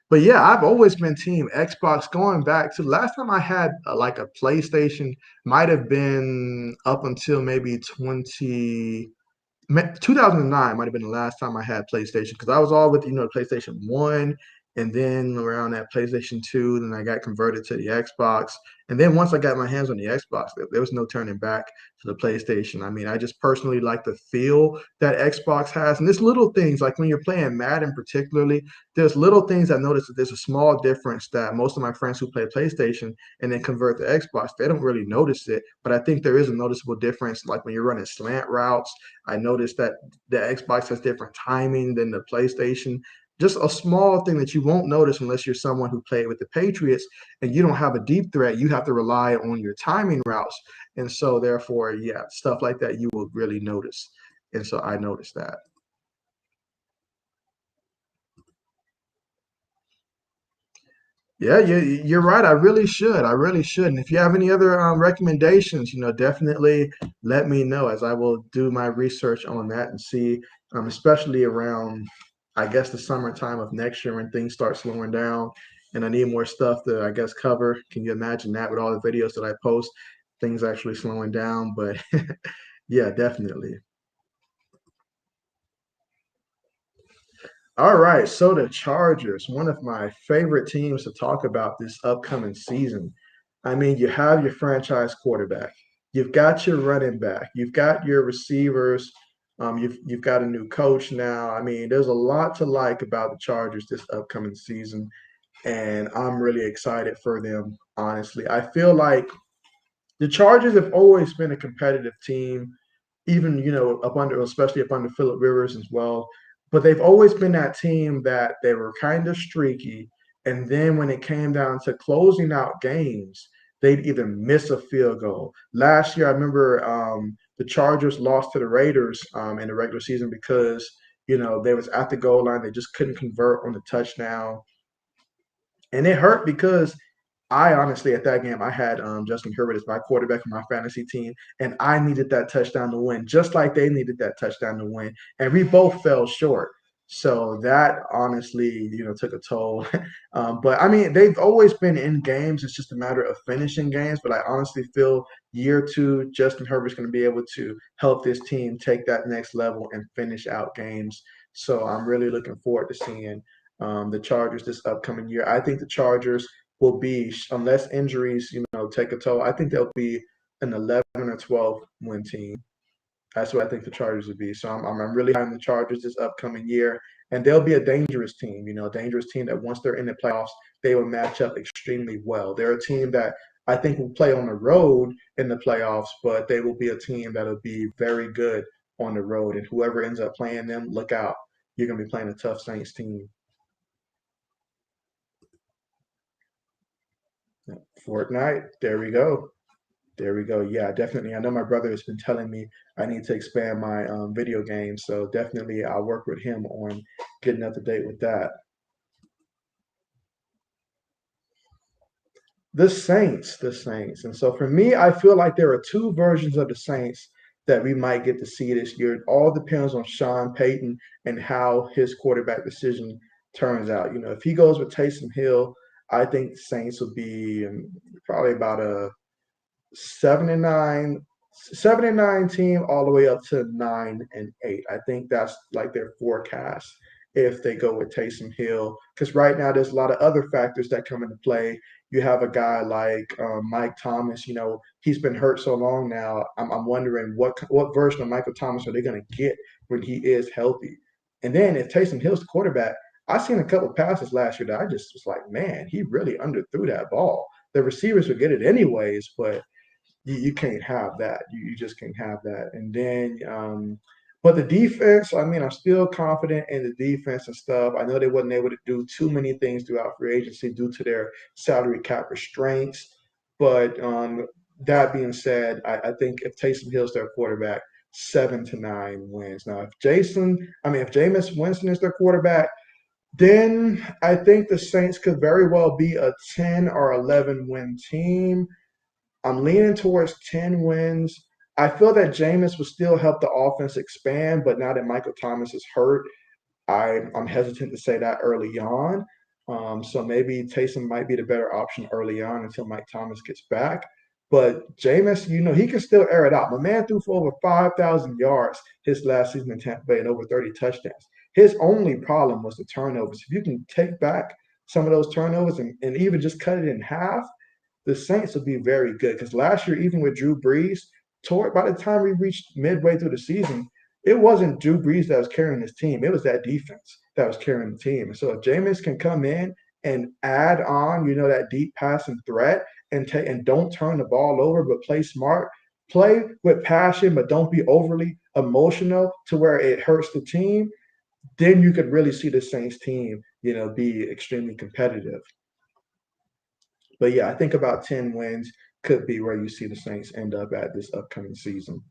But yeah, I've always been team Xbox going back to last time I had like a PlayStation might have been up until maybe 2009 might have been the last time I had PlayStation because I was all with PlayStation 1 and then around that PlayStation 2 then I got converted to the Xbox and then once I got my hands on the Xbox there was no turning back to the PlayStation. I mean, I just personally like the feel that Xbox has and there's little things like when you're playing Madden particularly, there's little things I noticed that there's a small difference that most of my friends who play PlayStation and then convert to Xbox, they don't really notice it, but I think there is a noticeable difference like when you're running slant routes. I noticed that the Xbox has different timing than the PlayStation. Just a small thing that you won't notice unless you're someone who played with the Patriots and you don't have a deep threat. You have to rely on your timing routes. And so, therefore, yeah, stuff like that you will really notice. And so I noticed that. Yeah, you're right. I really should. I really should. And if you have any other recommendations, definitely let me know as I will do my research on that and see, especially around, I guess, the summertime of next year when things start slowing down and I need more stuff to, I guess, cover. Can you imagine that with all the videos that I post, things actually slowing down? But yeah, definitely. All right, so the Chargers, one of my favorite teams to talk about this upcoming season. I mean, you have your franchise quarterback, you've got your running back, you've got your receivers, you've got a new coach now. I mean, there's a lot to like about the Chargers this upcoming season, and I'm really excited for them. Honestly, I feel like the Chargers have always been a competitive team, even up under, especially up under Philip Rivers as well. But they've always been that team that they were kind of streaky, and then when it came down to closing out games, they'd either miss a field goal. Last year, I remember the Chargers lost to the Raiders in the regular season because they was at the goal line, they just couldn't convert on the touchdown, and it hurt because I honestly, at that game, I had Justin Herbert as my quarterback for my fantasy team, and I needed that touchdown to win, just like they needed that touchdown to win, and we both fell short. So that honestly, took a toll. But I mean, they've always been in games. It's just a matter of finishing games. But I honestly feel year two, Justin Herbert's going to be able to help this team take that next level and finish out games. So I'm really looking forward to seeing the Chargers this upcoming year. I think the Chargers will be, unless injuries, take a toll. I think they'll be an 11 or 12 win team. That's what I think the Chargers would be. So I'm really high on the Chargers this upcoming year, and they'll be a dangerous team. A dangerous team that once they're in the playoffs, they will match up extremely well. They're a team that I think will play on the road in the playoffs, but they will be a team that'll be very good on the road. And whoever ends up playing them, look out. You're going to be playing a tough Saints team. Fortnite, there we go. There we go. Yeah, definitely. I know my brother has been telling me I need to expand my video games, so definitely I'll work with him on getting up to date with that. The Saints. And so for me, I feel like there are two versions of the Saints that we might get to see this year. It all depends on Sean Payton and how his quarterback decision turns out. You know, if he goes with Taysom Hill, I think the Saints will be probably about a 7-9, 7-9 team all the way up to 9-8. I think that's like their forecast if they go with Taysom Hill. Because right now there's a lot of other factors that come into play. You have a guy like Mike Thomas. You know, he's been hurt so long now. I'm wondering what version of Michael Thomas are they going to get when he is healthy. And then if Taysom Hill's the quarterback, I seen a couple passes last year that I just was like, man, he really underthrew that ball. The receivers would get it anyways, but you can't have that. You just can't have that. And then, but the defense, I mean, I'm still confident in the defense and stuff. I know they wasn't able to do too many things throughout free agency due to their salary cap restraints. But that being said, I think if Taysom Hill's their quarterback, 7-9 wins. Now, if Jameis Winston is their quarterback, then I think the Saints could very well be a 10 or 11 win team. I'm leaning towards 10 wins. I feel that Jameis will still help the offense expand, but now that Michael Thomas is hurt, I'm hesitant to say that early on. So maybe Taysom might be the better option early on until Mike Thomas gets back. But Jameis, you know, he can still air it out. My man threw for over 5,000 yards his last season in Tampa Bay and over 30 touchdowns. His only problem was the turnovers. If you can take back some of those turnovers and even just cut it in half, the Saints will be very good. Because last year, even with Drew Brees, toward by the time we reached midway through the season, it wasn't Drew Brees that was carrying his team. It was that defense that was carrying the team. And so if Jameis can come in and add on, you know, that deep passing threat and don't turn the ball over, but play smart, play with passion, but don't be overly emotional to where it hurts the team, then you could really see the Saints team, you know, be extremely competitive. But yeah, I think about 10 wins could be where you see the Saints end up at this upcoming season.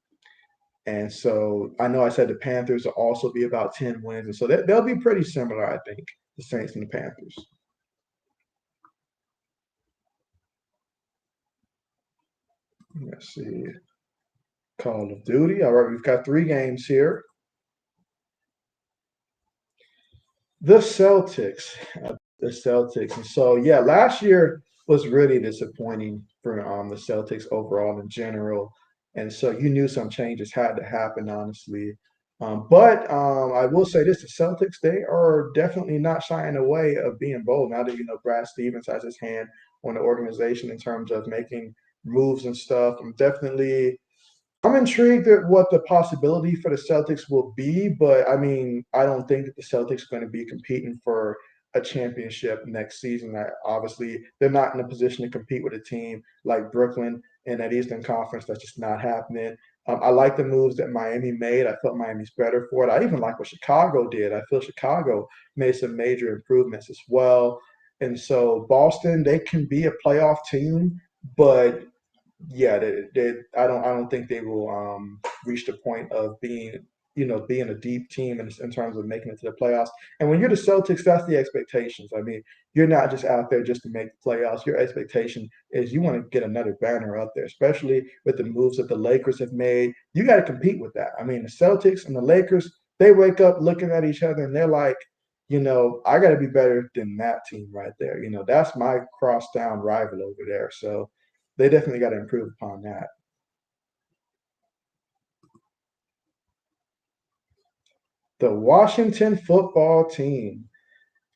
And so I know I said the Panthers will also be about 10 wins. And so they'll be pretty similar, I think, the Saints and the Panthers. Let's see. Call of Duty. All right, we've got 3 games here. The Celtics. The Celtics. And so, yeah, last year was really disappointing for the Celtics overall in general. And so you knew some changes had to happen, honestly. But I will say this, the Celtics, they are definitely not shying away of being bold. Now that, you know, Brad Stevens has his hand on the organization in terms of making moves and stuff. I'm intrigued at what the possibility for the Celtics will be, but I mean, I don't think that the Celtics are going to be competing for a championship next season. Obviously, they're not in a position to compete with a team like Brooklyn in that Eastern Conference. That's just not happening. I like the moves that Miami made. I felt Miami's better for it. I even like what Chicago did. I feel Chicago made some major improvements as well. And so Boston, they can be a playoff team, but yeah, I don't think they will reach the point of being a deep team in terms of making it to the playoffs. And when you're the Celtics, that's the expectations. I mean, you're not just out there just to make the playoffs. Your expectation is you want to get another banner up there, especially with the moves that the Lakers have made. You got to compete with that. I mean, the Celtics and the Lakers, they wake up looking at each other and they're like, you know, I got to be better than that team right there. You know, that's my crosstown rival over there. So they definitely got to improve upon that. The Washington football team.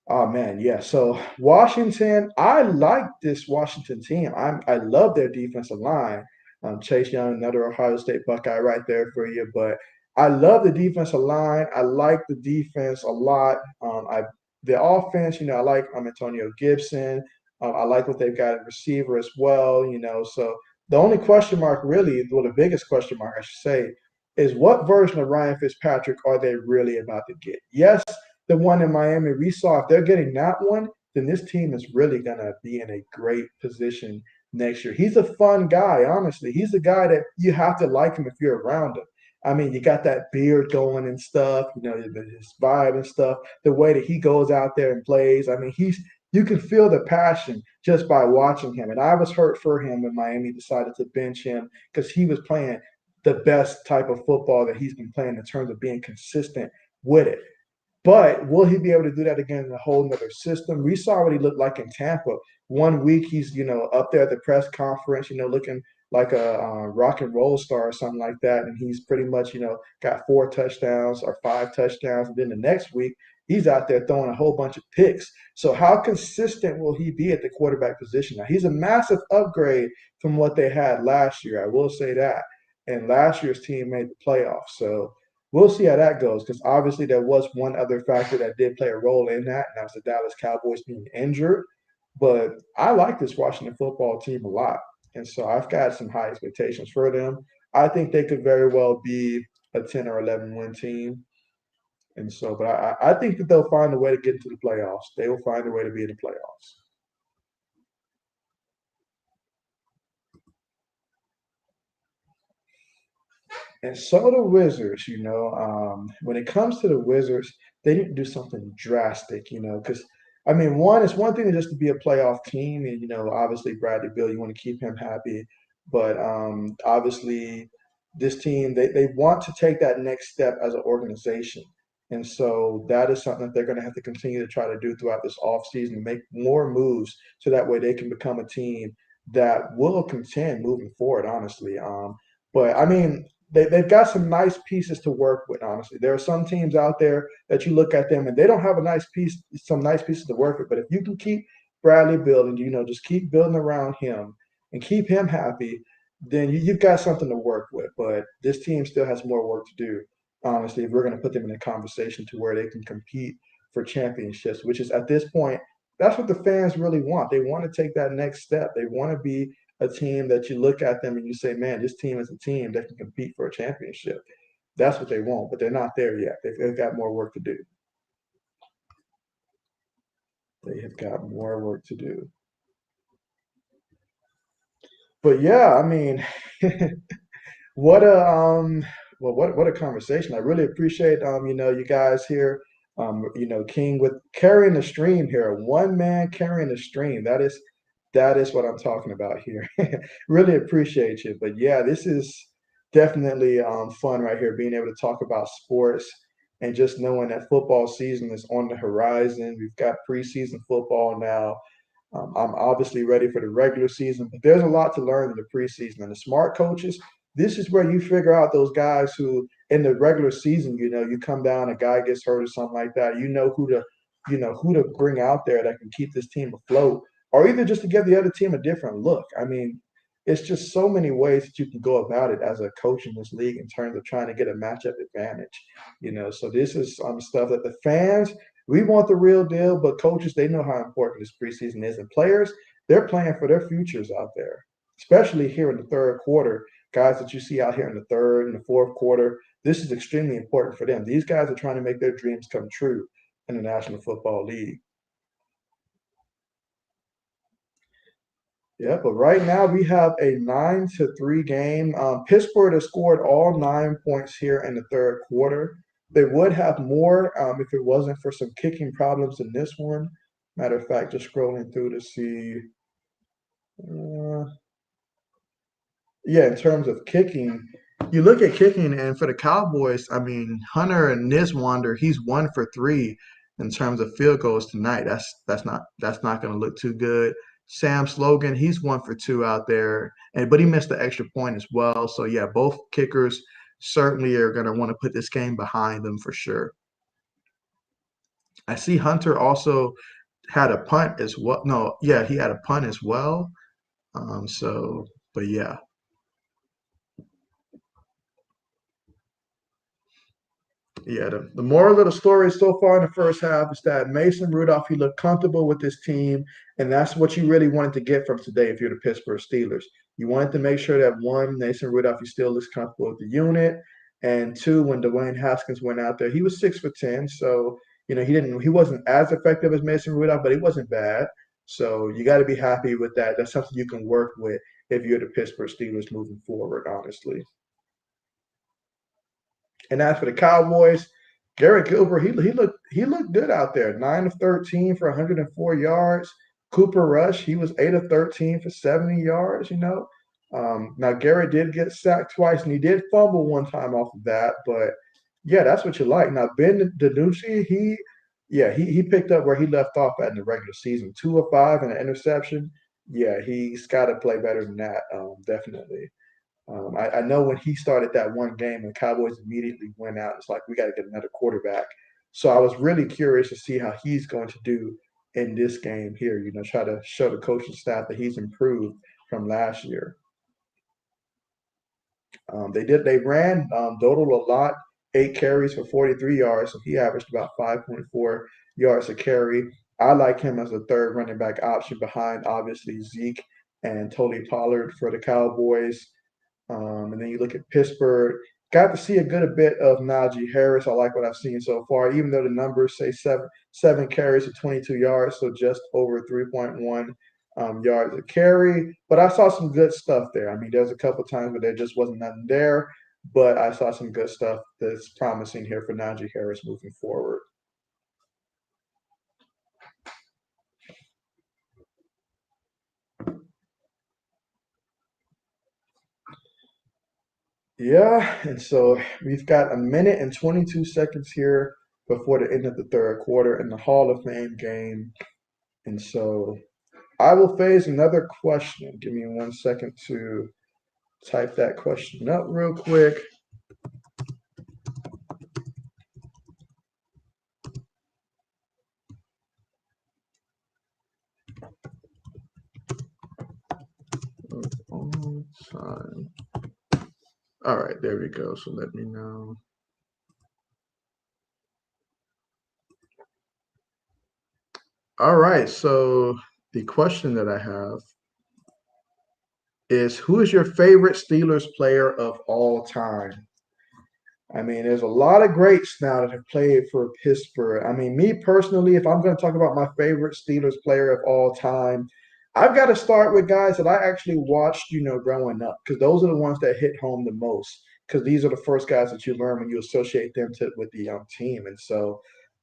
Oh man, yeah. So Washington, I like this Washington team. I love their defensive line. Chase Young, another Ohio State Buckeye, right there for you. But I love the defensive line. I like the defense a lot. The offense, you know, I like Antonio Gibson. I like what they've got at receiver as well. So the only question mark, really, well, the biggest question mark, I should say, is what version of Ryan Fitzpatrick are they really about to get? Yes, the one in Miami we saw, if they're getting that one, then this team is really going to be in a great position next year. He's a fun guy, honestly. He's a guy that you have to like him if you're around him. I mean, you got that beard going and stuff, his vibe and stuff, the way that he goes out there and plays. I mean, you can feel the passion just by watching him. And I was hurt for him when Miami decided to bench him because he was playing the best type of football that he's been playing in terms of being consistent with it. But will he be able to do that again in a whole nother system? We saw what he looked like in Tampa. One week he's up there at the press conference, looking like a rock and roll star or something like that, and he's pretty much got 4 touchdowns or 5 touchdowns. And then the next week he's out there throwing a whole bunch of picks. So how consistent will he be at the quarterback position? Now he's a massive upgrade from what they had last year. I will say that. And last year's team made the playoffs, so we'll see how that goes because obviously there was one other factor that did play a role in that, and that was the Dallas Cowboys being injured. But I like this Washington football team a lot. And so I've got some high expectations for them. I think they could very well be a 10 or 11 win team. And so, but I think that they'll find a way to get into the playoffs. They will find a way to be in the playoffs. And so the Wizards, when it comes to the Wizards, they need to do something drastic, because I mean, it's one thing just to be a playoff team, and obviously Bradley Beal, you want to keep him happy, but obviously this team they want to take that next step as an organization, and so that is something that they're going to have to continue to try to do throughout this offseason, make more moves so that way they can become a team that will contend moving forward. Honestly, but I mean, they've got some nice pieces to work with, honestly. There are some teams out there that you look at them and they don't have some nice pieces to work with. But if you can keep Bradley building, just keep building around him and keep him happy, then you've got something to work with. But this team still has more work to do, honestly, if we're going to put them in a conversation to where they can compete for championships, which is at this point, that's what the fans really want. They want to take that next step. They want to be a team that you look at them and you say, man, this team is a team that can compete for a championship. That's what they want, but they're not there yet. They've got more work to do. They have got more work to do. But yeah, I mean, what a what a conversation. I really appreciate you guys here. King with carrying the stream here. One man carrying the stream. That is what I'm talking about here. Really appreciate you. But yeah, this is definitely fun right here, being able to talk about sports and just knowing that football season is on the horizon. We've got preseason football now. I'm obviously ready for the regular season, but there's a lot to learn in the preseason. And the smart coaches, this is where you figure out those guys who, in the regular season, you come down, a guy gets hurt or something like that. You know who to bring out there that can keep this team afloat, or either just to give the other team a different look. I mean, it's just so many ways that you can go about it as a coach in this league in terms of trying to get a matchup advantage. So this is stuff that the fans we want the real deal, but coaches, they know how important this preseason is. And players, they're playing for their futures out there, especially here in the third quarter. Guys that you see out here in the third and the fourth quarter, this is extremely important for them. These guys are trying to make their dreams come true in the National Football League. Yeah, but right now we have a 9-3 game. Pittsburgh has scored all 9 points here in the third quarter. They would have more if it wasn't for some kicking problems in this one. Matter of fact, just scrolling through to see. Uh, yeah, in terms of kicking, you look at kicking, and for the Cowboys, I mean, Hunter and Niswander, he's 1 for 3 in terms of field goals tonight. That's not going to look too good. Sam Slogan, he's 1 for 2 out there, and but he missed the extra point as well. So yeah, both kickers certainly are going to want to put this game behind them for sure. I see Hunter also had a punt as well. No, yeah, he had a punt as well. But yeah. Yeah, the moral of the story so far in the first half is that Mason Rudolph, he looked comfortable with his team, and that's what you really wanted to get from today if you're the Pittsburgh Steelers. You wanted to make sure that one, Mason Rudolph, he still looks comfortable with the unit, and two, when Dwayne Haskins went out there, he was 6 for 10, so he wasn't as effective as Mason Rudolph, but he wasn't bad. So you got to be happy with that. That's something you can work with if you're the Pittsburgh Steelers moving forward, honestly. And as for the Cowboys, Garrett Gilbert, he looked good out there. 9 of 13 for 104 yards. Cooper Rush, he was 8 of 13 for 70 yards. Now Garrett did get sacked twice, and he did fumble one time off of that. But yeah, that's what you like. Now Ben DiNucci, he picked up where he left off at in the regular season. 2 of 5 and an interception. Yeah, he's got to play better than that. Definitely. I know when he started that one game, the Cowboys immediately went out. It's like we got to get another quarterback. So I was really curious to see how he's going to do in this game here. Try to show the coaching staff that he's improved from last year. They ran Dodal a lot, 8 carries for 43 yards, so he averaged about 5.4 yards a carry. I like him as a third running back option behind obviously Zeke and Tony Pollard for the Cowboys. And then you look at Pittsburgh. Got to see a bit of Najee Harris. I like what I've seen so far, even though the numbers say seven carries for 22 yards, so just over 3.1 yards a carry. But I saw some good stuff there. I mean, there's a couple times where there just wasn't nothing there, but I saw some good stuff that's promising here for Najee Harris moving forward. Yeah, and so we've got a minute and 22 seconds here before the end of the third quarter in the Hall of Fame game. And so I will phase another question. Give me 1 second to type that question up real quick. All time. All right, there we go. So let me know. All right, so the question that I have is, who is your favorite Steelers player of all time? I mean, there's a lot of greats now that have played for Pittsburgh. I mean, me personally, if I'm going to talk about my favorite Steelers player of all time, I've got to start with guys that I actually watched, growing up, because those are the ones that hit home the most. Because these are the first guys that you learn when you associate them with the team. And so,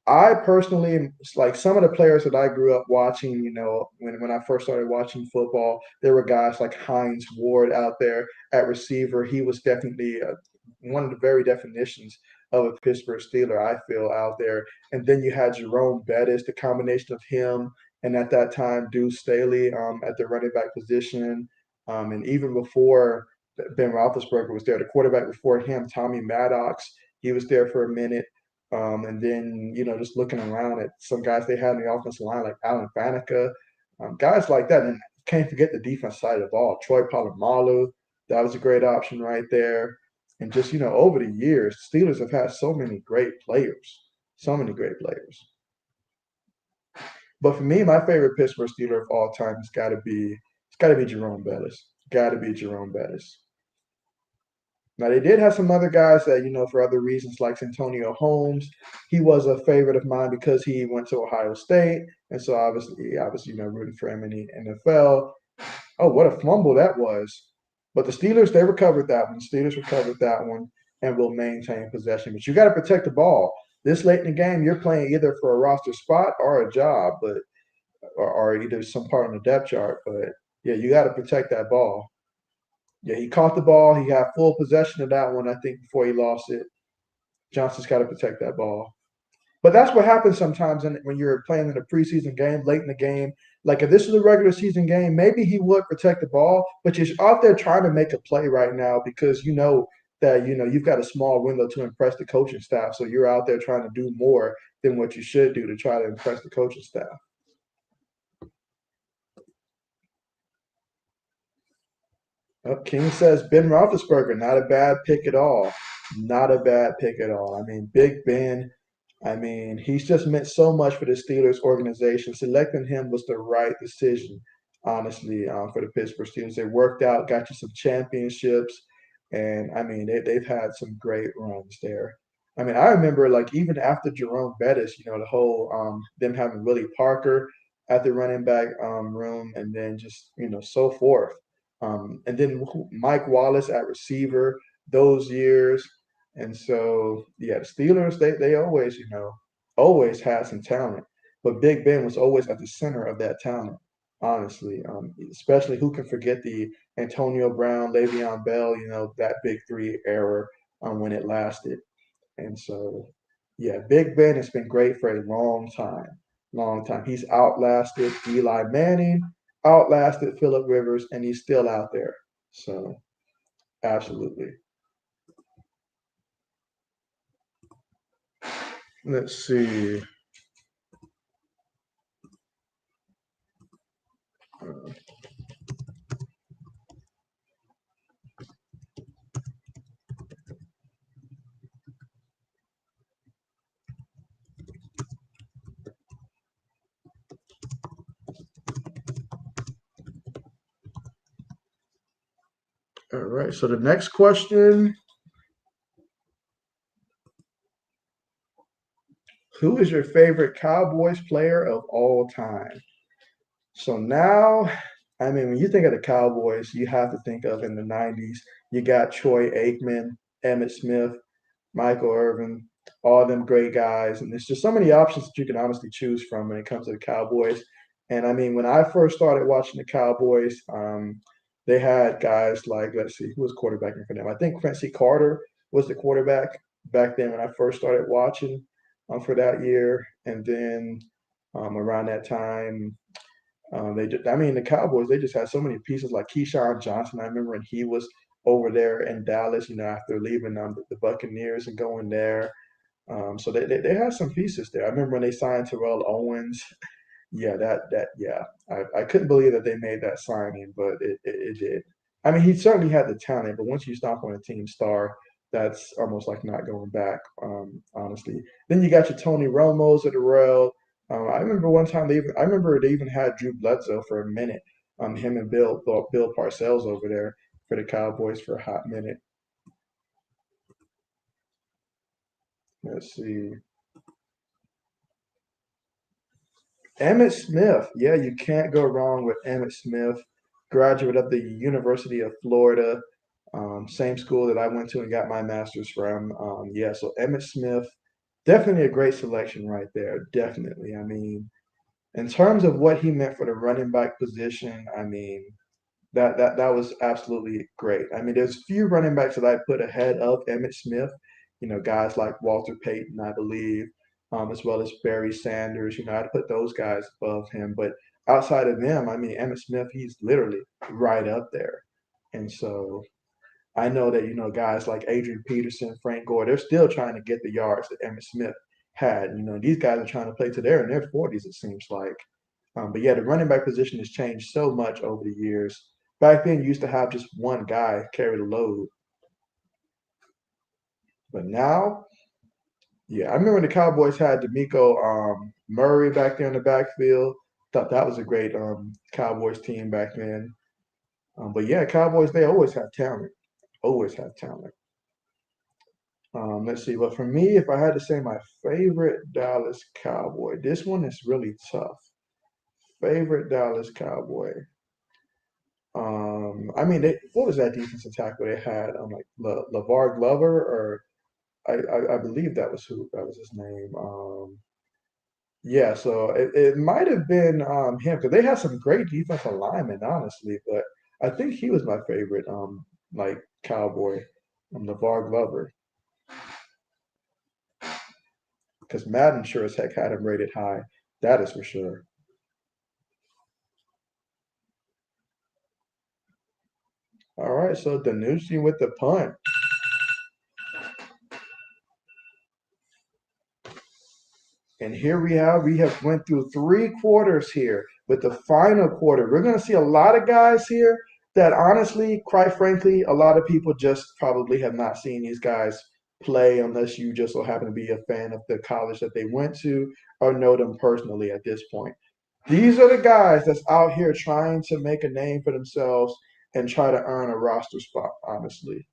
I personally, it's like some of the players that I grew up watching, when I first started watching football, there were guys like Hines Ward out there at receiver. He was definitely one of the very definitions of a Pittsburgh Steeler, I feel, out there. And then you had Jerome Bettis, the combination of him and at that time Deuce Staley at the running back position. And even before Ben Roethlisberger was there, the quarterback before him, Tommy Maddox, he was there for a minute. And then, just looking around at some guys they had in the offensive line, like Alan Faneca, guys like that. And can't forget the defense side of the ball. Troy Polamalu, that was a great option right there. And just, over the years, Steelers have had so many great players, so many great players. But for me, my favorite Pittsburgh Steeler of all time it's got to be Jerome Bettis. Got to be Jerome Bettis. Now they did have some other guys that, for other reasons, like Antonio Holmes. He was a favorite of mine because he went to Ohio State, and so obviously, rooting for him in the NFL. Oh, what a fumble that was! But the Steelers, they recovered that one. The Steelers recovered that one and will maintain possession. But you got to protect the ball. This late in the game, you're playing either for a roster spot or a job, or either some part on the depth chart. But yeah, you got to protect that ball. Yeah, he caught the ball. He had full possession of that one, I think, before he lost it. Johnson's got to protect that ball. But that's what happens sometimes when you're playing in a preseason game, late in the game. Like if this is a regular season game, maybe he would protect the ball, but you're out there trying to make a play right now because you know that you've got a small window to impress the coaching staff. So you're out there trying to do more than what you should do to try to impress the coaching staff. King says Ben Roethlisberger, not a bad pick at all. Not a bad pick at all. I mean, Big Ben, I mean, he's just meant so much for the Steelers organization. Selecting him was the right decision, honestly, for the Pittsburgh Steelers. They worked out, got you some championships, and I mean, they've had some great runs there. I mean, I remember like even after Jerome Bettis, the whole them having Willie Parker at the running back room, and then just so forth. And then Mike Wallace at receiver those years. And so, yeah, the Steelers, they always, always had some talent. But Big Ben was always at the center of that talent, honestly. Especially who can forget the Antonio Brown, Le'Veon Bell, that big three era when it lasted. And so, yeah, Big Ben has been great for a long time. Long time. He's outlasted Eli Manning, outlasted Philip Rivers, and he's still out there. So, absolutely. Let's see. Uh, all right. So the next question: who is your favorite Cowboys player of all time? So now, I mean, when you think of the Cowboys, you have to think of in the '90s. You got Troy Aikman, Emmett Smith, Michael Irvin, all them great guys. And there's just so many options that you can honestly choose from when it comes to the Cowboys. And I mean, when I first started watching the Cowboys, they had guys like, let's see, who was quarterbacking for them? I think Quincy Carter was the quarterback back then when I first started watching for that year. And then around that time, I mean, the Cowboys, they just had so many pieces like Keyshawn Johnson. I remember when he was over there in Dallas, after leaving the Buccaneers and going there. So they had some pieces there. I remember when they signed Terrell Owens. Yeah, yeah. I couldn't believe that they made that signing, but it did. I mean, he certainly had the talent, but once you stomp on a team star, that's almost like not going back, honestly. Then you got your Tony Romos at the rail. I remember one time I remember they even had Drew Bledsoe for a minute. Him and Bill Parcells over there for the Cowboys for a hot minute. Let's see. Emmett Smith. Yeah, you can't go wrong with Emmett Smith, graduate of the University of Florida, same school that I went to and got my master's from. Yeah, so Emmett Smith, definitely a great selection right there. Definitely. I mean, in terms of what he meant for the running back position, I mean, that was absolutely great. I mean, there's few running backs that I put ahead of Emmett Smith. Guys like Walter Payton, I believe, as well as Barry Sanders. I'd put those guys above him. But outside of them, I mean, Emmett Smith, he's literally right up there. And so I know that guys like Adrian Peterson, Frank Gore, they're still trying to get the yards that Emmitt Smith had. These guys are trying to play to their 40s, it seems like. But yeah, the running back position has changed so much over the years. Back then, you used to have just one guy carry the load, but now, yeah, I remember when the Cowboys had D'Amico Murray back there in the backfield. Thought that was a great Cowboys team back then. But yeah, Cowboys, they always have talent. Always have talent. Let's see. But for me, if I had to say my favorite Dallas Cowboy, this one is really tough. Favorite Dallas Cowboy. I mean, what was that defensive tackle they had? Like LeVar Glover, or I believe that was his name. Yeah, so it might have been him because they had some great defensive linemen, honestly. But I think he was my favorite, like Cowboy, LeVar Glover, because Madden sure as heck had him rated high. That is for sure. All right, so Danucci with the punt. And here we have went through three quarters here with the final quarter. We're going to see a lot of guys here that honestly, quite frankly, a lot of people just probably have not seen these guys play unless you just so happen to be a fan of the college that they went to or know them personally at this point. These are the guys that's out here trying to make a name for themselves and try to earn a roster spot, honestly.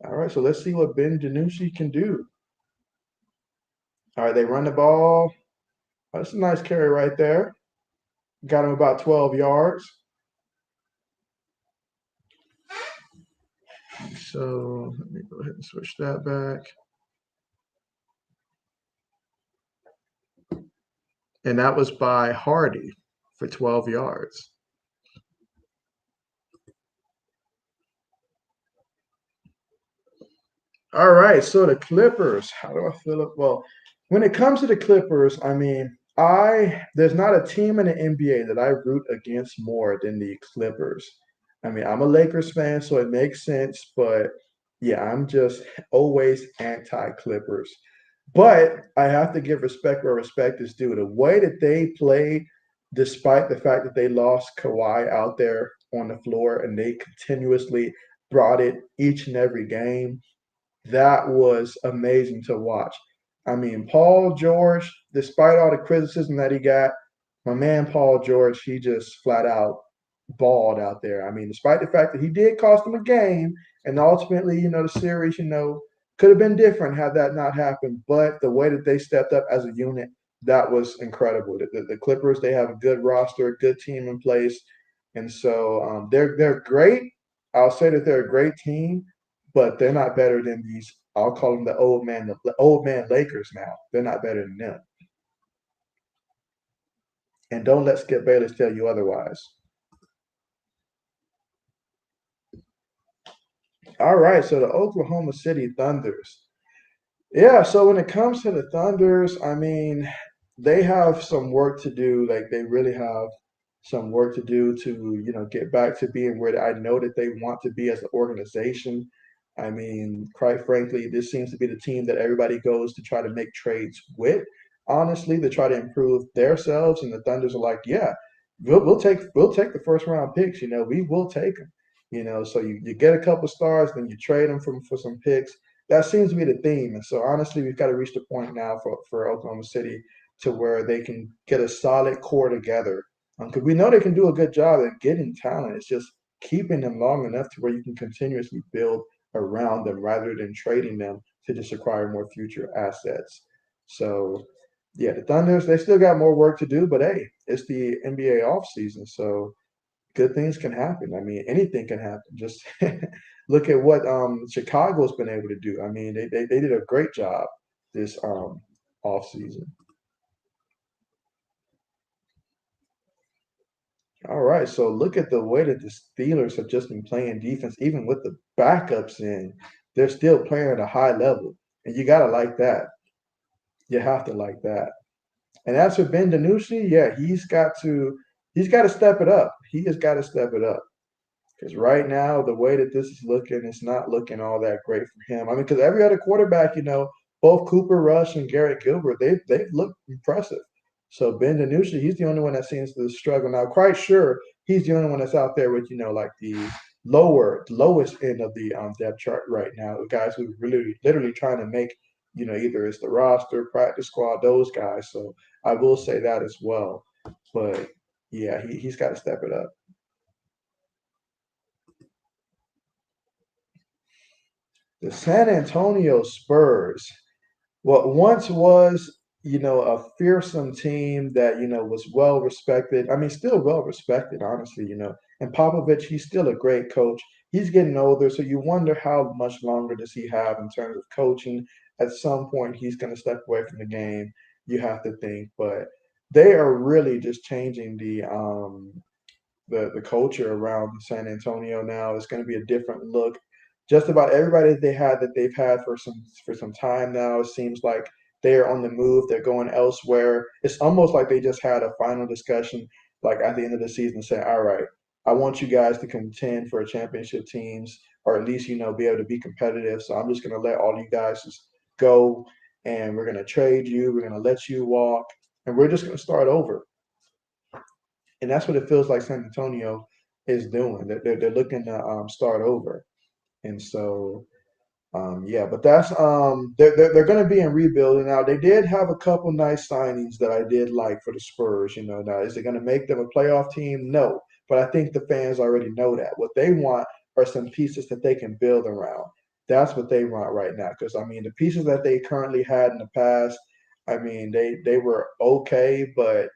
All right, so let's see what Ben DiNucci can do. All right, they run the ball. That's a nice carry right there. Got him about 12 yards. So let me go ahead and switch that back. And that was by Hardy for 12 yards. All right, so the Clippers, how do I feel? Well, when it comes to the Clippers, I mean, I there's not a team in the NBA that I root against more than the Clippers. I mean, I'm a Lakers fan, so it makes sense, but yeah, I'm just always anti-Clippers. But I have to give respect where respect is due. The way that they played, despite the fact that they lost Kawhi out there on the floor and they continuously brought it each and every game, that was amazing to watch. I mean, Paul George, despite all the criticism that he got, my man Paul George, he just flat out balled out there. I mean, despite the fact that he did cost them a game, and ultimately, the series, could have been different had that not happened. But the way that they stepped up as a unit, that was incredible. The Clippers, they have a good roster, a good team in place, and so they're great. I'll say that they're a great team, but they're not better than these. I'll call them the old man Lakers now. They're not better than them. And don't let Skip Bayless tell you otherwise. All right, so the Oklahoma City Thunders. Yeah, so when it comes to the Thunders, I mean, they have some work to do. Like they really have some work to do to, get back to being where I know that they want to be as an organization. I mean, quite frankly, this seems to be the team that everybody goes to try to make trades with, honestly, to try to improve themselves. And the Thunders are like, yeah, we'll take the first round picks. We will take them. So you get a couple stars, then you trade them for some picks. That seems to be the theme. And so honestly, we've got to reach the point now for Oklahoma City to where they can get a solid core together. Because we know they can do a good job at getting talent. It's just keeping them long enough to where you can continuously build around them rather than trading them to just acquire more future assets. So, yeah, the Thunders, they still got more work to do, but hey, it's the NBA offseason. So good things can happen. I mean, anything can happen. Just look at what Chicago's been able to do. I mean, they did a great job this off season. All right, so look at the way that the Steelers have just been playing defense, even with the backups in. They're still playing at a high level, and you gotta like that. You have to like that. And as for Ben DiNucci, yeah, he's got to step it up. He has got to step it up. Because right now, the way that this is looking, it's not looking all that great for him. I mean, because every other quarterback, both Cooper Rush and Garrett Gilbert, they've looked impressive. So Ben DiNucci, he's the only one that seems to struggle. Now, quite sure he's the only one that's out there with, like the lowest end of the depth chart right now. The guys who really literally trying to make, either it's the roster, practice squad, those guys. So I will say that as well. But yeah, he's got to step it up. The San Antonio Spurs, what once was, a fearsome team that, was well respected. I mean, still well respected, honestly, And Popovich, he's still a great coach. He's getting older, so you wonder how much longer does he have in terms of coaching. At some point, he's going to step away from the game. You have to think, but they are really just changing the culture around San Antonio now. It's going to be a different look. Just about everybody that they've had for some time now, it seems like they're on the move. They're going elsewhere. It's almost like they just had a final discussion, like at the end of the season, say, "All right, I want you guys to contend for a championship teams, or at least be able to be competitive. So I'm just going to let all you guys just go, and we're going to trade you. We're going to let you walk, and we're just going to start over." And that's what it feels like San Antonio is doing. They're looking to start over. And so yeah, but that's they're going to be in rebuilding now. They did have a couple nice signings that I did like for the Spurs. You know, now is it going to make them a playoff team? No, but I think the fans already know that. What they want are some pieces that they can build around. That's what they want right now. Because I mean, the pieces that they currently had in the past, I mean, they were okay, but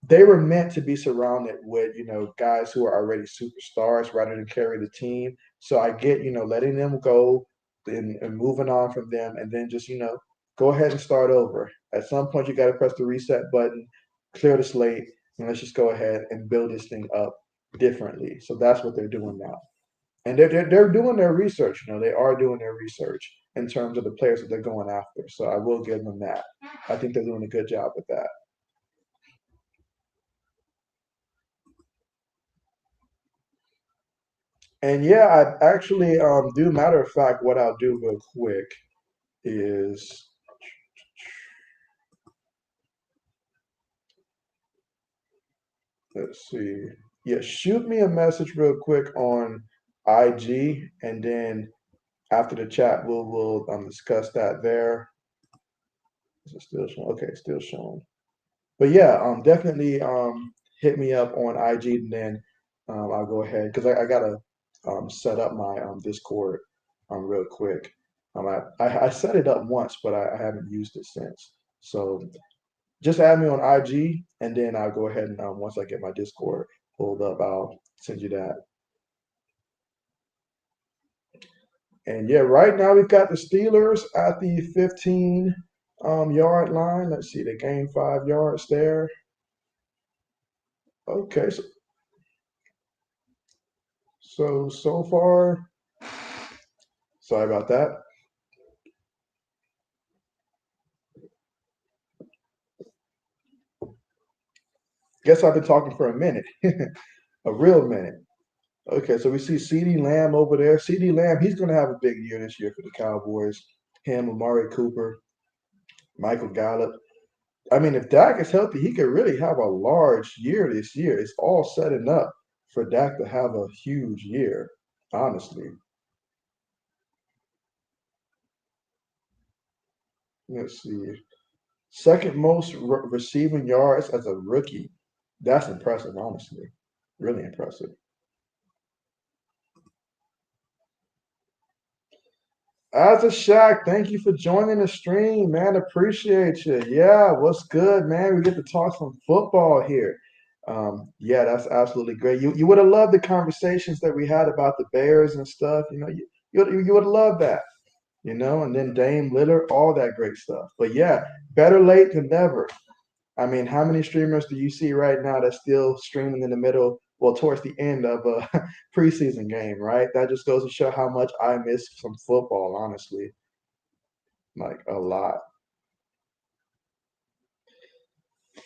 they were meant to be surrounded with guys who are already superstars rather than carry the team. So I get letting them go and moving on from them, and then just go ahead and start over. At some point, you got to press the reset button, clear the slate, and let's just go ahead and build this thing up differently. So that's what they're doing now, and they're doing their research. They are doing their research in terms of the players that they're going after. So I will give them that. I think they're doing a good job with that. And yeah, I actually do. Matter of fact, what I'll do real quick is, let's see. Yeah, shoot me a message real quick on IG, and then after the chat, we'll discuss that there. Is it still showing? Okay, still showing. But yeah, definitely hit me up on IG, and then I'll go ahead because I gotta set up my Discord real quick. I set it up once, but I haven't used it since. So just add me on IG, and then I'll go ahead and once I get my Discord pulled up, I'll send you that. And yeah, right now we've got the Steelers at the 15 yard line. Let's see, they gained 5 yards there. Okay, so far, sorry about that. Guess I've been talking for a minute, a real minute. Okay, so we see CeeDee Lamb over there. CeeDee Lamb, he's going to have a big year this year for the Cowboys. Him, Amari Cooper, Michael Gallup. I mean, if Dak is healthy, he could really have a large year this year. It's all setting up for Dak to have a huge year, honestly. Let's see. Second most receiving yards as a rookie. That's impressive, honestly. Really impressive. As a Shaq, thank you for joining the stream, man. Appreciate you. Yeah, what's good, man? We get to talk some football here. Yeah, that's absolutely great. You would have loved the conversations that we had about the Bears and stuff. You would have loved that. And then Dame Lillard, all that great stuff. But yeah, better late than never. I mean, how many streamers do you see right now that's still streaming in the middle, well, towards the end of a preseason game, right? That just goes to show how much I miss some football, honestly. Like a lot.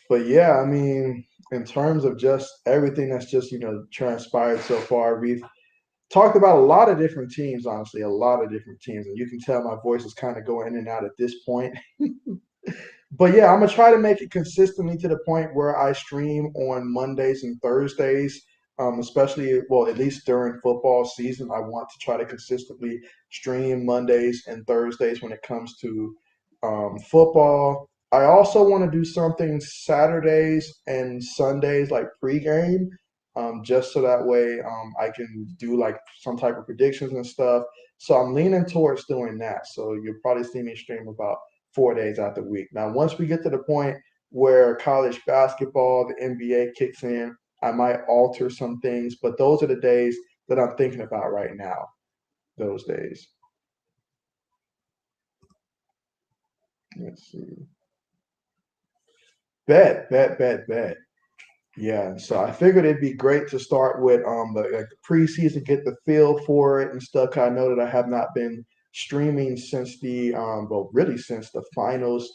But yeah, I mean, in terms of just everything that's just, transpired so far, we've talked about a lot of different teams, honestly, a lot of different teams. And you can tell my voice is kind of going in and out at this point. But yeah, I'm gonna try to make it consistently to the point where I stream on Mondays and Thursdays, especially well, at least during football season. I want to try to consistently stream Mondays and Thursdays when it comes to football. I also want to do something Saturdays and Sundays, like pregame, just so that way I can do like some type of predictions and stuff. So I'm leaning towards doing that. So you'll probably see me stream about 4 days out the week. Now, once we get to the point where college basketball, the NBA kicks in, I might alter some things, but those are the days that I'm thinking about right now. Those days. Let's see. Bet. Yeah, so I figured it'd be great to start with the preseason, get the feel for it and stuff. 'Cause I know that I have not been streaming since well, really since the finals.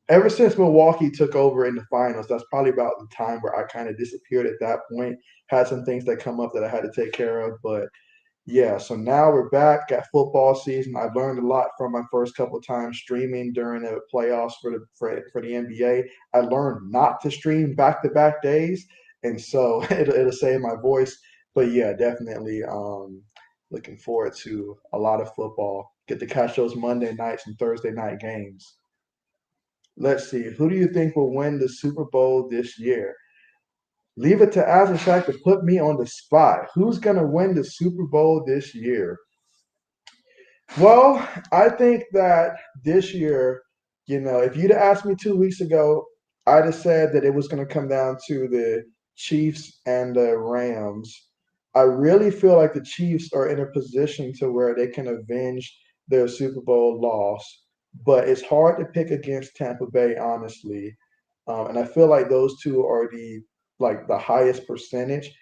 Ever since Milwaukee took over in the finals, that's probably about the time where I kind of disappeared at that point. Had some things that come up that I had to take care of, but yeah, so now we're back at football season. I've learned a lot from my first couple of times streaming during the playoffs for the NBA. I learned not to stream back to back days, and so it'll save my voice. But yeah, definitely looking forward to a lot of football. Get to catch those Monday nights and Thursday night games. Let's see. Who do you think will win the Super Bowl this year? Leave it to Azashak to put me on the spot. Who's going to win the Super Bowl this year? Well, I think that this year, if you'd asked me 2 weeks ago, I'd have said that it was going to come down to the Chiefs and the Rams. I really feel like the Chiefs are in a position to where they can avenge their Super Bowl loss, but it's hard to pick against Tampa Bay, honestly. And I feel like those two are the highest percentage.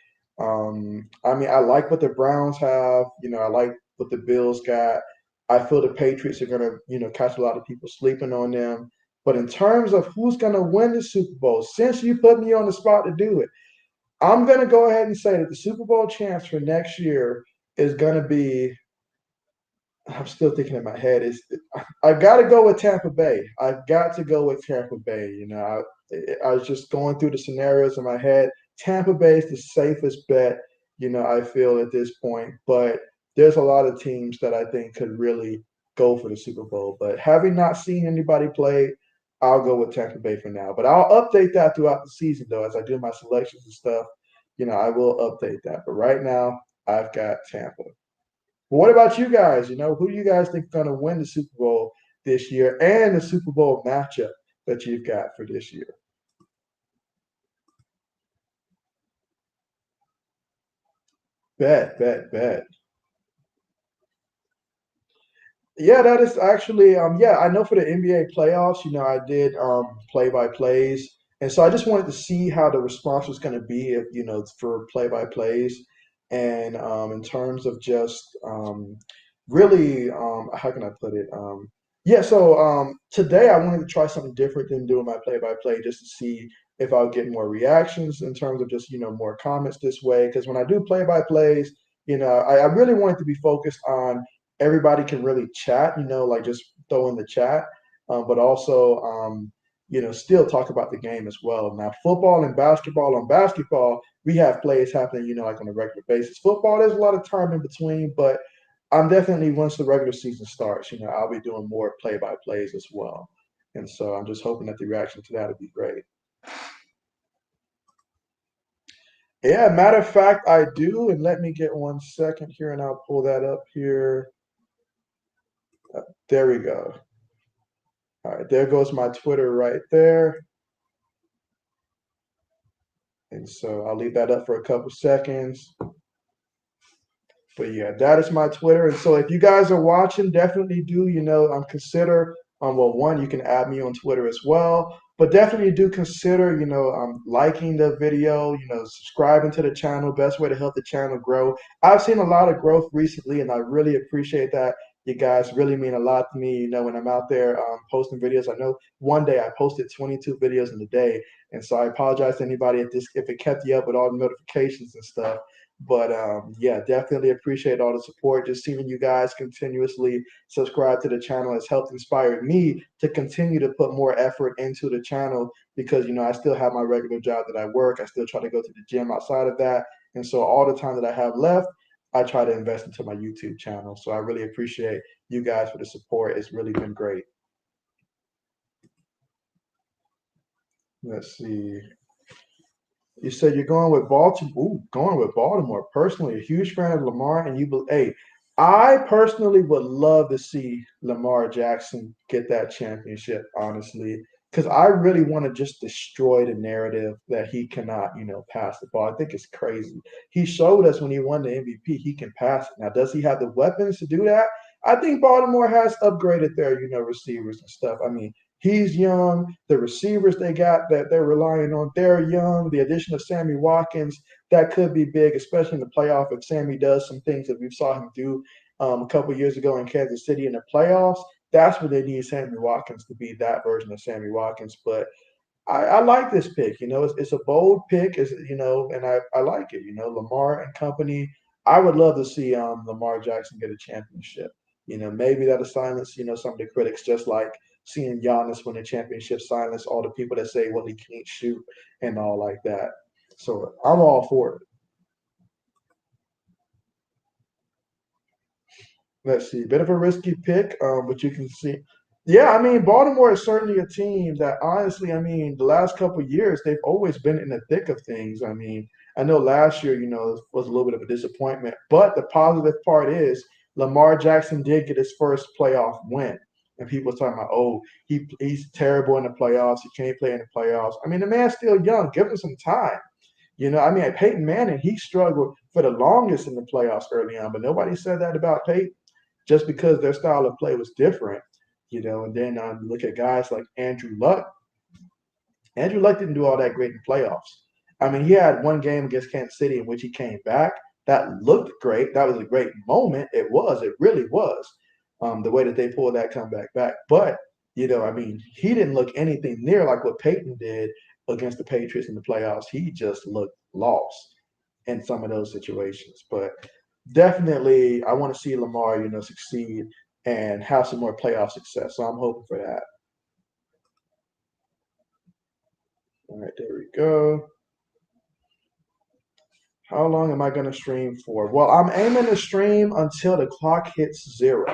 I mean, I like what the Browns have. I like what the Bills got. I feel the Patriots are gonna, catch a lot of people sleeping on them. But in terms of who's gonna win the Super Bowl, since you put me on the spot to do it, I'm gonna go ahead and say that the Super Bowl chance for next year is gonna be. I'm still thinking in my head. I've got to go with Tampa Bay. I've got to go with Tampa Bay. I was just going through the scenarios in my head. Tampa Bay is the safest bet. I feel at this point, but there's a lot of teams that I think could really go for the Super Bowl. But having not seen anybody play, I'll go with Tampa Bay for now. But I'll update that throughout the season, though, as I do my selections and stuff. I will update that. But right now, I've got Tampa. What about you guys? Who do you guys think is going to win the Super Bowl this year and the Super Bowl matchup that you've got for this year? Bet, bet, bet. Yeah, that is actually yeah, I know for the NBA playoffs, I did play by plays. And so I just wanted to see how the response was going to be if, for play by plays. And in terms of just really how can I put it? Yeah, so today I wanted to try something different than doing my play by play just to see if I'll get more reactions in terms of just, more comments this way. Because when I do play by plays, I really want it to be focused on everybody can really chat, like just throw in the chat, but also, still talk about the game as well. Now, football and basketball, on basketball, we have plays happening, like on a regular basis. Football, there's a lot of time in between, but I'm definitely, once the regular season starts, I'll be doing more play by plays as well. And so I'm just hoping that the reaction to that will be great. Yeah, matter of fact, I do. And let me get 1 second here and I'll pull that up here. There we go. All right, there goes my Twitter right there. And so I'll leave that up for a couple seconds. But yeah, that is my Twitter. And so if you guys are watching, definitely do, consider, well, one, you can add me on Twitter as well. But definitely do consider, liking the video, subscribing to the channel, best way to help the channel grow. I've seen a lot of growth recently, and I really appreciate that. You guys really mean a lot to me, when I'm out there posting videos. I know one day I posted 22 videos in a day, and so I apologize to anybody if it kept you up with all the notifications and stuff. But yeah, definitely appreciate all the support. Just seeing you guys continuously subscribe to the channel has helped inspire me to continue to put more effort into the channel because, I still have my regular job that I work. I still try to go to the gym outside of that. And so all the time that I have left, I try to invest into my YouTube channel. So I really appreciate you guys for the support. It's really been great. Let's see. You said you're going with Baltimore. Ooh, going with Baltimore. Personally, a huge fan of Lamar, and hey, I personally would love to see Lamar Jackson get that championship. Honestly, because I really want to just destroy the narrative that he cannot, pass the ball. I think it's crazy. He showed us when he won the MVP he can pass it. Now, does he have the weapons to do that? I think Baltimore has upgraded their, receivers and stuff. I mean, he's young. The receivers they got that they're relying on, they're young. The addition of Sammy Watkins, that could be big, especially in the playoff if Sammy does some things that we saw him do a couple of years ago in Kansas City in the playoffs. That's where they need Sammy Watkins to be that version of Sammy Watkins. But I like this pick. It's a bold pick, and I like it. Lamar and company. I would love to see Lamar Jackson get a championship. Maybe that'll silence some of the critics, just like seeing Giannis win a championship, silence all the people that say, well, he can't shoot and all like that. So I'm all for it. Let's see, bit of a risky pick, but you can see. Yeah, I mean, Baltimore is certainly a team that honestly, I mean, the last couple of years, they've always been in the thick of things. I mean, I know last year, was a little bit of a disappointment, but the positive part is Lamar Jackson did get his first playoff win. And people are talking about, oh, he's terrible in the playoffs. He can't play in the playoffs. I mean, the man's still young. Give him some time. I mean, Peyton Manning, he struggled for the longest in the playoffs early on, but nobody said that about Peyton just because their style of play was different. And then look at guys like Andrew Luck. Andrew Luck didn't do all that great in playoffs. I mean, he had one game against Kansas City in which he came back. That looked great. That was a great moment. It was. It really was. The way that they pulled that comeback back. But I mean, he didn't look anything near like what Peyton did against the Patriots in the playoffs. He just looked lost in some of those situations. But definitely, I want to see Lamar, succeed and have some more playoff success. So I'm hoping for that. All right, there we go. How long am I going to stream for? Well, I'm aiming to stream until the clock hits 0.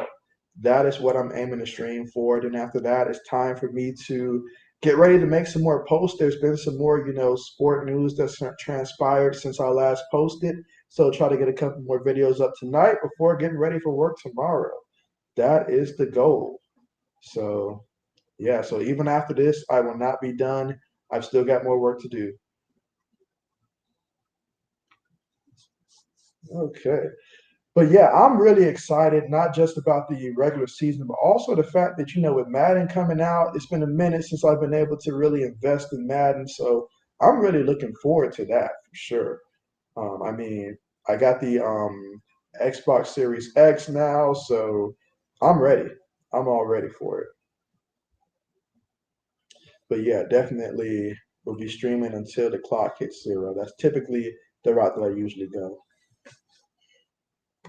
That is what I'm aiming to stream for. Then after that, it's time for me to get ready to make some more posts. There's been some more, sport news that's transpired since I last posted. So try to get a couple more videos up tonight before getting ready for work tomorrow. That is the goal. So, yeah, so even after this, I will not be done. I've still got more work to do. Okay. But yeah, I'm really excited, not just about the regular season, but also the fact that, with Madden coming out, it's been a minute since I've been able to really invest in Madden. So I'm really looking forward to that for sure. I mean, I got the Xbox Series X now, so I'm ready. I'm all ready for it. But yeah, definitely will be streaming until the clock hits 0. That's typically the route that I usually go.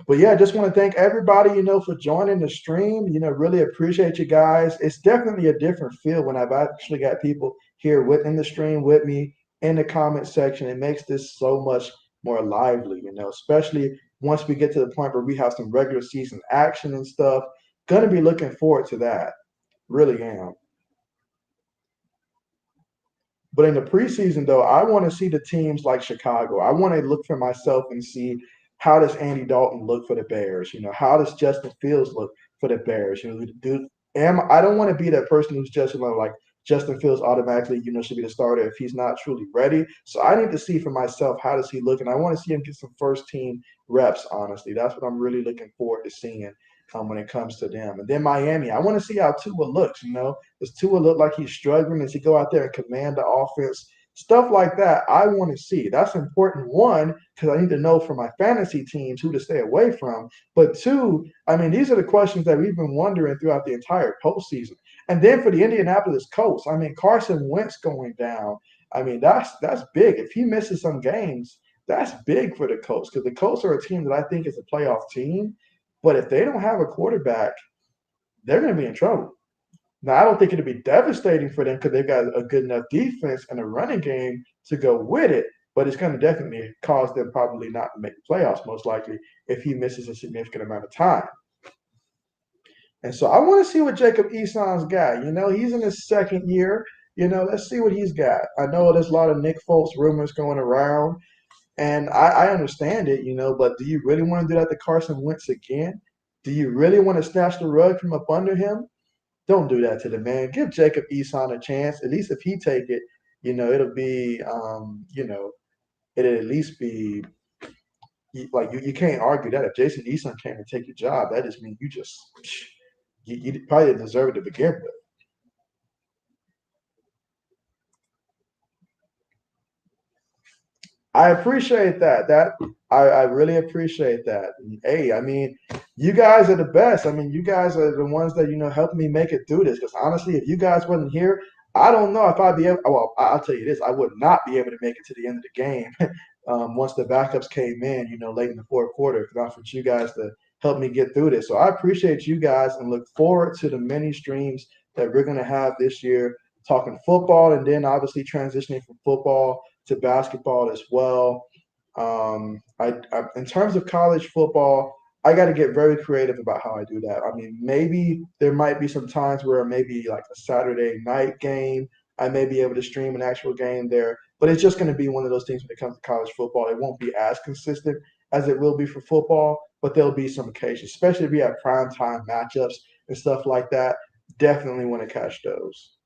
But yeah, I just want to thank everybody, for joining the stream. Really appreciate you guys. It's definitely a different feel when I've actually got people here within the stream with me in the comment section. It makes this so much more lively, especially once we get to the point where we have some regular season action and stuff. Gonna be looking forward to that. Really am. But in the preseason, though, I want to see the teams like Chicago. I want to look for myself and see how does Andy Dalton look for the Bears? How does Justin Fields look for the Bears? I don't want to be that person who's just like Justin Fields automatically, should be the starter if he's not truly ready. So I need to see for myself how does he look, and I want to see him get some first team reps. Honestly, that's what I'm really looking forward to seeing when it comes to them. And then Miami, I want to see how Tua looks. Does Tua look like he's struggling? Does he go out there and command the offense? Stuff like that, I want to see. That's important, one, because I need to know for my fantasy teams who to stay away from. But two, I mean, these are the questions that we've been wondering throughout the entire postseason. And then for the Indianapolis Colts, I mean, Carson Wentz going down. I mean, that's big. If he misses some games, that's big for the Colts because the Colts are a team that I think is a playoff team. But if they don't have a quarterback, they're going to be in trouble. Now, I don't think it'll be devastating for them because they've got a good enough defense and a running game to go with it, but it's going to definitely cause them probably not to make the playoffs, most likely, if he misses a significant amount of time. And so I want to see what Jacob Eason's got. He's in his second year. Let's see what he's got. I know there's a lot of Nick Foles rumors going around, and I understand it, but do you really want to do that to Carson Wentz again? Do you really want to snatch the rug from up under him? Don't do that to the man. Give Jacob Eason a chance. At least if he take it'll be, it'll at least be like you can't argue that. If Jason Eason came and take your job, that just means you probably didn't deserve it to begin with. I appreciate that. I really appreciate that. And, hey, I mean, you guys are the best. I mean, you guys are the ones that helped me make it through this. Because honestly, if you guys wasn't here, I don't know if I'd be able. Well, I'll tell you this: I would not be able to make it to the end of the game once the backups came in, late in the fourth quarter. If not for you guys to help me get through this, so I appreciate you guys and look forward to the many streams that we're gonna have this year, talking football, and then obviously transitioning from football to basketball as well. In terms of college football, I got to get very creative about how I do that. I mean, maybe there might be some times where maybe like a Saturday night game, I may be able to stream an actual game there, but it's just going to be one of those things when it comes to college football. It won't be as consistent as it will be for football, but there'll be some occasions, especially if we have prime time matchups and stuff like that. Definitely want to catch those.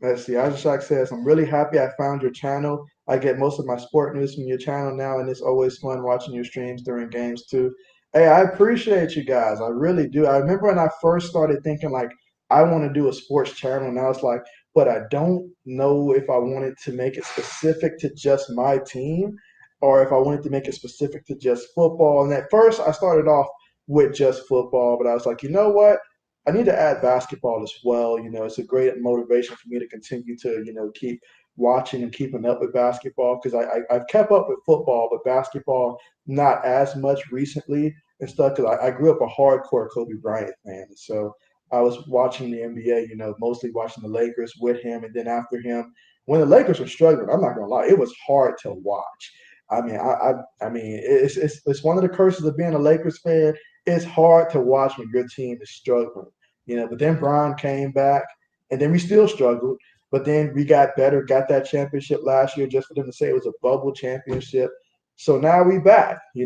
Let's see. Ajashak says, I'm really happy I found your channel. I get most of my sport news from your channel now, and it's always fun watching your streams during games too. Hey, I appreciate you guys. I really do. I remember when I first started thinking like I want to do a sports channel, and I was like, but I don't know if I wanted to make it specific to just my team or if I wanted to make it specific to just football. And at first I started off with just football, but I was like, you know what? I need to add basketball as well. It's a great motivation for me to continue to, keep watching and keeping up with basketball because I've kept up with football, but basketball not as much recently and stuff because I grew up a hardcore Kobe Bryant fan. So I was watching the NBA, mostly watching the Lakers with him. And then after him, when the Lakers were struggling, I'm not going to lie, it was hard to watch. I mean, it's one of the curses of being a Lakers fan. It's hard to watch when your team is struggling. But then Brian came back, and then we still struggled. But then we got better, got that championship last year, just for them to say it was a bubble championship. So now we back. We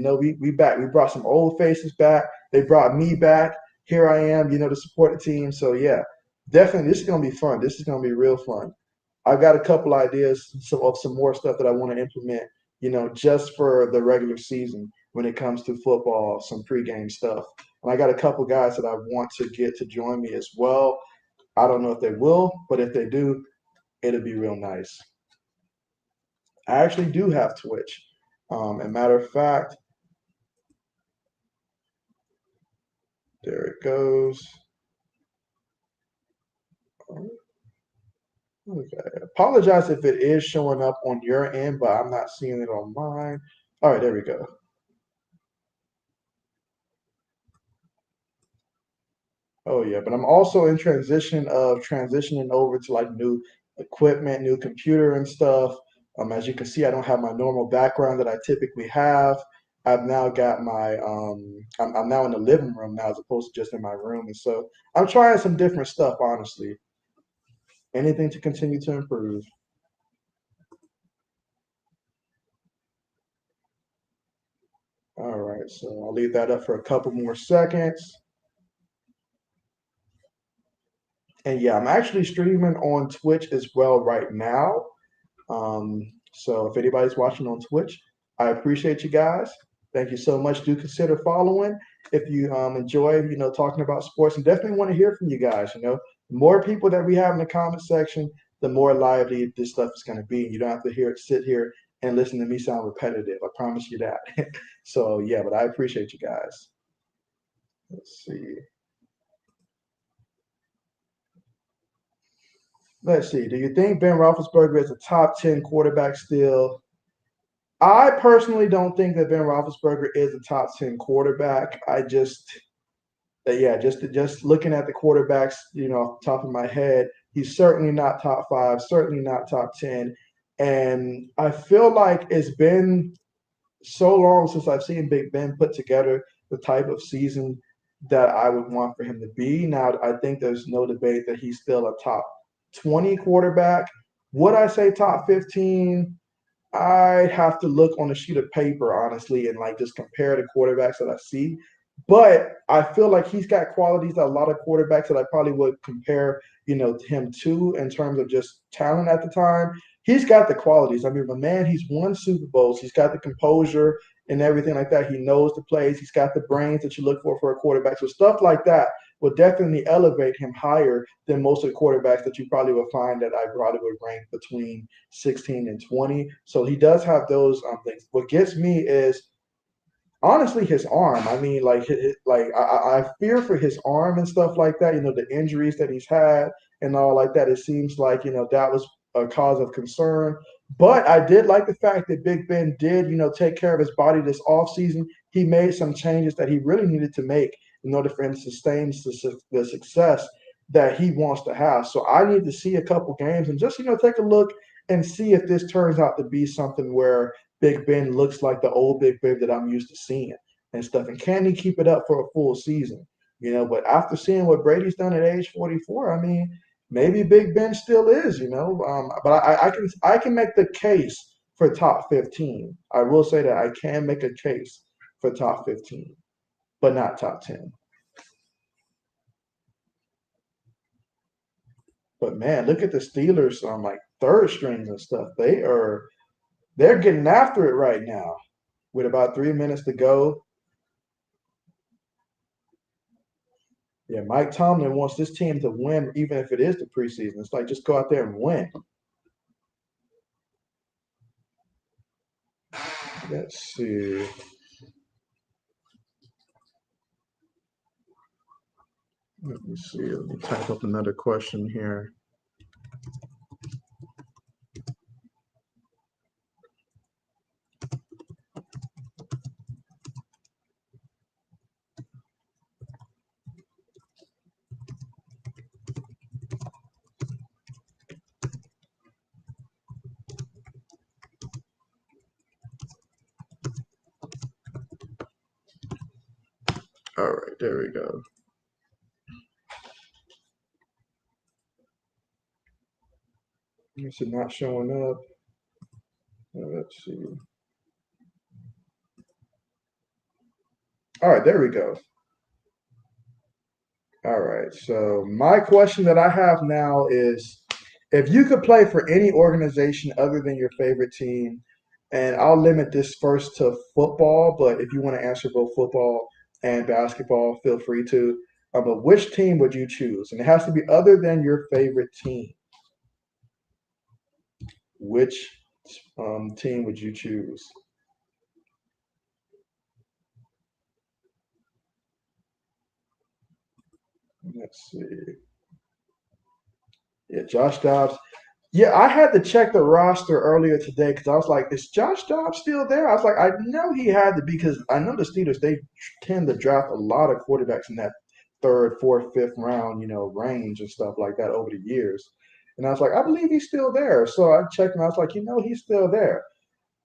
back. We brought some old faces back. They brought me back. Here I am, to support the team. So yeah, definitely, this is gonna be fun. This is gonna be real fun. I've got a couple ideas of some more stuff that I want to implement, just for the regular season when it comes to football, some pregame stuff. And I got a couple guys that I want to get to join me as well. I don't know if they will, but if they do, it'll be real nice. I actually do have Twitch. A matter of fact, there it goes. Okay. Apologize if it is showing up on your end, but I'm not seeing it on mine. All right, there we go. Oh yeah, but I'm also in transition of transitioning over to like new equipment, new computer and stuff. As you can see, I don't have my normal background that I typically have. I've now got I'm now in the living room now as opposed to just in my room. And so I'm trying some different stuff, honestly. Anything to continue to improve. All right, so I'll leave that up for a couple more seconds. And yeah, I'm actually streaming on Twitch as well right now. So if anybody's watching on Twitch, I appreciate you guys. Thank you so much. Do consider following if you enjoy, talking about sports, and definitely want to hear from you guys. The more people that we have in the comment section, the more lively this stuff is going to be. You don't have to sit here and listen to me sound repetitive. I promise you that. So yeah, but I appreciate you guys. Let's see. Let's see. Do you think Ben Roethlisberger is a top 10 quarterback still? I personally don't think that Ben Roethlisberger is a top 10 quarterback. Yeah, just looking at the quarterbacks, off the top of my head, he's certainly not top five, certainly not top 10. And I feel like it's been so long since I've seen Big Ben put together the type of season that I would want for him to be. Now, I think there's no debate that he's still a top 20 quarterback. Would I say top 15? I'd have to look on a sheet of paper, honestly, and like just compare the quarterbacks that I see. But I feel like he's got qualities that a lot of quarterbacks that I probably would compare, him to in terms of just talent at the time. He's got the qualities. I mean, the man, he's won Super Bowls. He's got the composure and everything like that. He knows the plays. He's got the brains that you look for a quarterback. So stuff like that will definitely elevate him higher than most of the quarterbacks that you probably would find that I probably would rank between 16 and 20. So he does have those things. What gets me is honestly his arm. I mean, I fear for his arm and stuff like that. The injuries that he's had and all like that. It seems like that was a cause of concern. But I did like the fact that Big Ben did take care of his body this offseason. He made some changes that he really needed to make in order for him to sustain the success that he wants to have. So I need to see a couple games and just take a look and see if this turns out to be something where Big Ben looks like the old Big Ben that I'm used to seeing and stuff. And can he keep it up for a full season? But after seeing what Brady's done at age 44, I mean, maybe Big Ben still is. But I can make the case for top 15. I will say that I can make a case for top 15, but not top 10. But man, look at the Steelers on like third strings and stuff. They're getting after it right now with about 3 minutes to go. Yeah, Mike Tomlin wants this team to win, even if it is the preseason. It's like just go out there and win. Let's see. Let me see. Let me type up another question here. All right, there we go. Is it not showing up? Let's see. All right, there we go. All right. So my question that I have now is if you could play for any organization other than your favorite team, and I'll limit this first to football, but if you want to answer both football and basketball, feel free to. But which team would you choose? And it has to be other than your favorite team. Which team would you choose? Let's see. Yeah, Josh Dobbs. Yeah, I had to check the roster earlier today because I was like, is Josh Dobbs still there? I was like, I know he had to because I know the Steelers, they tend to draft a lot of quarterbacks in that third, fourth, fifth round, range and stuff like that over the years. And I was like, I believe he's still there. So I checked and I was like, he's still there.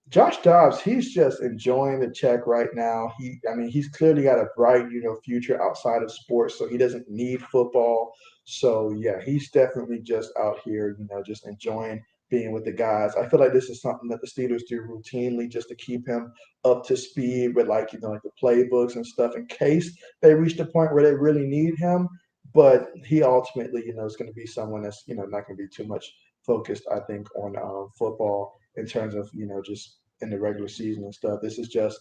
Josh Dobbs, he's just enjoying the check right now. I mean, he's clearly got a bright, future outside of sports, so he doesn't need football. So yeah, he's definitely just out here, just enjoying being with the guys. I feel like this is something that the Steelers do routinely just to keep him up to speed with like the playbooks and stuff in case they reach the point where they really need him. But he ultimately, is going to be someone that's, not going to be too much focused, I think, on football in terms of just in the regular season and stuff. This is just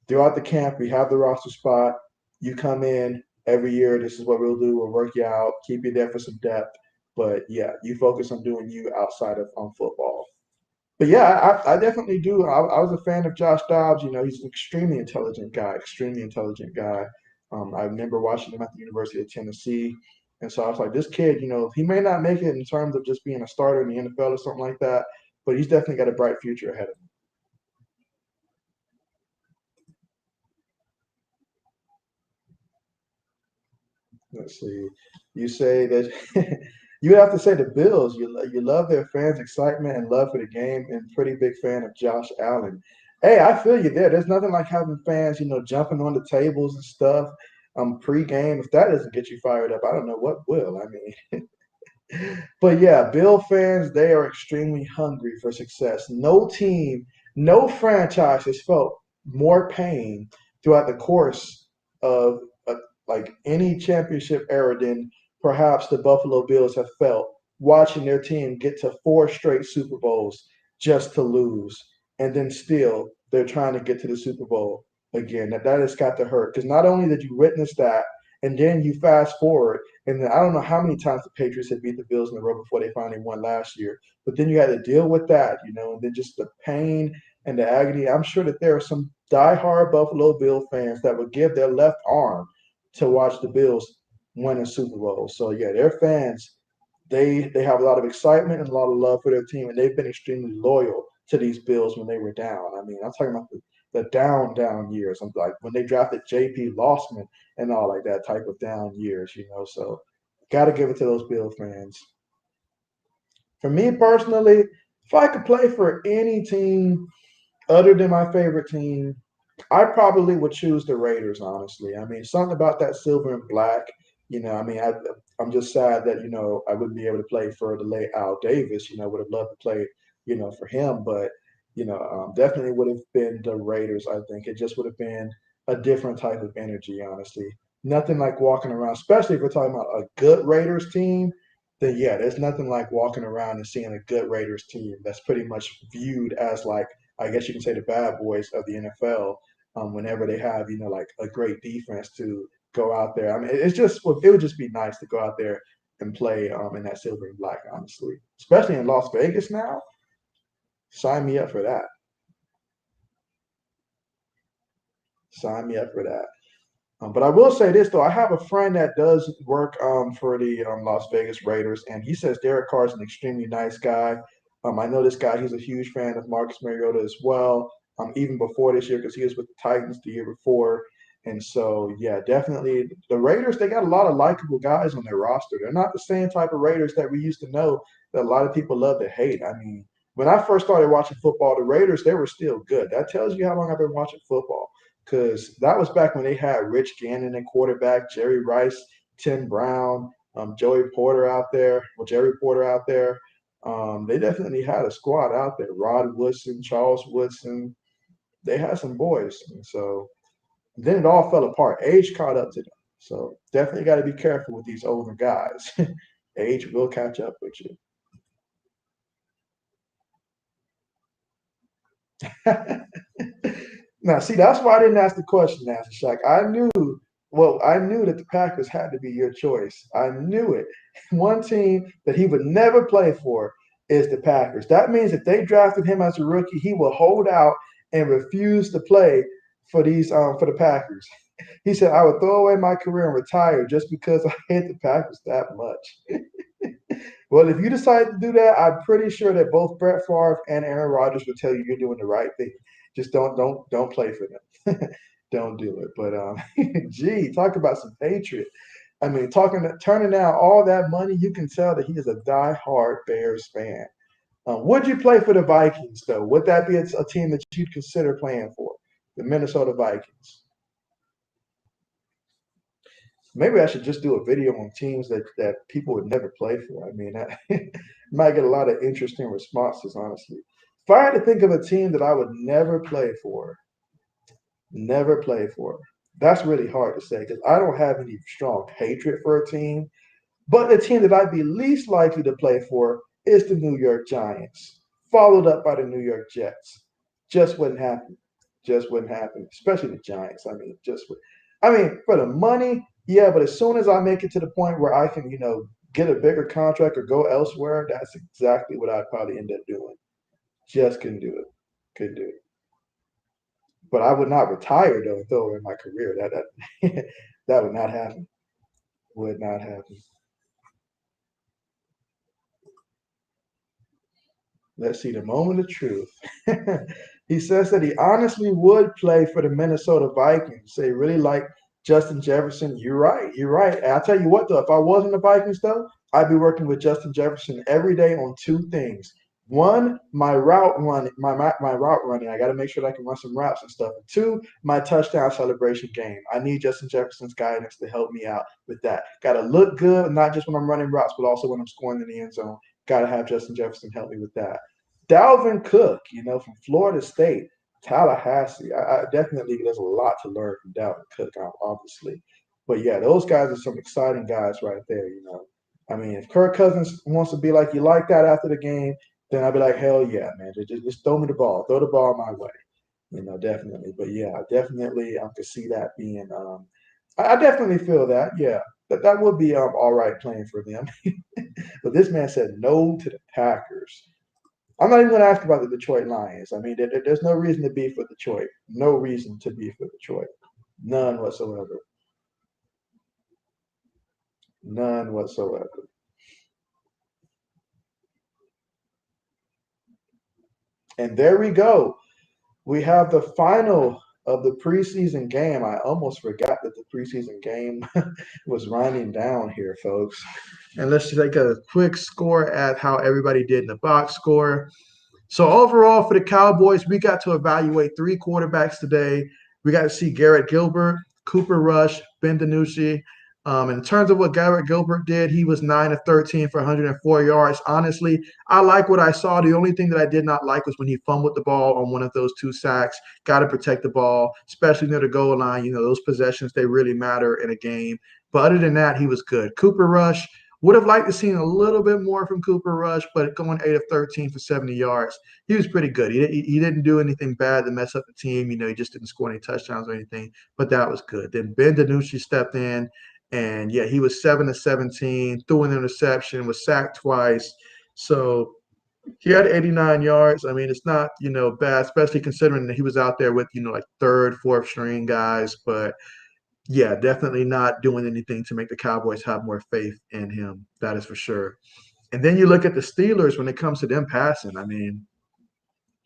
throughout the camp. We have the roster spot. You come in every year. This is what we'll do. We'll work you out, keep you there for some depth. But yeah, you focus on doing you outside of on football. But yeah, I definitely do. I was a fan of Josh Dobbs. He's an extremely intelligent guy. Extremely intelligent guy. I remember watching him at the University of Tennessee. And so I was like, this kid, he may not make it in terms of just being a starter in the NFL or something like that, but he's definitely got a bright future ahead of him. Let's see. You say that you have to say the Bills. You love their fans' excitement and love for the game, and pretty big fan of Josh Allen. Hey, I feel you there. There's nothing like having fans, jumping on the tables and stuff pre-game. If that doesn't get you fired up, I don't know what will. I mean, but yeah, Bill fans, they are extremely hungry for success. No team, no franchise has felt more pain throughout the course of like any championship era than perhaps the Buffalo Bills have felt watching their team get to four straight Super Bowls just to lose. And then still they're trying to get to the Super Bowl again. That has got to hurt because not only did you witness that, and then you fast forward and then I don't know how many times the Patriots had beat the Bills in a row before they finally won last year. But then you had to deal with that, and then just the pain and the agony. I'm sure that there are some diehard Buffalo Bill fans that would give their left arm to watch the Bills win a Super Bowl. So yeah, their fans, they have a lot of excitement and a lot of love for their team, and they've been extremely loyal to these Bills when they were down. I mean, I'm talking about the down years. I'm like when they drafted JP Lossman and all like that type of down years. So Got to give it to those Bill fans. For me personally, if I could play for any team other than my favorite team, I probably would choose the Raiders, honestly. I mean, something about that silver and black, I'm just sad that, I wouldn't be able to play for the late Al Davis. Would have loved to play, for him, but, definitely would have been the Raiders, I think. It just would have been a different type of energy, honestly. Nothing like walking around, especially if we're talking about a good Raiders team, then yeah, there's nothing like walking around and seeing a good Raiders team that's pretty much viewed as like, I guess you can say, the bad boys of the NFL, whenever they have, like a great defense to go out there. I mean, it would just be nice to go out there and play in that silver and black, honestly, especially in Las Vegas now. Sign me up for that. Sign me up for that. But I will say this though, I have a friend that does work for the Las Vegas Raiders, and he says Derek Carr is an extremely nice guy. I know this guy; he's a huge fan of Marcus Mariota as well. Even before this year, because he was with the Titans the year before, and so yeah, definitely the Raiders. They got a lot of likable guys on their roster. They're not the same type of Raiders that we used to know that a lot of people love to hate. I mean, when I first started watching football, the Raiders they were still good. That tells you how long I've been watching football because that was back when they had Rich Gannon in quarterback, Jerry Rice, Tim Brown, Joey Porter out there, well, Jerry Porter out there. They definitely had a squad out there. Rod Woodson, Charles Woodson. They had some boys. And so then it all fell apart. Age caught up to them. So definitely got to be careful with these older guys. Age will catch up with you. Now, see, that's why I didn't ask the question, Nasty Shaq. I knew that the Packers had to be your choice. I knew it. One team that he would never play for is the Packers. That means if they drafted him as a rookie, he will hold out and refuse to play for the Packers. He said, "I would throw away my career and retire just because I hate the Packers that much." Well, if you decide to do that, I'm pretty sure that both Brett Favre and Aaron Rodgers would tell you you're doing the right thing. Just don't play for them. Don't do it. But gee, talk about some hatred. I mean, turning down all that money, you can tell that he is a die-hard Bears fan. Would you play for the Vikings though? Would that be a team that you'd consider playing for? The Minnesota Vikings. Maybe I should just do a video on teams that people would never play for. I mean, I might get a lot of interesting responses, honestly. If I had to think of a team that I would never play for, that's really hard to say because I don't have any strong hatred for a team. But the team that I'd be least likely to play for is the New York Giants, followed up by the New York Jets. Just wouldn't happen. Just wouldn't happen, especially the Giants. I mean, just would. I mean, for the money, yeah, but as soon as I make it to the point where I can, get a bigger contract or go elsewhere, that's exactly what I'd probably end up doing. Just couldn't do it. Couldn't do it. But I would not retire though in my career. That that would not happen. Would not happen. Let's see the moment of truth. He says that he honestly would play for the Minnesota Vikings. They really like Justin Jefferson. You're right. You're right. And I'll tell you what, though, if I wasn't the Vikings, though, I'd be working with Justin Jefferson every day on two things. One, my route running. I got to make sure that I can run some routes and stuff. And two, my touchdown celebration game. I need Justin Jefferson's guidance to help me out with that. Got to look good, not just when I'm running routes, but also when I'm scoring in the end zone. Got to have Justin Jefferson help me with that. Dalvin Cook, from Florida State, Tallahassee. I definitely there's a lot to learn from Dalvin Cook, obviously. But yeah, those guys are some exciting guys right there. I mean, if Kirk Cousins wants to be like you like that after the game, then I'd be like, hell yeah, man. Just throw me the ball. Throw the ball my way. Definitely. But yeah, definitely I could see that being I definitely feel that, yeah. That would be all right playing for them. But this man said no to the Packers. I'm not even going to ask about the Detroit Lions. I mean, there's no reason to be for Detroit. No reason to be for Detroit. None whatsoever. None whatsoever. And there we go. We have the final of the preseason game, I almost forgot that the preseason game was winding down here, folks. And let's take a quick score at how everybody did in the box score. So overall for the Cowboys, we got to evaluate three quarterbacks today. We got to see Garrett Gilbert, Cooper Rush, Ben DiNucci. In terms of what Garrett Gilbert did, he was 9 of 13 for 104 yards. Honestly, I like what I saw. The only thing that I did not like was when he fumbled the ball on one of those two sacks. Got to protect the ball, especially near the goal line. You know, those possessions, they really matter in a game. But other than that, he was good. Cooper Rush, would have liked to seen a little bit more from Cooper Rush, but going 8 of 13 for 70 yards, he was pretty good. He didn't do anything bad to mess up the team. You know, he just didn't score any touchdowns or anything, but that was good. Then Ben DiNucci stepped in, and yeah, he was 7 of 17, threw an interception, was sacked twice. So he had 89 yards. I mean, it's not, you know, bad, especially considering that he was out there with, you know, like third, fourth string guys. But yeah, definitely not doing anything to make the Cowboys have more faith in him. That is for sure. And then you look at the Steelers when it comes to them passing. I mean,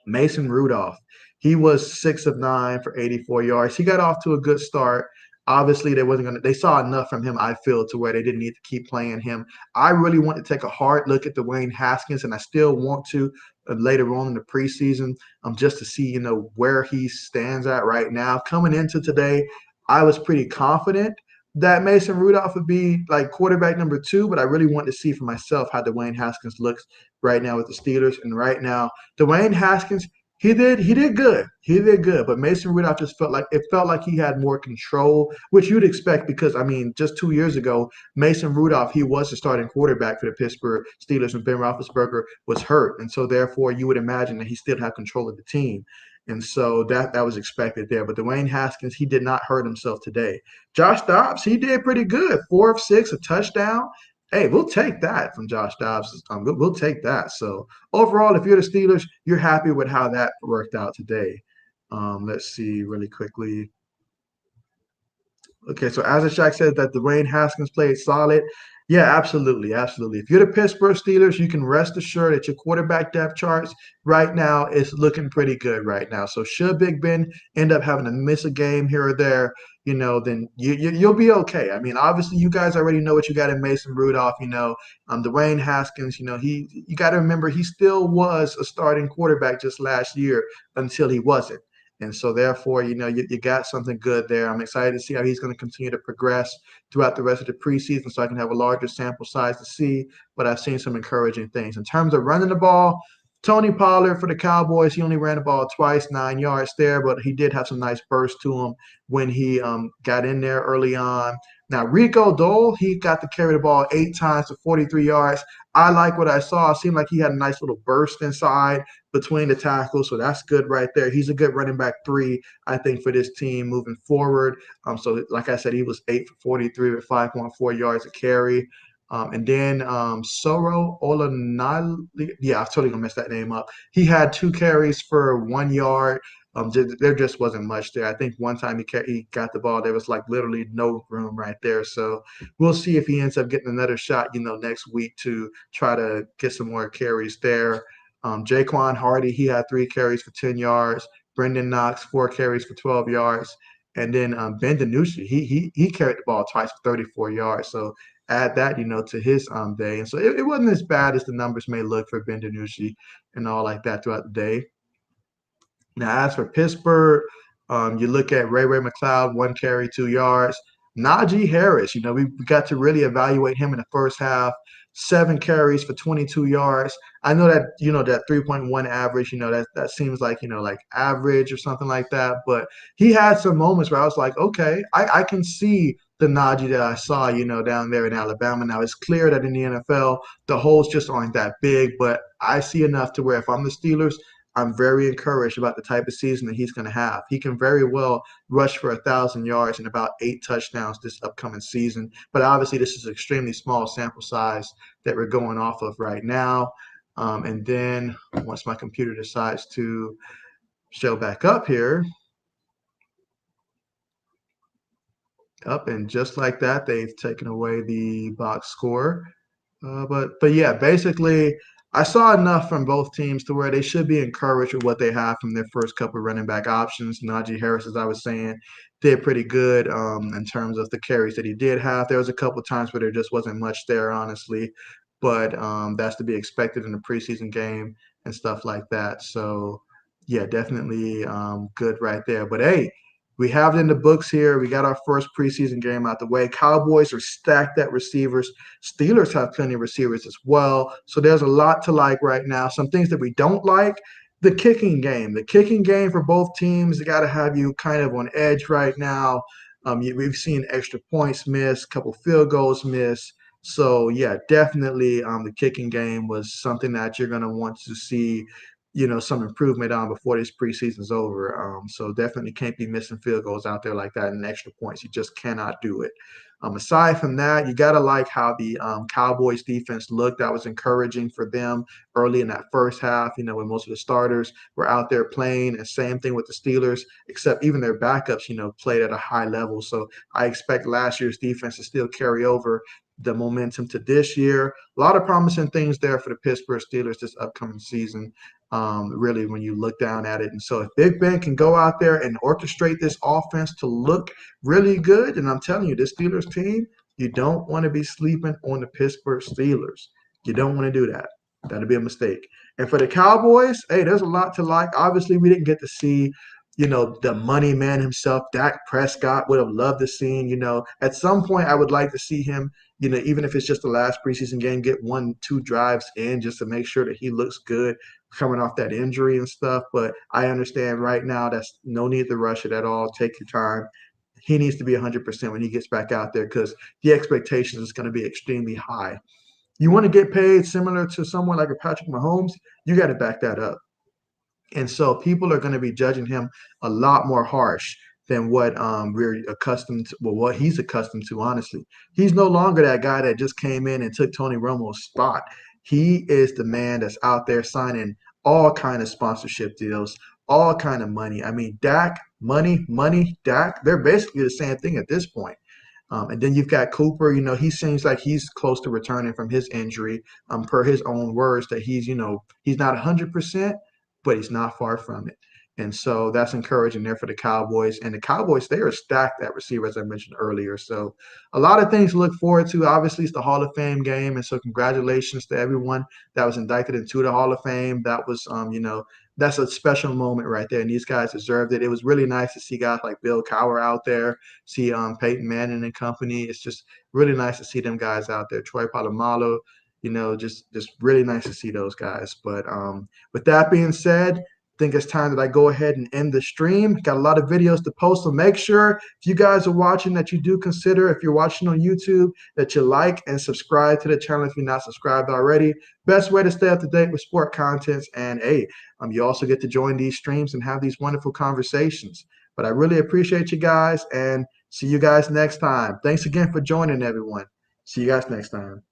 Mason Rudolph. He was 6 of 9 for 84 yards. He got off to a good start. Obviously, they saw enough from him, I feel, to where they didn't need to keep playing him. I really want to take a hard look at Dwayne Haskins, and I still want to later on in the preseason, just to see, you know, where he stands at right now. Coming into today, I was pretty confident that Mason Rudolph would be like quarterback number two, but I really want to see for myself how Dwayne Haskins looks right now with the Steelers. And right now, Dwayne Haskins, he did good. He did good. But Mason Rudolph just felt like he had more control, which you'd expect because I mean, just 2 years ago, Mason Rudolph, he was the starting quarterback for the Pittsburgh Steelers when Ben Roethlisberger was hurt. And so therefore you would imagine that he still had control of the team. And so that was expected there. But Dwayne Haskins, he did not hurt himself today. Josh Dobbs, he did pretty good. 4 of 6, a touchdown. Hey, we'll take that from Josh Dobbs. We'll take that. So overall, if you're the Steelers, you're happy with how that worked out today. Let's see really quickly. Okay, so Azashak says that Dwayne Haskins played solid. Yeah, absolutely, absolutely. If you're the Pittsburgh Steelers, you can rest assured that your quarterback depth charts right now is looking pretty good right now. So should Big Ben end up having to miss a game here or there, you know, then you'll be okay. I mean, obviously, you guys already know what you got in Mason Rudolph. You know, Dwayne Haskins. You know, you got to remember he still was a starting quarterback just last year until he wasn't. And so, therefore, you know, you got something good there. I'm excited to see how he's going to continue to progress throughout the rest of the preseason so I can have a larger sample size to see. But I've seen some encouraging things. In terms of running the ball, Tony Pollard for the Cowboys, he only ran the ball twice, 9 yards there, but he did have some nice bursts to him when he got in there early on. Now, Rico Dole, he got to carry the ball 8 times for 43 yards. I like what I saw. It seemed like he had a nice little burst inside between the tackles, so that's good right there. He's a good running back three, I think, for this team moving forward. So, like I said, he was 8 for 43 with 5.4 yards a carry. And then Soro Olanali, yeah, I'm totally gonna mess that name up. He had 2 carries for 1 yard. There just wasn't much there. I think one time he got the ball, there was like literally no room right there. So we'll see if he ends up getting another shot, you know, next week to try to get some more carries there. Jaquan Hardy, he had 3 carries for 10 yards. Brendan Knox, 4 carries for 12 yards. And then Ben DiNucci, he carried the ball twice for 34 yards. So add that, you know, to his day. And so it wasn't as bad as the numbers may look for Ben DiNucci and all like that throughout the day. Now, as for Pittsburgh, you look at Ray McLeod, 1 carry, 2 yards. Najee Harris, you know, we got to really evaluate him in the first half. 7 carries for 22 yards. I know that, you know, that 3.1 average, you know, that seems like, you know, like average or something like that. But he had some moments where I was like, okay, I can see the Najee that I saw, you know, down there in Alabama. Now, it's clear that in the NFL, the holes just aren't that big, but I see enough to where if I'm the Steelers, I'm very encouraged about the type of season that he's going to have. He can very well rush for 1,000 yards and about 8 touchdowns this upcoming season. But obviously, this is an extremely small sample size that we're going off of right now. And then once my computer decides to show back up here, up and just like that, they've taken away the box score. But yeah, basically, I saw enough from both teams to where they should be encouraged with what they have from their first couple of running back options. Najee Harris, as I was saying, did pretty good in terms of the carries that he did have. There was a couple of times where there just wasn't much there, honestly, but that's to be expected in a preseason game and stuff like that. So, yeah, definitely good right there. But hey, we have it in the books here. We got our first preseason game out the way. Cowboys are stacked at receivers. Steelers have plenty of receivers as well. So there's a lot to like right now. Some things that we don't like. The kicking game. The kicking game for both teams got to have you kind of on edge right now. We've seen extra points miss, couple field goals miss. So yeah, definitely the kicking game was something that you're going to want to see, some improvement on before this preseason's over. So definitely can't be missing field goals out there like that and extra points. You just cannot do it. Aside from that, you got to like how the Cowboys defense looked. That was encouraging for them early in that first half, when most of the starters were out there playing. And same thing with the Steelers, except even their backups, played at a high level. So I expect last year's defense to still carry over the momentum to this year. A lot of promising things there for the Pittsburgh Steelers this upcoming season. Really, when you look down at it. And so if Big Ben can go out there and orchestrate this offense to look really good, and I'm telling you, this Steelers team, you don't want to be sleeping on the Pittsburgh Steelers. You don't want to do that. That'd be a mistake. And for the Cowboys, hey, there's a lot to like. Obviously, we didn't get to see, the money man himself, Dak Prescott. Would have loved to see, at some point I would like to see him, even if it's just the last preseason game, get 1-2 drives in just to make sure that he looks good coming off that injury and stuff. But I understand right now that's no need to rush it at all. Take your time. He needs to be 100% when he gets back out there because the expectations is going to be extremely high. You want to get paid similar to someone like a Patrick Mahomes, you got to back that up. And so people are going to be judging him a lot more harsh than what we're accustomed to, well, what he's accustomed to, honestly. He's no longer that guy that just came in and took Tony Romo's spot. He is the man that's out there signing all kind of sponsorship deals, all kind of money. I mean, Dak, money, Dak, they're basically the same thing at this point. And then you've got Cooper. He seems like he's close to returning from his injury. Per his own words, that he's not 100%, but he's not far from it. And so that's encouraging there for the Cowboys. And the Cowboys, they are stacked at receiver, as I mentioned earlier. So a lot of things to look forward to. Obviously, it's the Hall of Fame game. And so congratulations to everyone that was inducted into the Hall of Fame. That was, that's a special moment right there. And these guys deserved it. It was really nice to see guys like Bill Cowher out there, see Peyton Manning and company. It's just really nice to see them guys out there. Troy Polamalu, just really nice to see those guys. But with that being said, I think it's time that I go ahead and end the stream. Got a lot of videos to post, so make sure if you guys are watching that you do consider, if you're watching on YouTube, that you like and subscribe to the channel if you're not subscribed already. Best way to stay up to date with sport contents. And hey, you also get to join these streams and have these wonderful conversations. But I really appreciate you guys and see you guys next time. Thanks again for joining, everyone. See you guys next time.